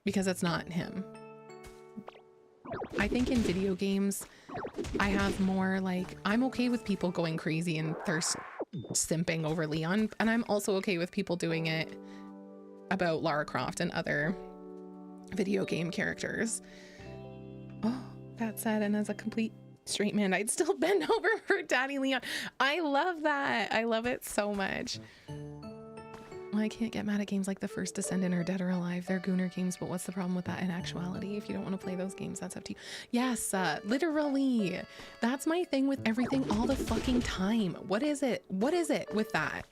Because that's not him. I think in video games, I have more like, I'm okay with people going crazy and thirst simping over Leon, and I'm also okay with people doing it about Lara Croft and other video game characters. Oh. That said, and as a complete straight man, I'd still bend over for Daddy Leon. I love that. I love it so much. Well, I can't get mad at games like The First Descendant or Dead or Alive. They're gooner games, but what's the problem with that in actuality? If you don't want to play those games, that's up to you. Yes, literally. That's my thing with everything all the fucking time. What is it? What is it with that?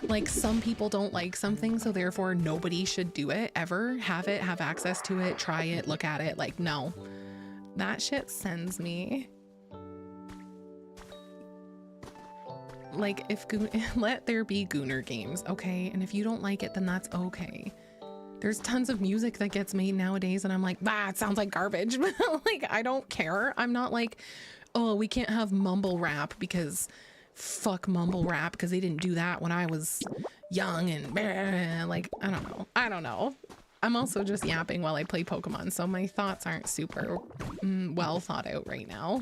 Like, some people don't like something, so therefore nobody should do it ever. Have access to it, try it, look at it. Like, no. That shit sends me. Like, if let there be gooner games, okay? And if you don't like it, then that's okay. There's tons of music that gets made nowadays and I'm like, bah, it sounds like garbage. Like, I don't care. I'm not like, oh, we can't have mumble rap because fuck mumble rap because they didn't do that when I was young and bleh. Like, I don't know. I'm also just yapping while I play Pokemon, so my thoughts aren't super well thought out right now.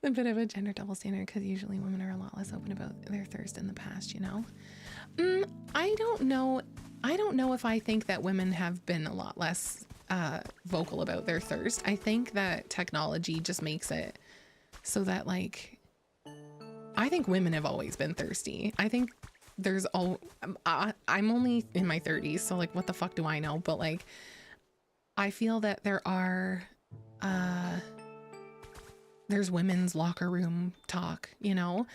A bit of a gender double standard because usually women are a lot less open about their thirst in the past, you know? I don't know. I don't know if I think that women have been a lot less vocal about their thirst. I think that technology just makes it so that, like, I think women have always been thirsty. I think there's I'm only in my 30s, so like what the fuck do I know? But like I feel that there are there's women's locker room talk, you know?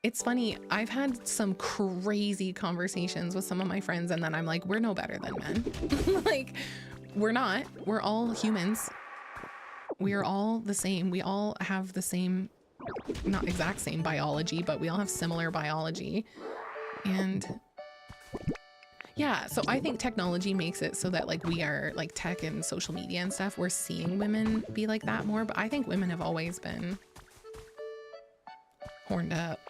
It's funny, I've had some crazy conversations with some of my friends and then I'm like, we're no better than men. Like, we're not. We're all humans. We are all the same. We all have the same, not exact same biology, but we all have similar biology. And yeah, so I think technology makes it so that like we are like tech and social media and stuff, we're seeing women be like that more, but I think women have always been horned up.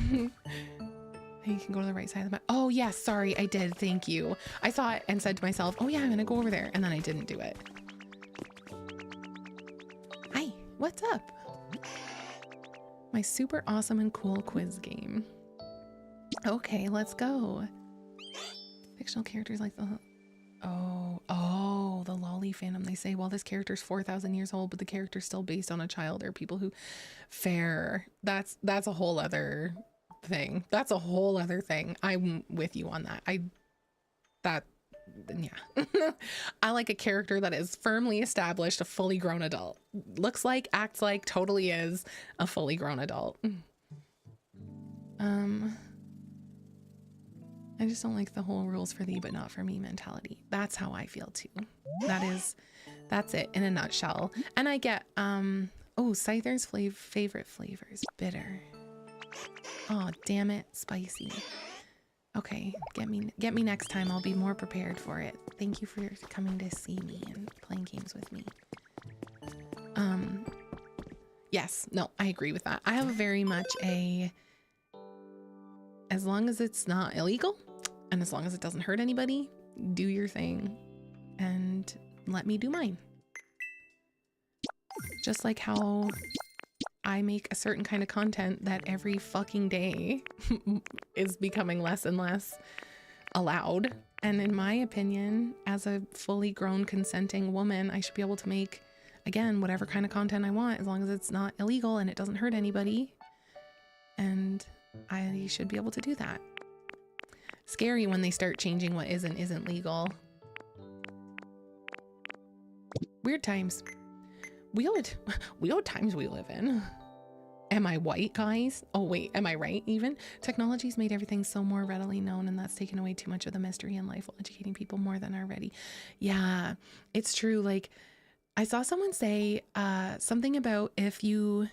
You can go to the right side of the map. Oh yes, sorry, I did, thank you. I saw it and said to myself, oh yeah, I'm gonna go over there, and then I didn't do it. Hi, what's up? My super awesome and cool quiz game. Okay, let's go. Fictional characters like the the lolly fandom. They say, well, this character's 4,000 years old, but the character's still based on a child. Or people who fair. That's a whole other thing. That's a whole other thing. I'm with you on that. Yeah. I like a character that is firmly established, a fully grown adult. Looks like, acts like, totally is a fully grown adult. I just don't like the whole rules for thee but not for me mentality. That's how I feel too. That's it in a nutshell. And I get Scyther's favorite flavors, bitter. Oh damn it, spicy. Okay, get me next time. I'll be more prepared for it. Thank you for coming to see me and playing games with me. Yes, no, I agree with that. I have very much as long as it's not illegal and as long as it doesn't hurt anybody, do your thing and let me do mine. Just like how I make a certain kind of content that every fucking day is becoming less and less allowed. And in my opinion, as a fully grown consenting woman, I should be able to make, again, whatever kind of content I want, as long as it's not illegal and it doesn't hurt anybody. And I should be able to do that. Scary when they start changing what isn't legal. Weird times. Weird times we live in. Am I white, guys? Oh wait, am I right even? Technology's made everything so more readily known, and that's taken away too much of the mystery in life while educating people more than already. Yeah, it's true. Like, I saw someone say something about if you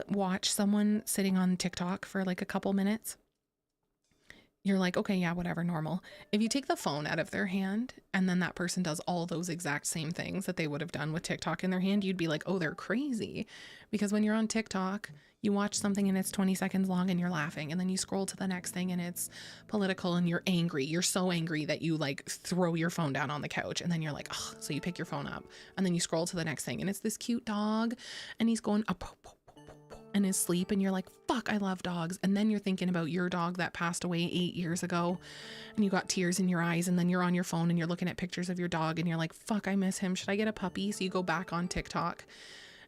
watch someone sitting on TikTok for like a couple minutes, you're like, okay, yeah, whatever, normal. If you take the phone out of their hand and then that person does all those exact same things that they would have done with TikTok in their hand, you'd be like, oh, they're crazy. Because when you're on TikTok, you watch something and it's 20 seconds long and you're laughing. And then you scroll to the next thing and it's political and you're angry. You're so angry that you like throw your phone down on the couch and then you're like, oh, so you pick your phone up and then you scroll to the next thing and it's this cute dog and he's going up in his sleep and you're like, fuck, I love dogs. And then you're thinking about your dog that passed away 8 years ago and you got tears in your eyes, and then you're on your phone and you're looking at pictures of your dog and you're like, fuck, I miss him. Should I get a puppy? So you go back on TikTok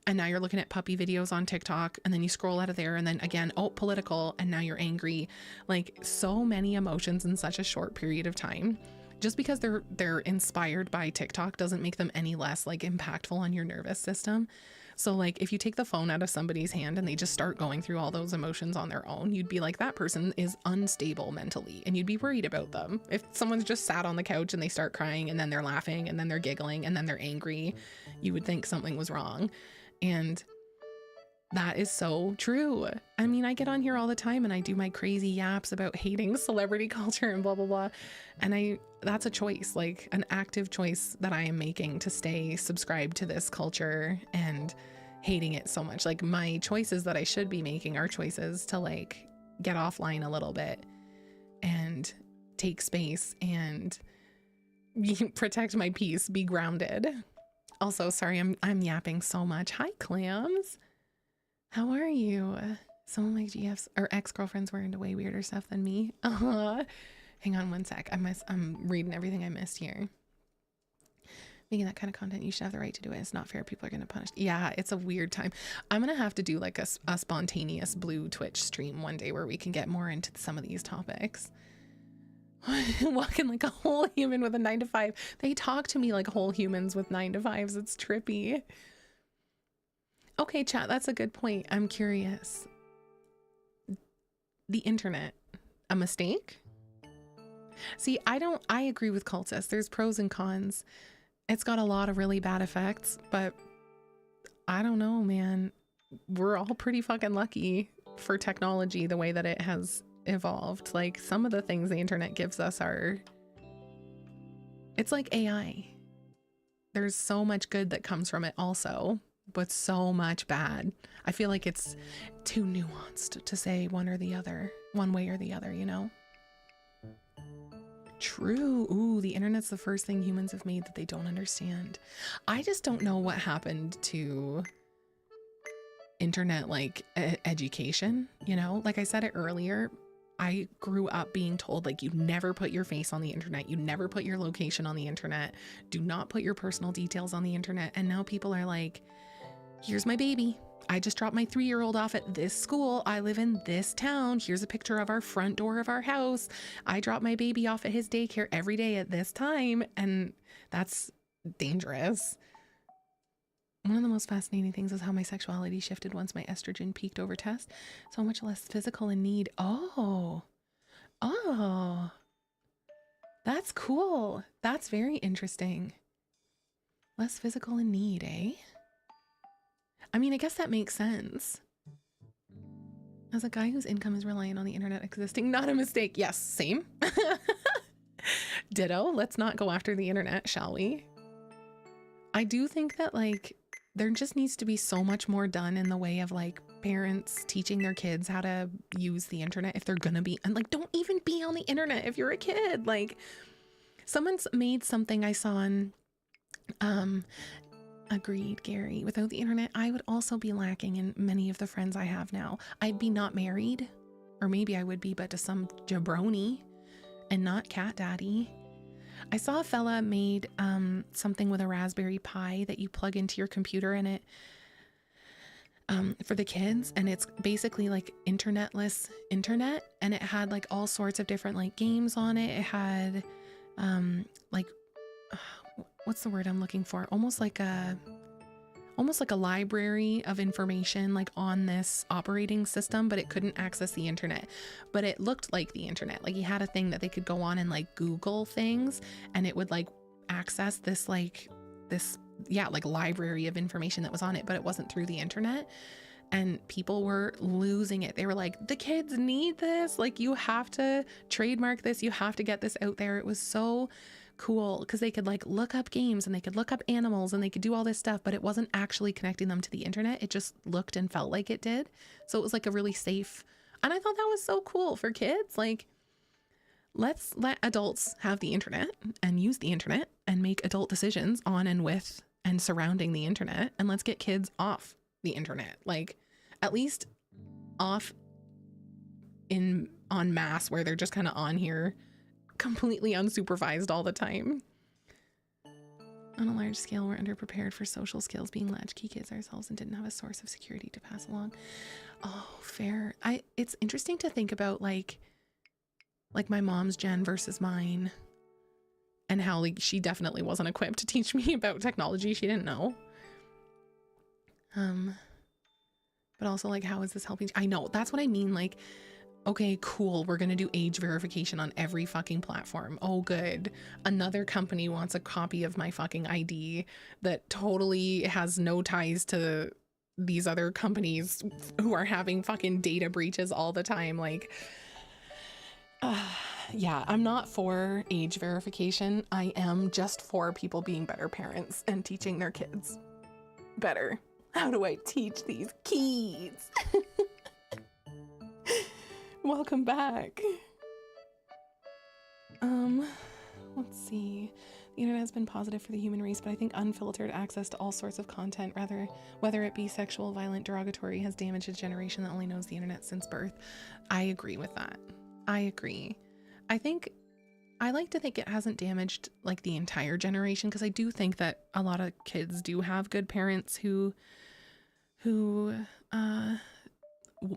and now you're looking at puppy videos on TikTok and then you scroll out of there and then again, oh, political, and now you're angry. Like, so many emotions in such a short period of time. Just because they're inspired by TikTok doesn't make them any less like impactful on your nervous system. So like if you take the phone out of somebody's hand and they just start going through all those emotions on their own, you'd be like, that person is unstable mentally, and you'd be worried about them. If someone's just sat on the couch and they start crying and then they're laughing and then they're giggling and then they're angry, you would think something was wrong. And that is so true. I mean, I get on here all the time and I do my crazy yaps about hating celebrity culture and blah, blah, blah. And that's a choice, like an active choice that I am making to stay subscribed to this culture and hating it so much. Like, my choices that I should be making are choices to like get offline a little bit and take space and protect my peace, be grounded. Also, sorry, I'm yapping so much. Hi, Clams. How are you? Some of my GFs or ex-girlfriends were into way weirder stuff than me. Hang on one sec. I'm reading everything I missed here. Making that kind of content, you should have the right to do it. It's not fair. People are going to punish. Yeah, it's a weird time. I'm going to have to do like a spontaneous blue Twitch stream one day where we can get more into some of these topics. Walking like a whole human with a 9-to-5. They talk to me like whole humans with 9-to-5s. It's trippy. Okay, chat, that's a good point. I'm curious. The internet, a mistake? See, I agree with cultists. There's pros and cons. It's got a lot of really bad effects, but I don't know, man. We're all pretty fucking lucky for technology the way that it has evolved. Like, some of the things the internet gives us it's like AI. There's so much good that comes from it also, but so much bad. I feel like it's too nuanced to say one way or the other, you know? True. Ooh, the internet's the first thing humans have made that they don't understand. I just don't know what happened to internet, like education, you know? Like I said it earlier, I grew up being told, like, you never put your face on the internet. You never put your location on the internet. Do not put your personal details on the internet. And now people are like, here's my baby. I just dropped my 3-year-old off at this school. I live in this town. Here's a picture of our front door of our house. I drop my baby off at his daycare every day at this time. And that's dangerous. One of the most fascinating things is how my sexuality shifted once my estrogen peaked over test. So much less physical in need. Oh, that's cool. That's very interesting. Less physical in need, eh? I mean, I guess that makes sense. As a guy whose income is reliant on the internet existing, not a mistake. Yes, same. Ditto. Let's not go after the internet, shall we? I do think that like there just needs to be so much more done in the way of like parents teaching their kids how to use the internet if they're gonna be, and like don't even be on the internet if you're a kid. Like someone's made something I saw on agreed, Gary. Without the internet, I would also be lacking in many of the friends I have now. I'd be not married, or maybe I would be, but to some jabroni and not cat daddy. I saw a fella made something with a Raspberry Pi that you plug into your computer, and it for the kids, and it's basically like internetless internet, and it had like all sorts of different like games on it. It had like what's the word I'm looking for? Almost like a library of information like on this operating system, but it couldn't access the internet. But it looked like the internet. Like he had a thing that they could go on and like Google things, and it would like access this library of information that was on it, but it wasn't through the internet. And people were losing it. They were like, the kids need this. Like, you have to trademark this. You have to get this out there. It was so cool because they could like look up games and they could look up animals and they could do all this stuff, but it wasn't actually connecting them to the internet. It just looked and felt like it did. So it was like a really safe, and I thought that was so cool for kids. Like, let's let adults have the internet and use the internet and make adult decisions on and with and surrounding the internet, and let's get kids off the internet, like at least off en masse, where they're just kind of on here completely unsupervised all the time. On a large scale, we're underprepared for social skills, being latchkey kids ourselves, and didn't have a source of security to pass along. Oh, fair. It's interesting to think about like my mom's gen versus mine, and how like she definitely wasn't equipped to teach me about technology. She didn't know. But also like, how is this helping? I know, that's what I mean. Like, okay, cool, we're gonna do age verification on every fucking platform. Oh, good. Another company wants a copy of my fucking ID that totally has no ties to these other companies who are having fucking data breaches all the time. Like, yeah, I'm not for age verification. I am just for people being better parents and teaching their kids better. How do I teach these kids? Welcome back. Let's see. The internet has been positive for the human race, but I think unfiltered access to all sorts of content, whether it be sexual, violent, derogatory, has damaged a generation that only knows the internet since birth. I agree with that. I agree. I like to think it hasn't damaged like the entire generation, because I do think that a lot of kids do have good parents who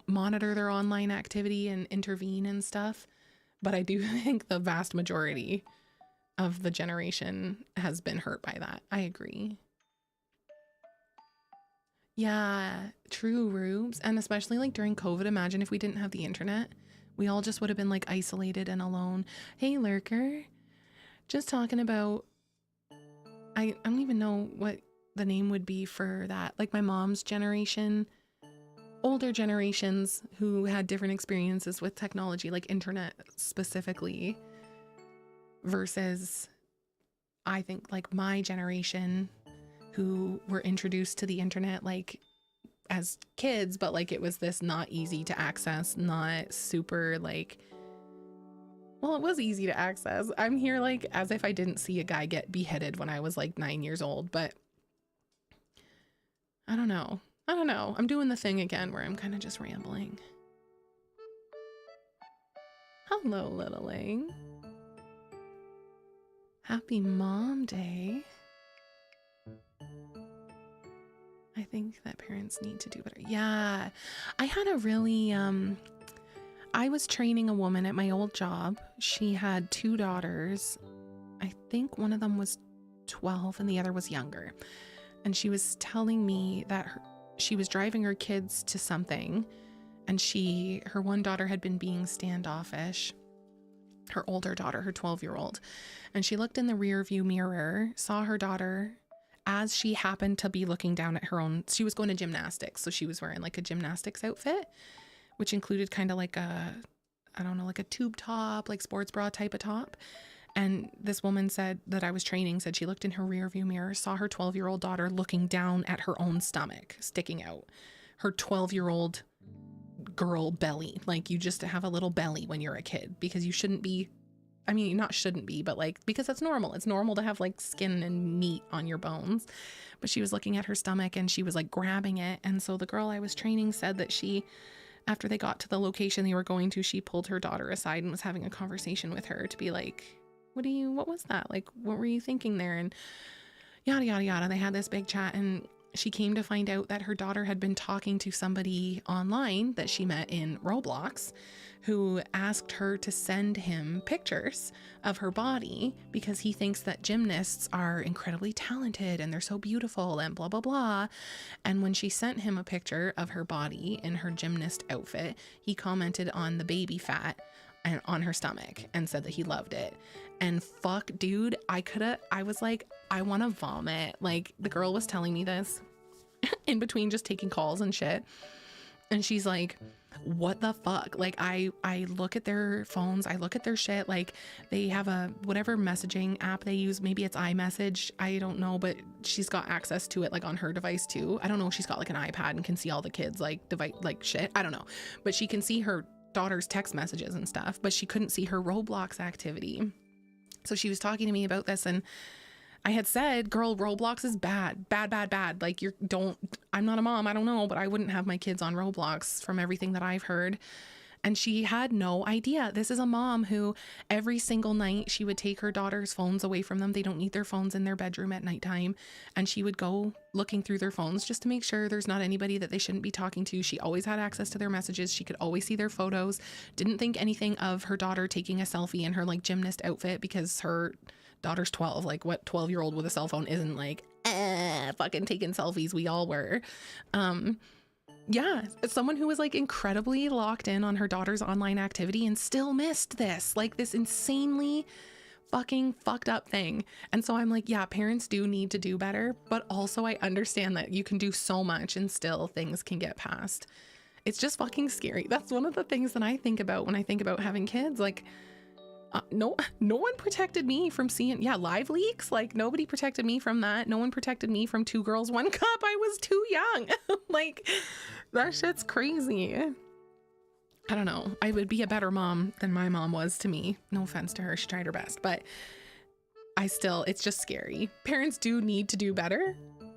monitor their online activity and intervene and stuff. But I do think the vast majority of the generation has been hurt by that. I agree. Yeah, true, Rubes. And especially like during COVID, imagine if we didn't have the internet. We all just would have been like isolated and alone. Hey, Lurker. Just talking about, I don't even know what the name would be for that. Like my mom's generation, older generations who had different experiences with technology, like internet specifically, versus I think like my generation who were introduced to the internet like as kids, but like it was this not easy to access, not super like, well, it was easy to access. I'm here like as if I didn't see a guy get beheaded when I was like 9 years old, but I don't know. I'm doing the thing again where I'm kind of just rambling. Hello, littling. Happy Mom Day. I think that parents need to do better. Yeah, I had a really, I was training a woman at my old job. She had 2 daughters. I think one of them was 12 and the other was younger. And she was telling me that she was driving her kids to something, and her one daughter had been being standoffish, her older daughter, her 12-year-old. And she looked in the rear view mirror, saw her daughter as she happened to be looking down at her own, she was going to gymnastics. So she was wearing like a gymnastics outfit, which included kind of like a, I don't know, like a tube top, like sports bra type of top. And this woman said that I was training, said she looked in her rear view mirror, saw her 12-year-old daughter looking down at her own stomach, sticking out. Her 12-year-old girl belly. Like, you just have a little belly when you're a kid, because you shouldn't be, I mean, not shouldn't be, but like, because that's normal. It's normal to have like skin and meat on your bones. But she was looking at her stomach and she was like grabbing it. And so the girl I was training said that she, after they got to the location they were going to, she pulled her daughter aside and was having a conversation with her to be like, what was that? Like, what were you thinking there? And yada, yada, yada. They had this big chat, and she came to find out that her daughter had been talking to somebody online that she met in Roblox, who asked her to send him pictures of her body because he thinks that gymnasts are incredibly talented and they're so beautiful and blah, blah, blah. And when she sent him a picture of her body in her gymnast outfit, he commented on the baby fat and on her stomach and said that he loved it. And fuck, dude, I was like, I want to vomit. Like, the girl was telling me this in between just taking calls and shit. And she's like, what the fuck? Like, I look at their phones, I look at their shit. Like, they have a whatever messaging app they use. Maybe it's iMessage. I don't know, but she's got access to it like on her device too. I don't know if she's got like an iPad and can see all the kids like device, like shit. I don't know, but she can see her daughter's text messages and stuff, but she couldn't see her Roblox activity. So she was talking to me about this, and I had said, girl, Roblox is bad, bad, bad, bad. Like, I'm not a mom, I don't know, but I wouldn't have my kids on Roblox from everything that I've heard. And she had no idea. This is a mom who every single night she would take her daughter's phones away from them. They don't need their phones in their bedroom at nighttime. And she would go looking through their phones just to make sure there's not anybody that they shouldn't be talking to. She always had access to their messages. She could always see their photos. Didn't think anything of her daughter taking a selfie in her like gymnast outfit because her daughter's 12. Like, what 12-year-old with a cell phone isn't like, fucking taking selfies? We all were. Yeah, someone who was like incredibly locked in on her daughter's online activity and still missed this, like this insanely fucking fucked up thing. And so I'm like, yeah, parents do need to do better, but also I understand that you can do so much and still things can get past. It's just fucking scary. That's one of the things that I think about when I think about having kids. Like, no one protected me from seeing, live leaks. Like, nobody protected me from that. No one protected me from 2 girls, 1 cup. I was too young. Like, that shit's crazy. I don't know. I would be a better mom than my mom was to me. No offense to her. She tried her best, but it's just scary. Parents do need to do better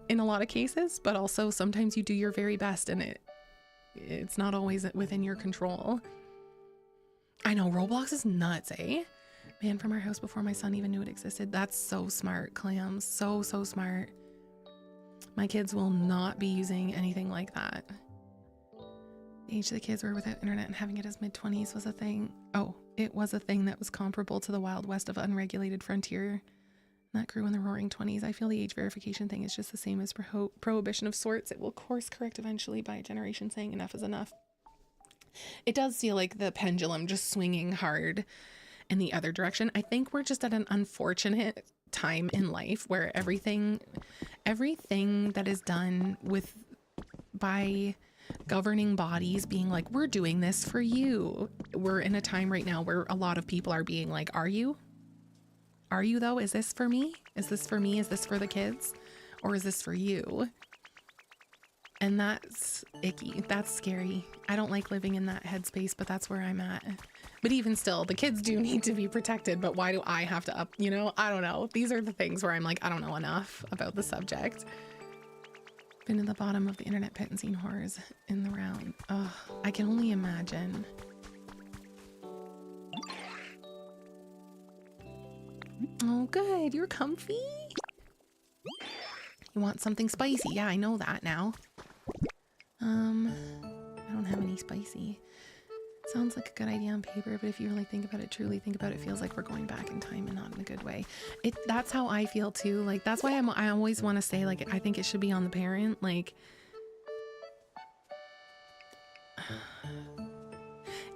in a lot of cases, but also sometimes you do your very best and it's not always within your control. I know, Roblox is nuts, eh? Man from our house before my son even knew it existed. That's so smart, Clams. So smart. My kids will not be using anything like that. The age the kids were without internet and having it as mid-20s was a thing. Oh, it was a thing that was comparable to the Wild West of unregulated frontier. That grew in the roaring 20s. I feel the age verification thing is just the same as prohibition of sorts. It will course correct eventually by a generation saying enough is enough. It does feel like the pendulum just swinging hard in the other direction. I think we're just at an unfortunate time in life where everything that is done by governing bodies being like, we're doing this for you. We're in a time right now where a lot of people are being like, are you though? Is this for me? Is this for me? Is this for the kids? Or is this for you? And that's icky. That's scary. I don't like living in that headspace, but that's where I'm at. But even still, the kids do need to be protected, but why do I have to I don't know. These are the things where I'm like, I don't know enough about the subject. Been to the bottom of the internet pit and seen horrors in the round. Oh, I can only imagine. Oh, good. You're comfy. You want something spicy? Yeah, I know that now. I don't have any spicy. Sounds like a good idea on paper, but if you really think about it, truly think about it, feels like we're going back in time and not in a good way. That's how I feel too. Like, that's why I always want to say, like, I think it should be on the parent. Like,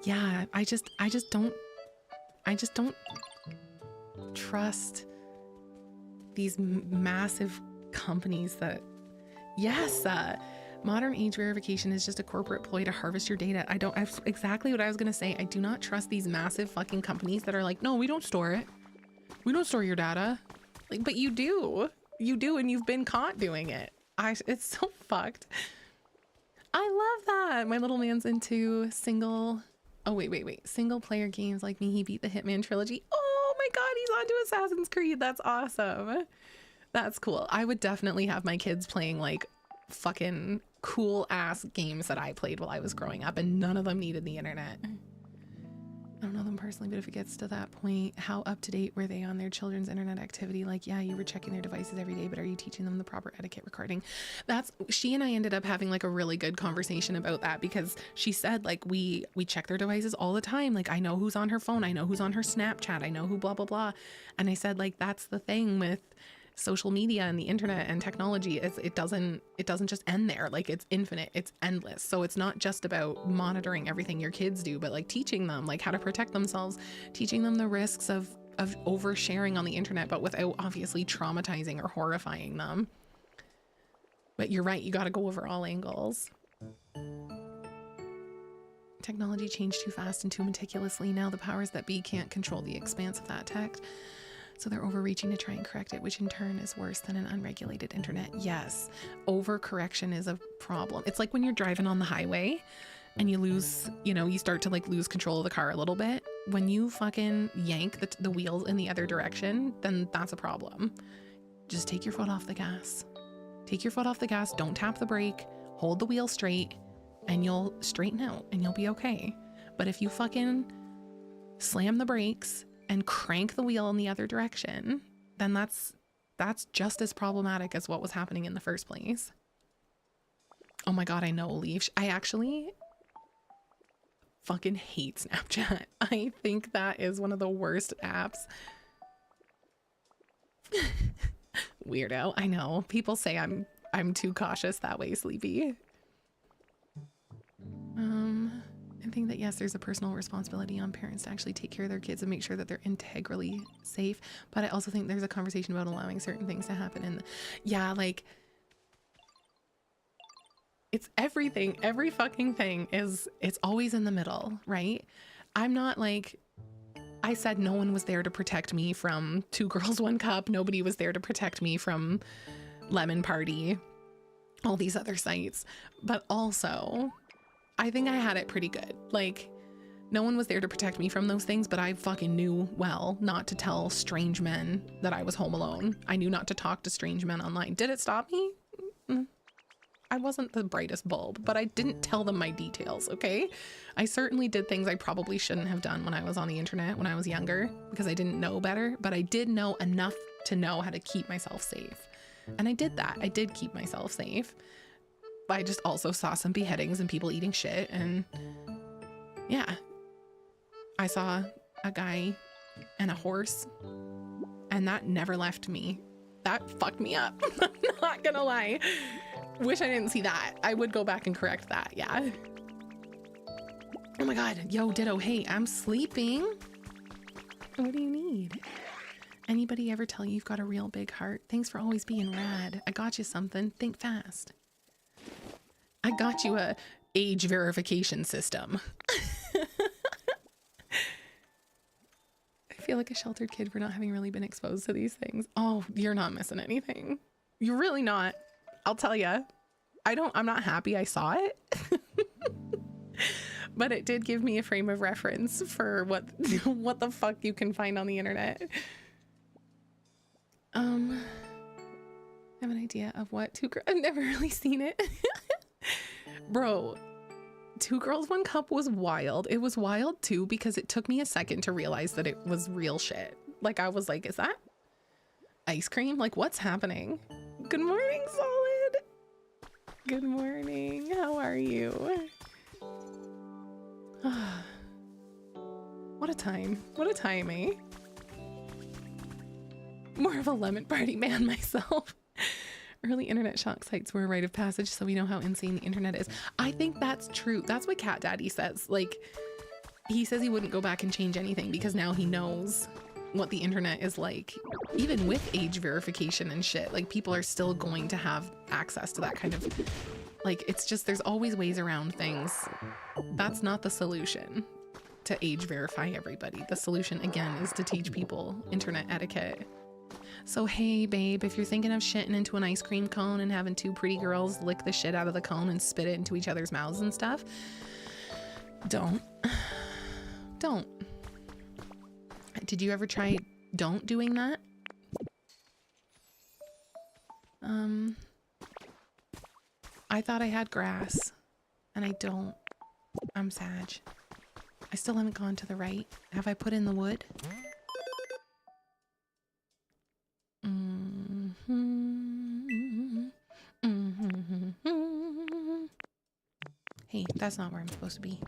yeah, I just don't trust these massive companies that, yes, Modern age verification is just a corporate ploy to harvest your data. That's exactly what I was gonna say. I do not trust these massive fucking companies that are like, no, we don't store it. We don't store your data. Like, but you do. You do, and you've been caught doing it. It's so fucked. I love that. My little man's into single player games like me. He beat the Hitman trilogy. Oh my god, he's onto Assassin's Creed. That's awesome. That's cool. I would definitely have my kids playing like fucking cool ass games that I played while I was growing up, and none of them needed the internet. I don't know them personally, but if it gets to that point, how up to date were they on their children's internet activity? Like, yeah, you were checking their devices every day, but are you teaching them the proper etiquette recording? She and I ended up having like a really good conversation about that, because she said like we check their devices all the time. Like, I know who's on her phone, I know who's on her Snapchat, I know who blah blah blah. And I said, like, that's the thing with social media and the internet and technology, is it doesn't just end there. Like, it's infinite, it's endless. So it's not just about monitoring everything your kids do, but like teaching them like how to protect themselves, teaching them the risks of oversharing on the internet, but without obviously traumatizing or horrifying them. But you're right, you got to go over all angles. Technology changed too fast and too meticulously. Now the powers that be can't control the expanse of that tech, so they're overreaching to try and correct it, which in turn is worse than an unregulated internet. Yes, overcorrection is a problem. It's like when you're driving on the highway and you lose, you start to like lose control of the car a little bit. When you fucking yank the wheels in the other direction, then that's a problem. Just take your foot off the gas. Take your foot off the gas, don't tap the brake, hold the wheel straight, and you'll straighten out and you'll be okay. But if you fucking slam the brakes and crank the wheel in the other direction, then that's just as problematic as what was happening in the first place. Oh my god, I know, Leaf. I actually fucking hate Snapchat. I think that is one of the worst apps. Weirdo. I know. People say I'm too cautious that way, Sleepy. I think that yes, there's a personal responsibility on parents to actually take care of their kids and make sure that they're integrally safe. But I also think there's a conversation about allowing certain things to happen. And yeah, like, it's everything. Every fucking thing it's always in the middle, right? I'm not like, I said no one was there to protect me from Two Girls, One Cup. Nobody was there to protect me from Lemon Party, all these other sites. But also, I think I had it pretty good. Like, no one was there to protect me from those things, but I fucking knew well not to tell strange men that I was home alone. I knew not to talk to strange men online. Did it stop me? I wasn't the brightest bulb, but I didn't tell them my details, okay? I certainly did things I probably shouldn't have done when I was on the internet when I was younger, because I didn't know better, but I did know enough to know how to keep myself safe. And I did that. I did keep myself safe. I just also saw some beheadings and people eating shit, and yeah, I saw a guy and a horse, and that never left me. That fucked me up. I'm not gonna lie. Wish I didn't see that. I would go back and correct that. Yeah. Oh my god. Yo, Ditto. Hey, I'm sleeping. What do you need? Anybody ever tell you you've got a real big heart? Thanks for always being rad. I got you something. Think fast. I got you a age verification system. I feel like a sheltered kid for not having really been exposed to these things. Oh, you're not missing anything. You're really not. I'll tell you. I'm not happy I saw it. But it did give me a frame of reference for what the fuck you can find on the internet. I have an idea of what I've never really seen it. Bro, Two Girls, One Cup was wild. It was wild too because it took me a second to realize that it was real shit. Like, I was like, is that ice cream? Like, what's happening? Good morning, Solid. Good morning. How are you? What a time. What a time, eh? More of a Lemon Party man myself. Early internet shock sites were a rite of passage, so we know how insane the internet is. I think that's true. That's what Cat Daddy says. Like, he says he wouldn't go back and change anything because now he knows what the internet is like. Even with age verification and shit, like, people are still going to have access to that kind of Like, it's just, there's always ways around things. That's not the solution to age verify everybody. The solution, again, is to teach people internet etiquette. So, hey, babe, if you're thinking of shitting into an ice cream cone and having two pretty girls lick the shit out of the cone and spit it into each other's mouths and stuff, don't. Don't. Did you ever try don't doing that? I thought I had grass, and I don't. I'm Sag. I still haven't gone to the right. Have I put in the wood? Hey, that's not where I'm supposed to be.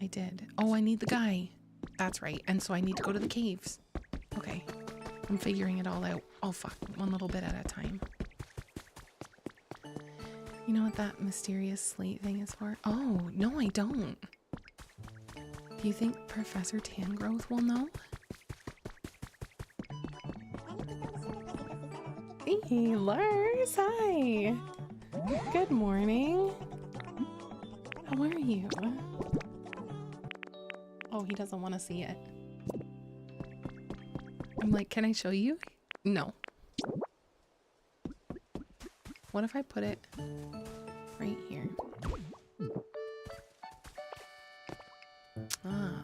I did. Oh, I need the guy. That's right. And so I need to go to the caves. Okay. I'm figuring it all out. Oh, fuck. One little bit at a time. You know what that mysterious slate thing is for? Oh, no, I don't. Do you think Professor Tangrowth will know? Hey, Lars. Hi. Good morning. How are you? Oh, he doesn't want to see it. I'm like, can I show you? No. What if I put it right here? Ah.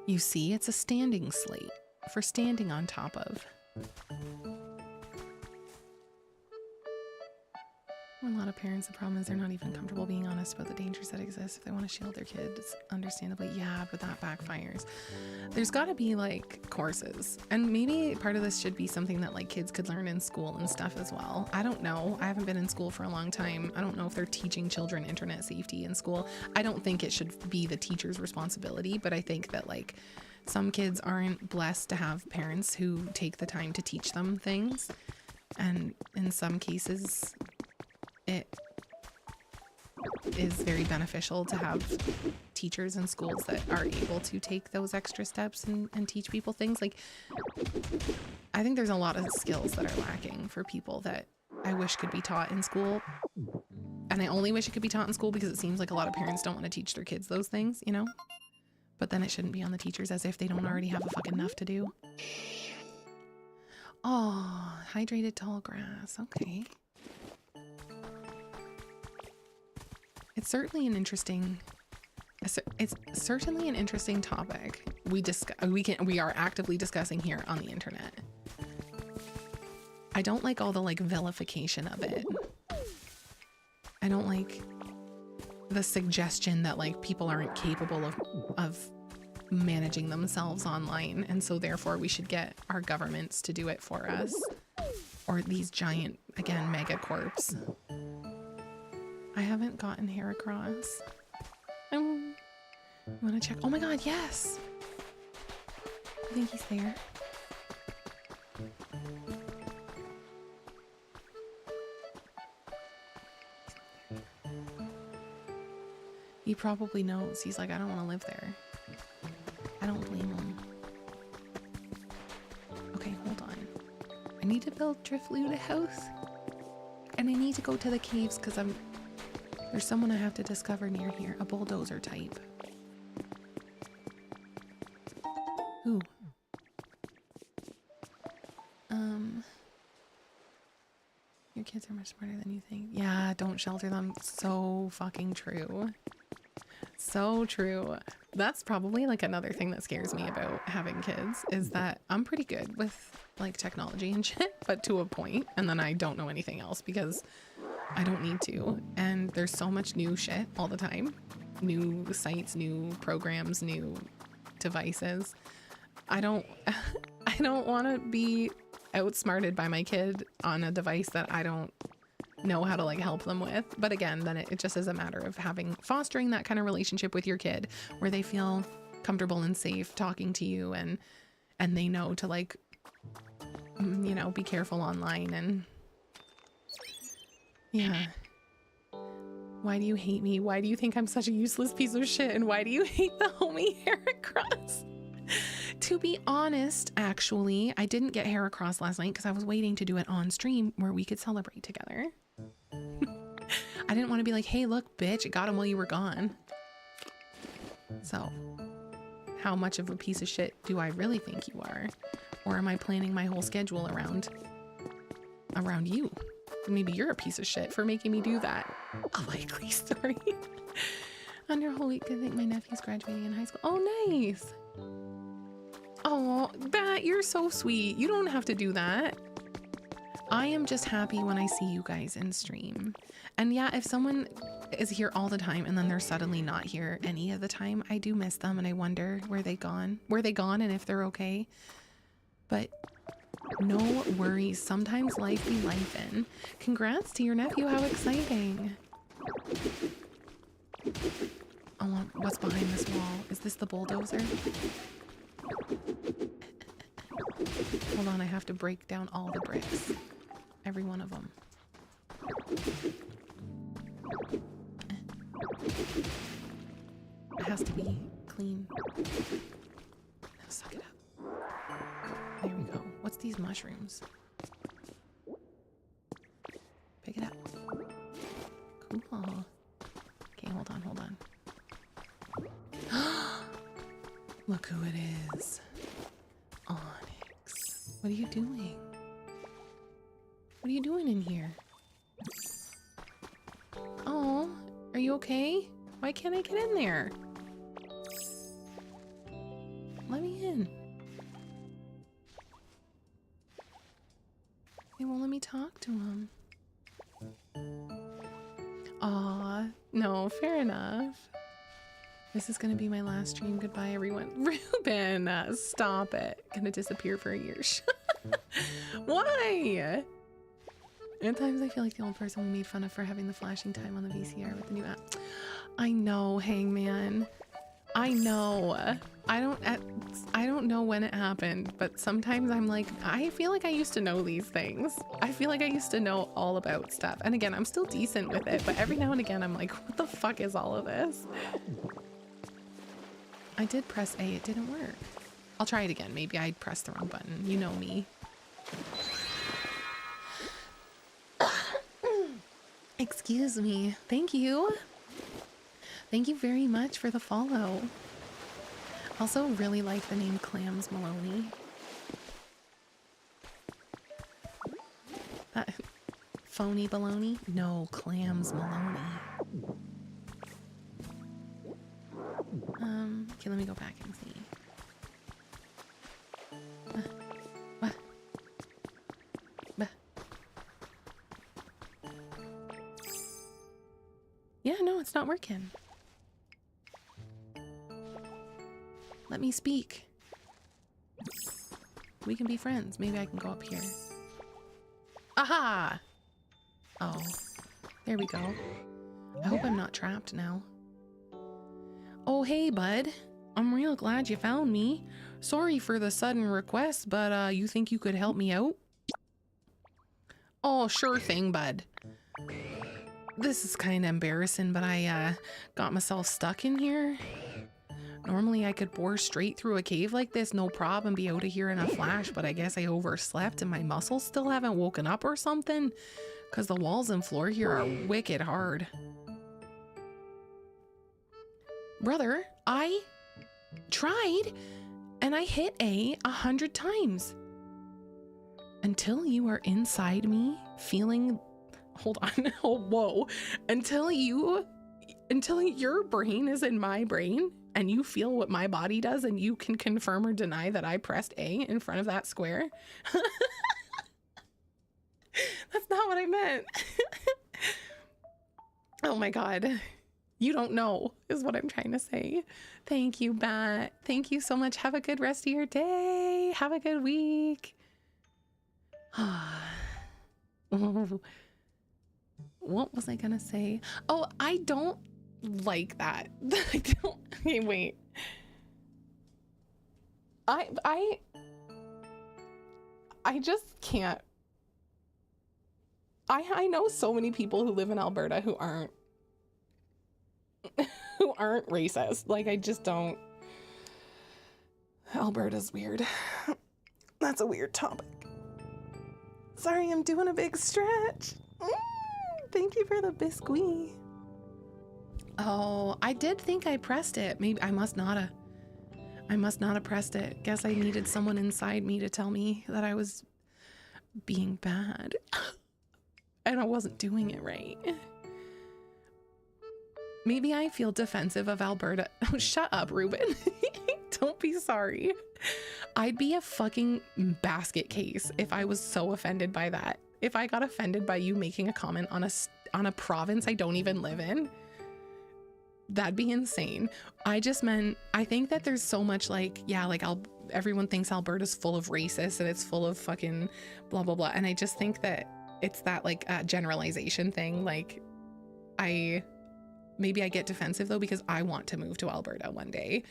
You see, it's a standing slate for standing on top of. For a lot of parents, the problem is they're not even comfortable being honest about the dangers that exist if they want to shield their kids. Understandably, yeah, but that backfires. There's got to be like courses, and maybe part of this should be something that like kids could learn in school and stuff as well. I don't know. I haven't been in school for a long time. I don't know if they're teaching children internet safety in school. I don't think it should be the teacher's responsibility, but I think that like some kids aren't blessed to have parents who take the time to teach them things, and in some cases it is very beneficial to have teachers in schools that are able to take those extra steps and teach people things. Like, I think there's a lot of skills that are lacking for people that I wish could be taught in school. And I only wish it could be taught in school because it seems like a lot of parents don't want to teach their kids those things, you know? But then it shouldn't be on the teachers, as if they don't already have a fucking enough to do. Oh, hydrated tall grass. Okay. It's certainly an interesting topic we are actively discussing here on the internet. I don't like all the like vilification of it. I don't like the suggestion that like people aren't capable of managing themselves online, and so therefore we should get our governments to do it for us, or these giant, again, megacorps. I haven't gotten hair across. You want to check? Oh my god, yes! I think he's there. He probably knows. He's like, I don't want to live there. I don't blame him. Okay, hold on. I need to build Drifloot a house. And I need to go to the caves because there's someone I have to discover near here. A bulldozer type. Ooh. Your kids are much smarter than you think. Yeah, don't shelter them. So fucking true. So true. That's probably like another thing that scares me about having kids, is that I'm pretty good with like technology and shit, but to a point, and then I don't know anything else because I don't need to. And there's so much new shit all the time. New sites, new programs, new devices. I don't want to be outsmarted by my kid on a device that I don't know how to like help them with. But again, then it just is a matter of fostering that kind of relationship with your kid where they feel comfortable and safe talking to you, and they know to like, you know, be careful online. And yeah. Why do you hate me? Why do you think I'm such a useless piece of shit? And why do you hate the homie hair across? To be honest, actually, I didn't get hair across last night because I was waiting to do it on stream where we could celebrate together. I didn't want to be like, hey, look, bitch, I got him while you were gone. So, how much of a piece of shit do I really think you are? Or am I planning my whole schedule around you? Maybe you're a piece of shit for making me do that. A likely story. Under a whole week, I think my nephew's graduating in high school. Oh, nice. Oh, Bat, you're so sweet. You don't have to do that. I am just happy when I see you guys in stream. And yeah, if someone is here all the time and then they're suddenly not here any of the time, I do miss them and I wonder where they gone and if they're okay. But no worries. Sometimes life be lifing. Congrats to your nephew. How exciting. Oh, what's behind this wall? Is this the bulldozer? Hold on, I have to break down all the bricks. Every one of them. It has to be clean. Now suck it up. There we go. What's these mushrooms? Pick it up. Cool. Okay, hold on. Look who it is. Onyx. What are you doing? What are you doing in here? Oh, are you okay? Why can't I get in there? Let me in. They won't let me talk to him. Aw, no, fair enough. This is gonna be my last stream. Goodbye, everyone. Ruben, stop it. Gonna disappear for a year. Why? At times I feel like the old person we made fun of for having the flashing time on the VCR with the new app. I know, Hangman. I know. I don't know when it happened, but sometimes I'm like, I feel like I used to know these things. I feel like I used to know all about stuff. And again, I'm still decent with it, but every now and again I'm like, what the fuck is all of this? I did press A, it didn't work. I'll try it again. Maybe I pressed the wrong button. You know me. Excuse me. Thank you. Thank you very much for the follow. Also really like the name Clams Maloney. Phony baloney? No, Clams Maloney. Okay, let me go back and see. What? Yeah, no, it's not working. Let me speak. We can be friends. Maybe I can go up here. Aha! Oh, there we go. I hope I'm not trapped now. Oh, hey, bud. I'm real glad you found me. Sorry for the sudden request, but you think you could help me out? Oh, sure thing, bud. This is kind of embarrassing, but I got myself stuck in here. Normally I could bore straight through a cave like this, no problem, be out of here in a flash, but I guess I overslept and my muscles still haven't woken up or something, because the walls and floor here are wicked hard. Brother, I tried and I hit A 100 times. Until you are inside me feeling, hold on, oh, whoa, until your brain is in my brain and you feel what my body does and you can confirm or deny that I pressed A in front of that square. That's not what I meant. Oh my God. You don't know is what I'm trying to say. Thank you, Bat. Thank you so much. Have a good rest of your day. Have a good week. What was I gonna say? Oh, I don't like that. I don't. Okay, wait. I just can't. I know so many people who live in Alberta who aren't racist. Like, I just don't. Alberta's weird. That's a weird topic. Sorry, I'm doing a big stretch. Thank you for the biscuit. Oh, I did think I pressed it. Maybe I must not have pressed it. Guess I needed someone inside me to tell me that I was being bad. And I wasn't doing it right. Maybe I feel defensive of Alberta. Oh, shut up, Ruben. Don't be sorry. I'd be a fucking basket case if I was so offended by that. If I got offended by you making a comment on a province I don't even live in, that'd be insane. I just meant, I think that there's so much like, yeah, like everyone thinks Alberta's full of racists and it's full of fucking blah, blah, blah. And I just think that it's that like generalization thing. Like maybe I get defensive though, because I want to move to Alberta one day.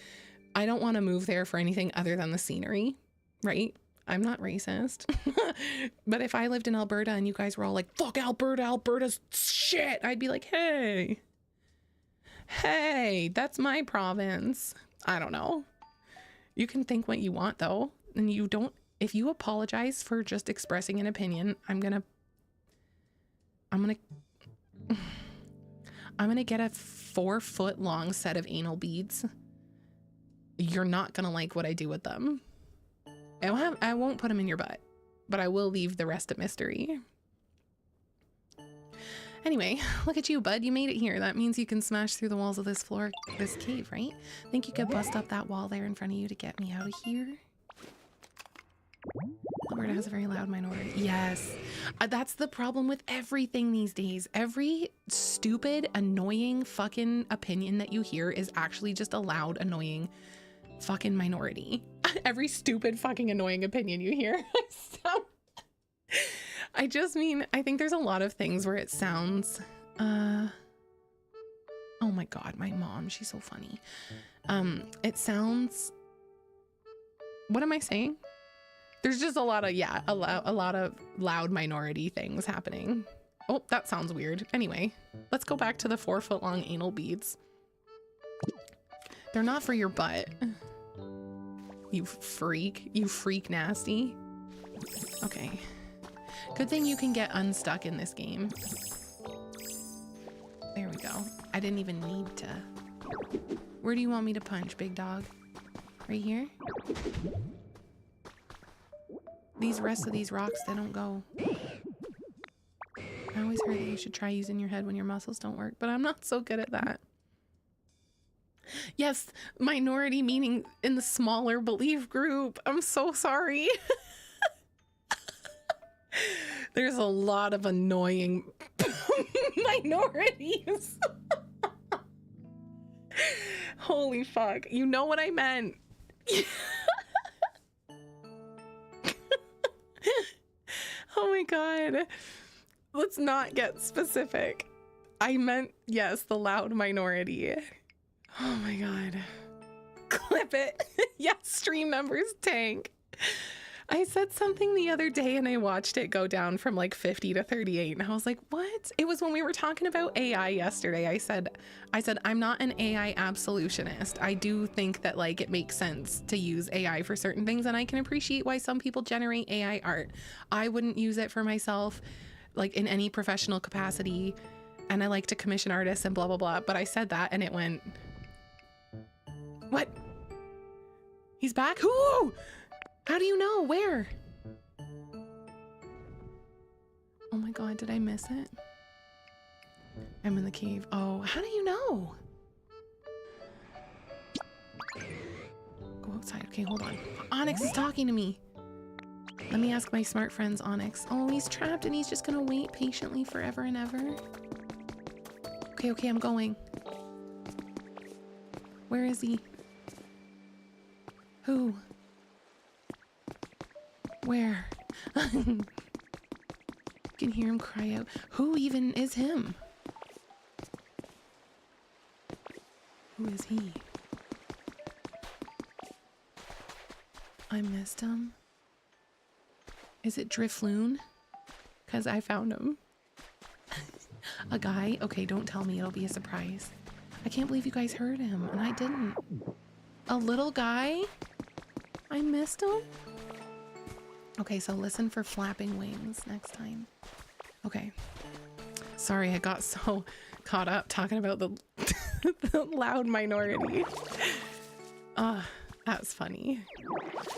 I don't want to move there for anything other than the scenery, right? I'm not racist. But if I lived in Alberta and you guys were all like, fuck Alberta, Alberta's shit, I'd be like, hey, that's my province. I don't know. You can think what you want though. And you don't, if you apologize for just expressing an opinion, I'm gonna get a 4-foot long set of anal beads. You're not gonna like what I do with them. I won't put them in your butt, but I will leave the rest a mystery. Anyway, look at you, bud. You made it here. That means you can smash through the walls of this cave, right? Think you could bust up that wall there in front of you to get me out of here? Alberta has a very loud minority. Yes. That's the problem with everything these days. Every stupid, annoying fucking opinion that you hear is actually just a loud, annoying fucking minority. Every stupid fucking annoying opinion you hear. I just mean, I think there's a lot of things where it sounds, oh my God, my mom, she's so funny. It sounds, what am I saying? There's just a lot of, yeah, a lot of loud minority things happening. Oh, that sounds weird. Anyway, let's go back to the 4-foot long anal beads. They're not for your butt. You freak nasty. Okay. Good thing you can get unstuck in this game. There we go. I didn't even need to. Where do you want me to punch, big dog? Right here? These rest of these rocks, they don't go. I always heard that you should try using your head when your muscles don't work, but I'm not so good at that. Yes, minority meaning in the smaller belief group. I'm so sorry. There's a lot of annoying minorities. Holy fuck. You know what I meant. Oh my God. Let's not get specific. I meant, yes, the loud minority. Oh my God. Clip it. Yes, stream numbers tank. I said something the other day and I watched it go down from like 50 to 38 and I was like, what? It was when we were talking about AI yesterday. I said, I'm not an AI absolutionist. I do think that like it makes sense to use AI for certain things and I can appreciate why some people generate AI art. I wouldn't use it for myself, like in any professional capacity. And I like to commission artists and blah, blah, blah. But I said that and it went, what? He's back? Who? How do you know? Where? Oh my God, did I miss it? I'm in the cave. Oh, how do you know? Go outside. Okay, hold on. Onyx is talking to me. Let me ask my smart friends, Onyx. Oh, he's trapped and he's just gonna wait patiently forever and ever. Okay, I'm going. Where is he? Who? Where? You can hear him cry out. Who even is him? Who is he? I missed him. Is it Drifloon? Because I found him. A guy? Okay, don't tell me. It'll be a surprise. I can't believe you guys heard him and I didn't. A little guy? I missed him. Okay, so listen for flapping wings next time. Okay. Sorry, I got so caught up talking about the, the loud minority. That was funny.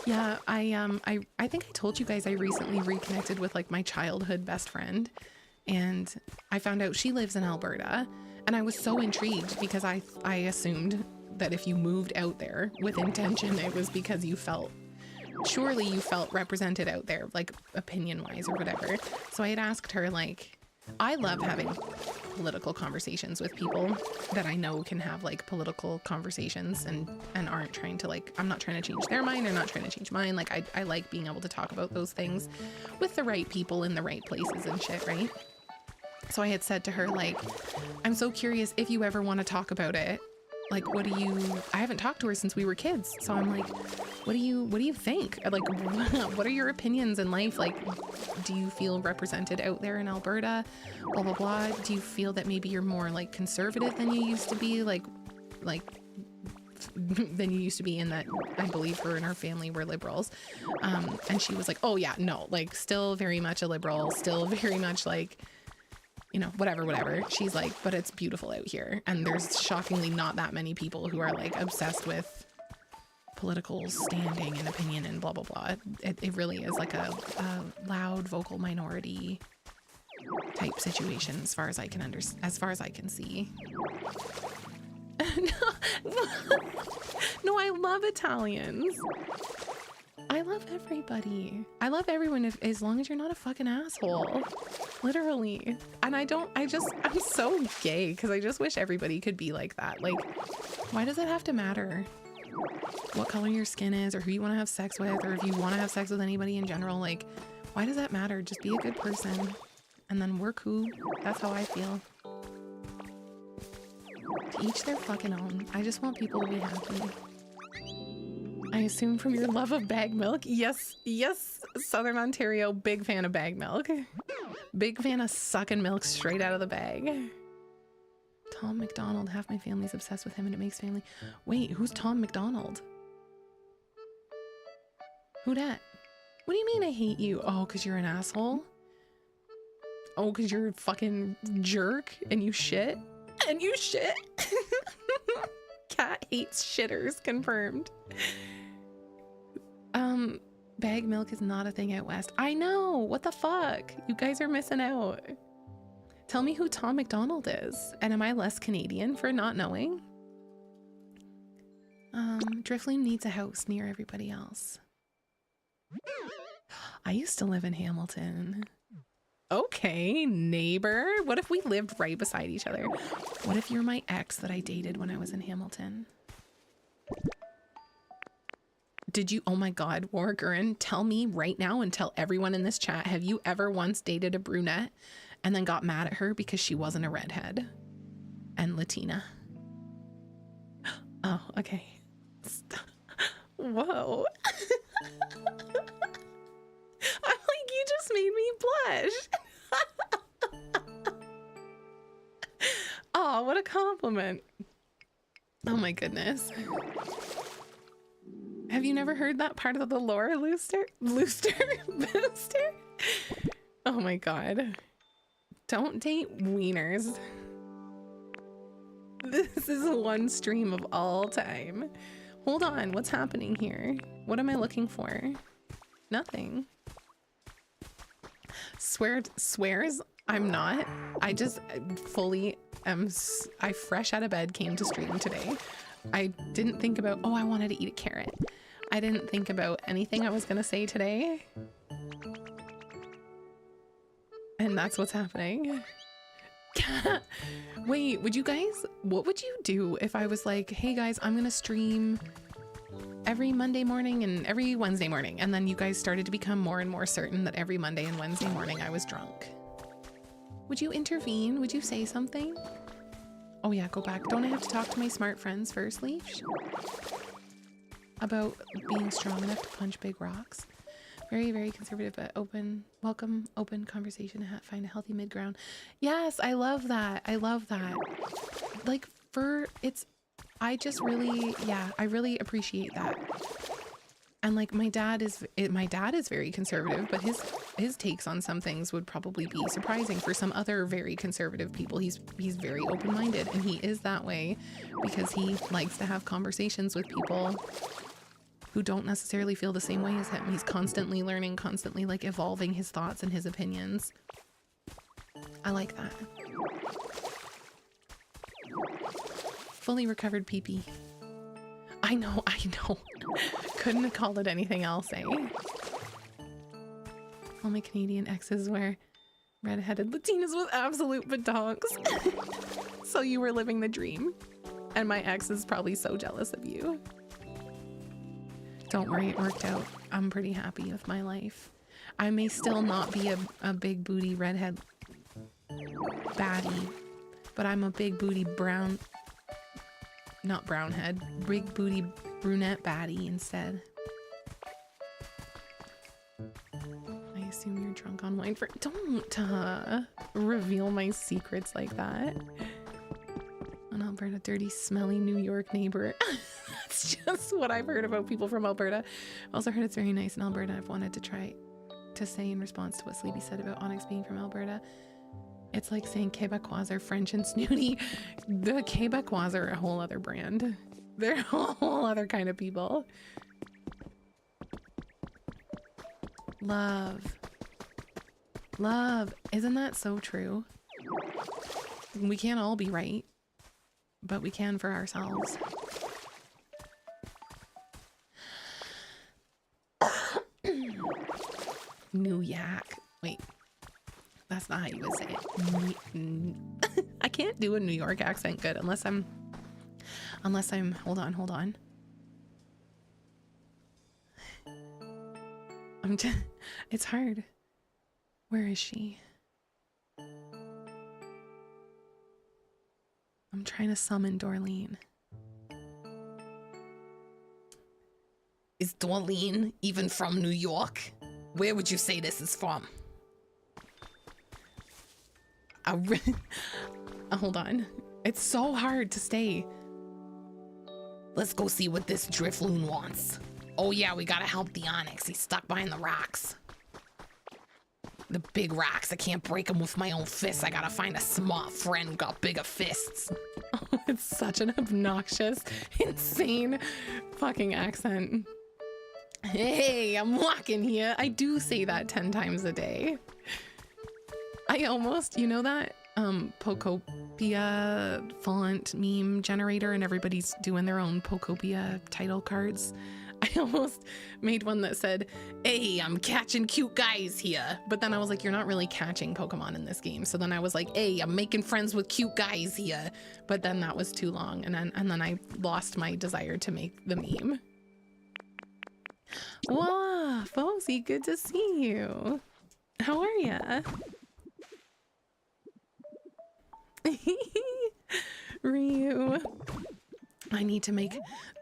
Yeah, I think I told you guys I recently reconnected with like my childhood best friend, and I found out she lives in Alberta, and I was so intrigued because I assumed that if you moved out there with intention, it was because you felt represented out there, like opinion wise or whatever. So I had asked her, like, I love having political conversations with people that I know can have like political conversations and aren't trying to like, I'm not trying to change their mind, they're not trying to change mine. Like I like being able to talk about those things with the right people in the right places and shit, right? So I had said to her, like, I'm so curious if you ever want to talk about it. Like, I haven't talked to her since we were kids. So I'm like, what do you think? Like, what are your opinions in life? Like, do you feel represented out there in Alberta? Blah, blah, blah. Do you feel that maybe you're more like conservative than you used to be? Like than you used to be, in that I believe her and her family were liberals. And she was like, oh yeah, no, like still very much a liberal, still very much like, you know, whatever. She's like, but it's beautiful out here. And there's shockingly not that many people who are like obsessed with political standing and opinion and blah, blah, blah. It really is like a loud vocal minority type situation as far as I can as far as I can see. No, I love Italians. I love everybody. I love everyone as long as you're not a fucking asshole. Literally. And I'm so gay because I just wish everybody could be like that. Like, why does it have to matter what color your skin is or who you want to have sex with or if you want to have sex with anybody in general? Like, why does that matter? Just be a good person and then we're cool. That's how I feel. To each their fucking own. I just want people to be happy. I assume from your love of bag milk. Yes, Southern Ontario, big fan of bag milk. Big fan of sucking milk straight out of the bag. Tom McDonald, half my family's obsessed with him and it makes family. Wait, who's Tom McDonald? Who dat? What do you mean I hate you? Oh, because you're an asshole? Oh, because you're a fucking jerk and you shit? And you shit? Cat hates shitters, confirmed. Bag milk is not a thing out west. I know, what the fuck? You guys are missing out. Tell me who Tom McDonald is. And am I less Canadian for not knowing? Drifloon needs a house near everybody else. I used to live in Hamilton. Okay, neighbor. What if we lived right beside each other? What if you're my ex that I dated when I was in Hamilton? Did you, oh my God, Wargurin, tell me right now and tell everyone in this chat, have you ever once dated a brunette and then got mad at her because she wasn't a redhead and Latina? Oh, okay. Whoa. I'm like, you just made me blush. Oh, what a compliment. Oh my goodness. Have you never heard that part of the lore, Booster? Oh my God. Don't date wieners. This is one stream of all time. Hold on, what's happening here? What am I looking for? Nothing. Swears I'm not. I just fully am. I fresh out of bed came to stream today. I didn't think about, oh, I wanted to eat a carrot. I didn't think about anything I was gonna say today. And that's what's happening. Wait, would you guys, what would you do if I was like, hey guys, I'm gonna stream every Monday morning and every Wednesday morning, and then you guys started to become more and more certain that every Monday and Wednesday morning I was drunk? Would you intervene? Would you say something? Oh yeah, go back. Don't I have to talk to my smart friends first, Leash? About being strong enough to punch big rocks. Very, very conservative, but open, welcome, open conversation, find a healthy mid-ground. Yes, I love that. I love that. Like, I just really, yeah, I really appreciate that. And like my dad is very conservative, but his takes on some things would probably be surprising for some other very conservative people. He's very open-minded, and he is that way because he likes to have conversations with people who don't necessarily feel the same way as him. He's constantly learning, constantly like evolving his thoughts and his opinions. I like that. Fully recovered pee-pee. I know. Couldn't have called it anything else, eh? All my Canadian exes were redheaded Latinas with absolute badonks. So you were living the dream. And my ex is probably so jealous of you. Don't worry, it worked out. I'm pretty happy with my life. I may still not be a big booty redhead baddie, but I'm a big booty brown... Not brownhead, big booty brunette baddie instead. I assume you're drunk on wine for— Don't reveal my secrets like that. An Alberta dirty, smelly New York neighbor. That's just what I've heard about people from Alberta. I also heard it's very nice in Alberta. I've wanted to try to say in response to what Sleepy said about Onyx being from Alberta. It's like saying Quebecois are French and snooty. The Quebecois are a whole other brand. They're a whole other kind of people. Love. Love. Isn't that so true? We can't all be right, but we can for ourselves. New Yak. Wait. That's not how you would say it. I can't do a New York accent good unless I'm, hold on. It's hard. Where is she? I'm trying to summon Dorleen. Is Dorleen even from New York? Where would you say this is from? Hold on. It's so hard to stay. Let's go see what this Drifloon wants. Oh yeah, we gotta help the Onyx. He's stuck behind the rocks. The big rocks. I can't break them with my own fists. I gotta find a smart friend who got bigger fists. Oh, it's such an obnoxious, insane fucking accent. Hey, I'm walking here. I do say that 10 times a day. I almost, you know that Pokopia font meme generator and everybody's doing their own Pokopia title cards? I almost made one that said, hey, I'm catching cute guys here. But then I was like, you're not really catching Pokemon in this game. So then I was like, hey, I'm making friends with cute guys here. But then that was too long. And then I lost my desire to make the meme. Wow, Fozy, good to see you. How are ya? Ryu.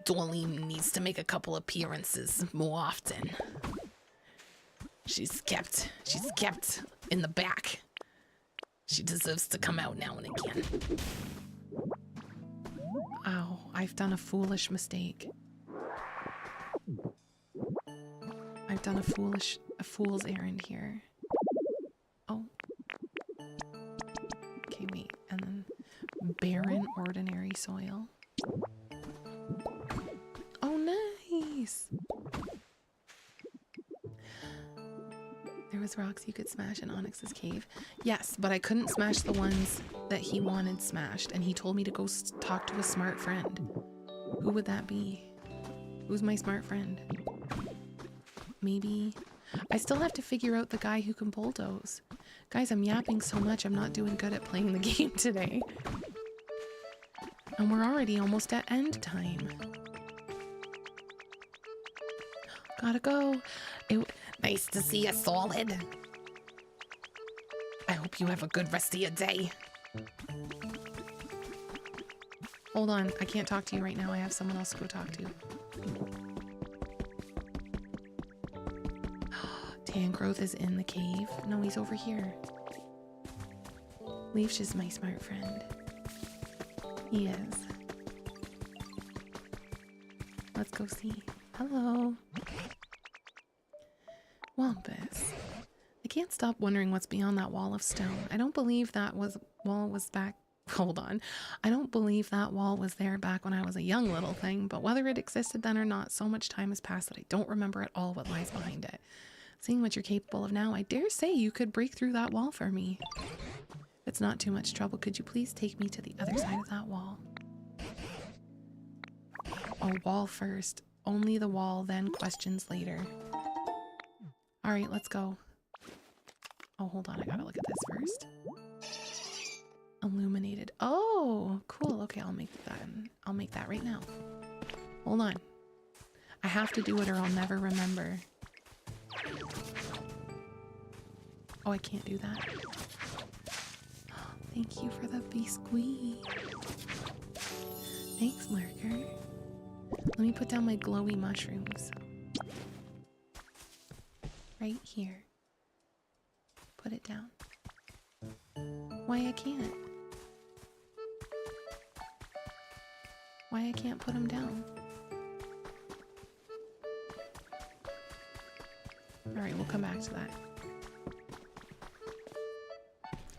Dorleen needs to make a couple appearances more often. She's kept in the back. She deserves to come out now and again. Oh, I've done a foolish mistake. I've done a fool's errand here. Oh. Okay, wait, and then barren ordinary soil. Oh, nice! There was rocks you could smash in Onyx's cave. Yes, but I couldn't smash the ones that he wanted smashed, and he told me to go talk to a smart friend. Who would that be? Who's my smart friend? Maybe... I still have to figure out the guy who can bulldoze. Guys, I'm yapping so much I'm not doing good at playing the game today. And we're already almost at end time. Gotta go. Nice to see you, Solid. I hope you have a good rest of your day. Hold on, I can't talk to you right now. I have someone else to go talk to. Tangrowth is in the cave. No, he's over here. Leaf's is my smart friend. He is. Let's go see. Hello. Wampus. I can't stop wondering what's beyond that wall of stone. I don't believe that wall was back. Hold on. I don't believe that wall was there back when I was a young little thing, but whether it existed then or not, so much time has passed that I don't remember at all what lies behind it. Seeing what you're capable of now, I dare say you could break through that wall for me. If it's not too much trouble, could you please take me to the other side of that wall? Oh, wall first. Only the wall, then questions later. Alright, let's go. Oh, hold on. I gotta look at this first. Illuminated. Oh, cool. Okay, I'll make that. I'll make that right now. Hold on. I have to do it or I'll never remember. Oh, I can't do that. Thank you for the biscuit. Thanks, Lurker. Let me put down my glowy mushrooms. Right here. Put it down. Why I can't? Why I can't put them down? Alright, we'll come back to that.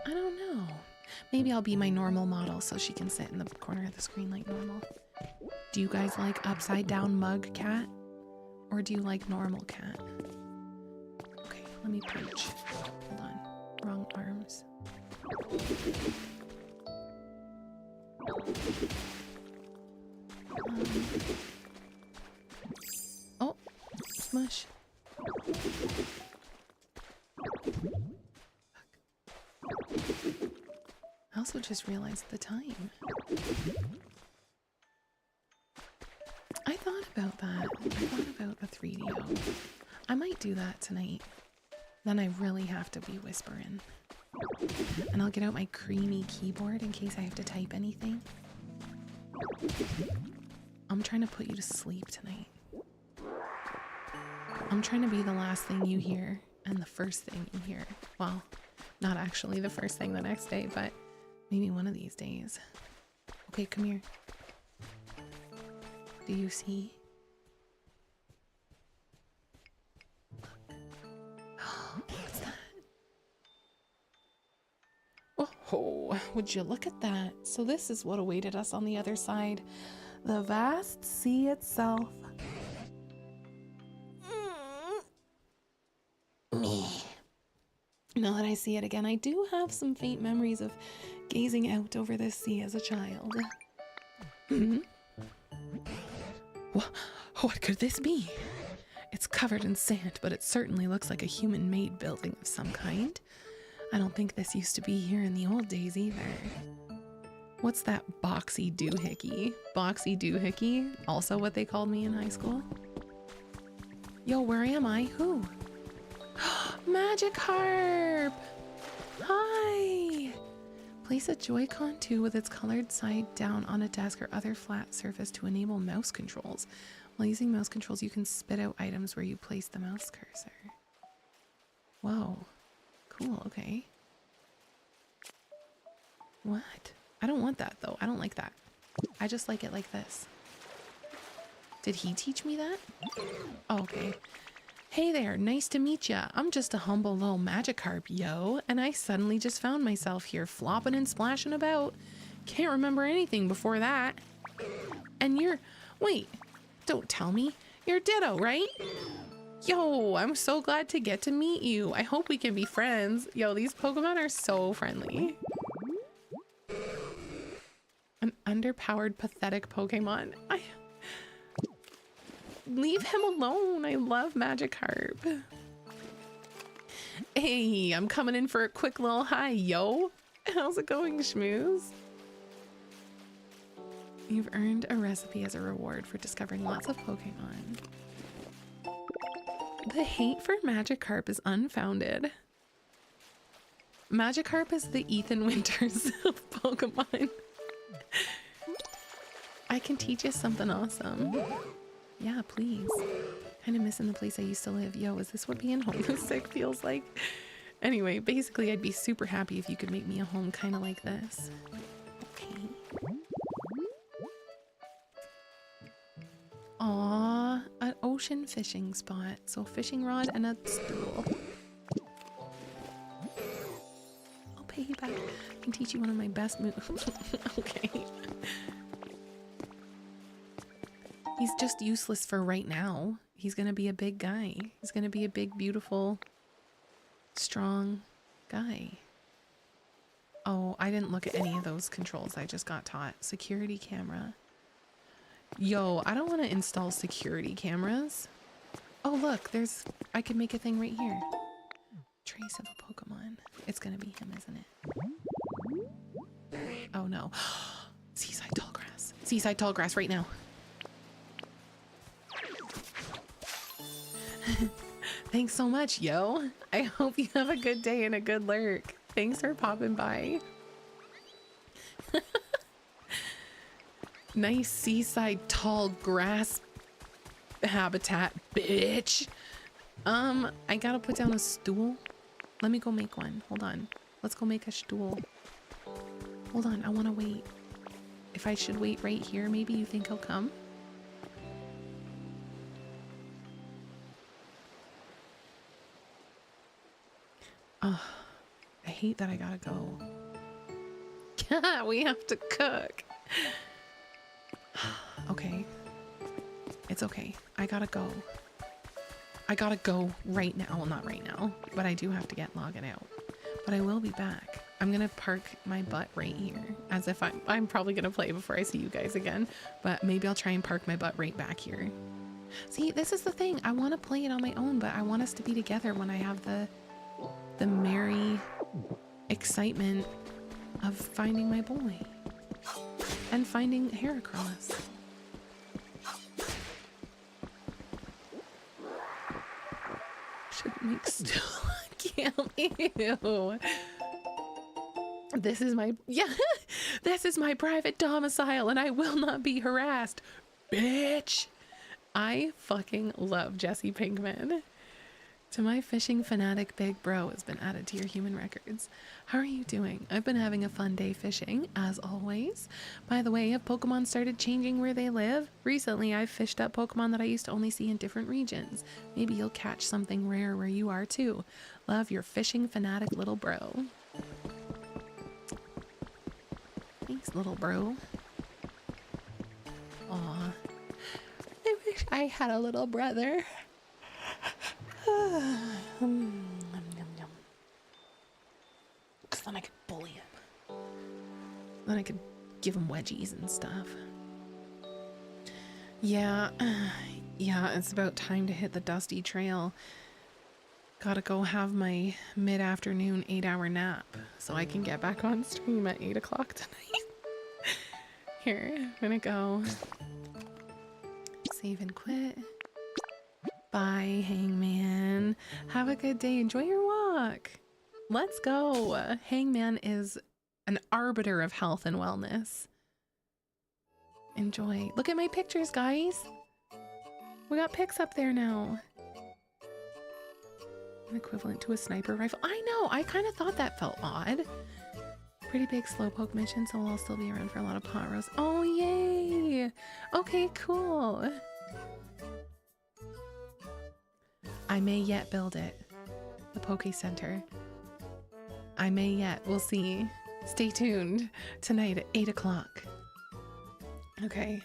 I don't know. Maybe I'll be my normal model so she can sit in the corner of the screen like normal. Do you guys like upside down mug cat? Or do you like normal cat? Okay, let me punch. Hold on. Wrong arms. Oh, smush. I also just realized the time. I thought about that. I thought about a 3DO. I might do that tonight. Then I really have to be whispering. And I'll get out my creamy keyboard in case I have to type anything. I'm trying to put you to sleep tonight. I'm trying to be the last thing you hear and the first thing you hear. Well, not actually the first thing the next day, but maybe one of these days. Okay, come here. Do you see? What's that? Oh, would you look at that? So this is what awaited us on the other side. The vast sea itself. Me. Now that I see it again, I do have some faint memories of gazing out over this sea as a child. What could this be? It's covered in sand, but it certainly looks like a human-made building of some kind. I don't think this used to be here in the old days either. What's that boxy doohickey? Boxy doohickey? Also what they called me in high school? Yo, where am I? Who? Magikarp! Hi! Place a Joy-Con 2 with its colored side down on a desk or other flat surface to enable mouse controls. While using mouse controls, you can spit out items where you place the mouse cursor. Whoa. Cool, okay. What? I don't want that, though. I don't like that. I just like it like this. Did he teach me that? Oh, okay. Hey there, nice to meet ya. I'm just a humble little Magikarp, yo, and I suddenly just found myself here flopping and splashing about. Can't remember anything before that. And you're... Wait, don't tell me. You're Ditto, right? Yo, I'm so glad to get to meet you. I hope we can be friends. Yo, these Pokemon are so friendly. An underpowered, pathetic Pokemon. Leave him alone. I love Magikarp. Hey, I'm coming in for a quick little hi, yo. How's it going, schmooze? You've earned a recipe as a reward for discovering lots of Pokemon. The hate for Magikarp is unfounded. Magikarp is the Ethan Winters of Pokemon. I can teach you something awesome. Yeah, please. Kind of missing the place I used to live. Yo, is this what being homesick feels like? Anyway, basically, I'd be super happy if you could make me a home kind of like this. Okay. Aw, an ocean fishing spot. So fishing rod and a stool. I'll pay you back. I can teach you one of my best moves. Okay. He's just useless for right now. He's gonna be a big guy. He's gonna be a big, beautiful, strong guy. Oh, I didn't look at any of those controls. I just got taught. Security camera. Yo, I don't want to install security cameras. Oh, look, I could make a thing right here. Trace of a Pokemon. It's gonna be him, isn't it? Oh no. Seaside tall grass. Seaside tall grass right now. Thanks so much, yo. I hope you have a good day and a good lurk. Thanks for popping by. Nice seaside tall grass habitat, bitch. I gotta put down a stool. Let me go make one. Hold on. Let's go make a stool. Hold on, I wanna wait. If I should wait right here, maybe you think he'll come? Oh, I hate that I gotta go. We have to cook. Okay. It's okay. I gotta go. I gotta go right now. Well, not right now, but I do have to get logged out. But I will be back. I'm gonna park my butt right here, as if I'm probably gonna play before I see you guys again, but maybe I'll try and park my butt right back here. See, this is the thing. I want to play it on my own, but I want us to be together when I have the merry excitement of finding my boy and finding Heracross. Should make stew. Ew. This is my this is my private domicile and I will not be harassed, bitch. I fucking love Jesse Pinkman. To my fishing fanatic big bro has been added to your human records. How are you doing? I've been having a fun day fishing, as always. By the way, have Pokemon started changing where they live? Recently, I've fished up Pokemon that I used to only see in different regions. Maybe you'll catch something rare where you are too. Love, your fishing fanatic little bro. Thanks, little bro. Aw. I wish I had a little brother. Because then I could bully him. Then I could give him wedgies and stuff. Yeah, it's about time to hit the dusty trail. Gotta go have my mid-afternoon 8-hour nap so I can get back on stream at 8 o'clock tonight. Here, I'm gonna go save and quit. Bye, Hangman. Have a good day. Enjoy your walk. Let's go. Hangman is an arbiter of health and wellness. Enjoy. Look at my pictures, guys. We got pics up there now. An equivalent to a sniper rifle. I know. I kind of thought that felt odd. Pretty big slowpoke mission, so we'll all still be around for a lot of pot roast. Oh, yay. Okay, cool. I may yet build it. The Poke Center. I may yet. We'll see. Stay tuned tonight at 8 o'clock. Okay.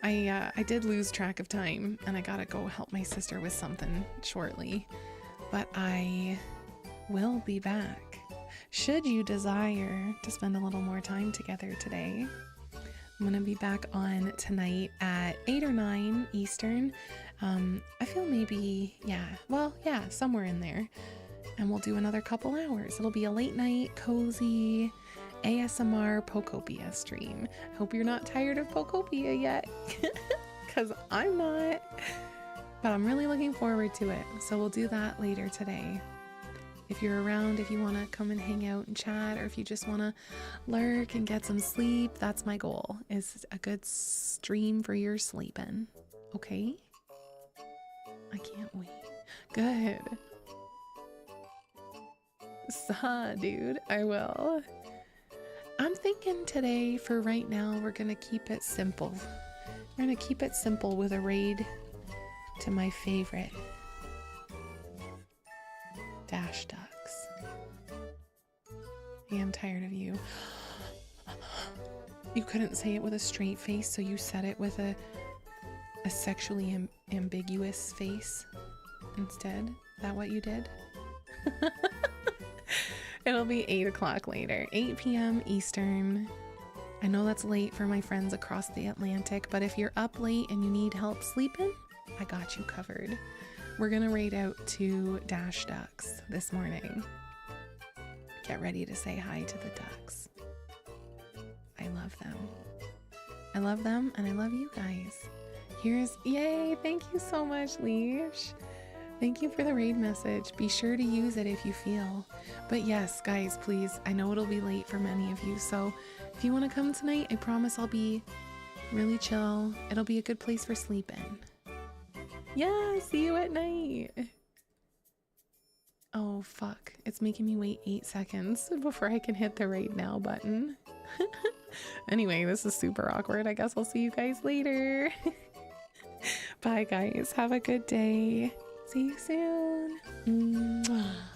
I did lose track of time and I gotta go help my sister with something shortly. But I will be back. Should you desire to spend a little more time together today, I'm gonna be back on tonight at 8 or 9 Eastern. I feel maybe, somewhere in there. And we'll do another couple hours. It'll be a late night, cozy, ASMR Pokopia stream. Hope you're not tired of Pokopia yet, because I'm not. But I'm really looking forward to it. So we'll do that later today. If you're around, if you want to come and hang out and chat, or if you just want to lurk and get some sleep, that's my goal, is a good stream for your sleeping. Okay? I can't wait. Good. Saw, dude. I will. I'm thinking today, for right now, we're gonna keep it simple. We're gonna keep it simple with a raid to my favorite, Dash Ducks. I am tired of you. You couldn't say it with a straight face, so you said it with a sexually ambiguous face instead. Is that what you did? It'll be 8 o'clock later, 8 p.m. Eastern. I know that's late for my friends across the Atlantic, but if you're up late and you need help sleeping, I got you covered. We're gonna raid out to Dash Ducks this morning. Get ready to say hi to the ducks. I love them. I love them and I love you guys. Here's, yay, thank you so much, Leash. Thank you for the raid message. Be sure to use it if you feel. But yes, guys, please, I know it'll be late for many of you, so if you want to come tonight, I promise I'll be really chill. It'll be a good place for sleeping. Yeah, see you at night. Oh, fuck. It's making me wait 8 seconds before I can hit the raid now button. Anyway, this is super awkward. I guess I'll see you guys later. Bye, guys. Have a good day. See you soon. Mwah.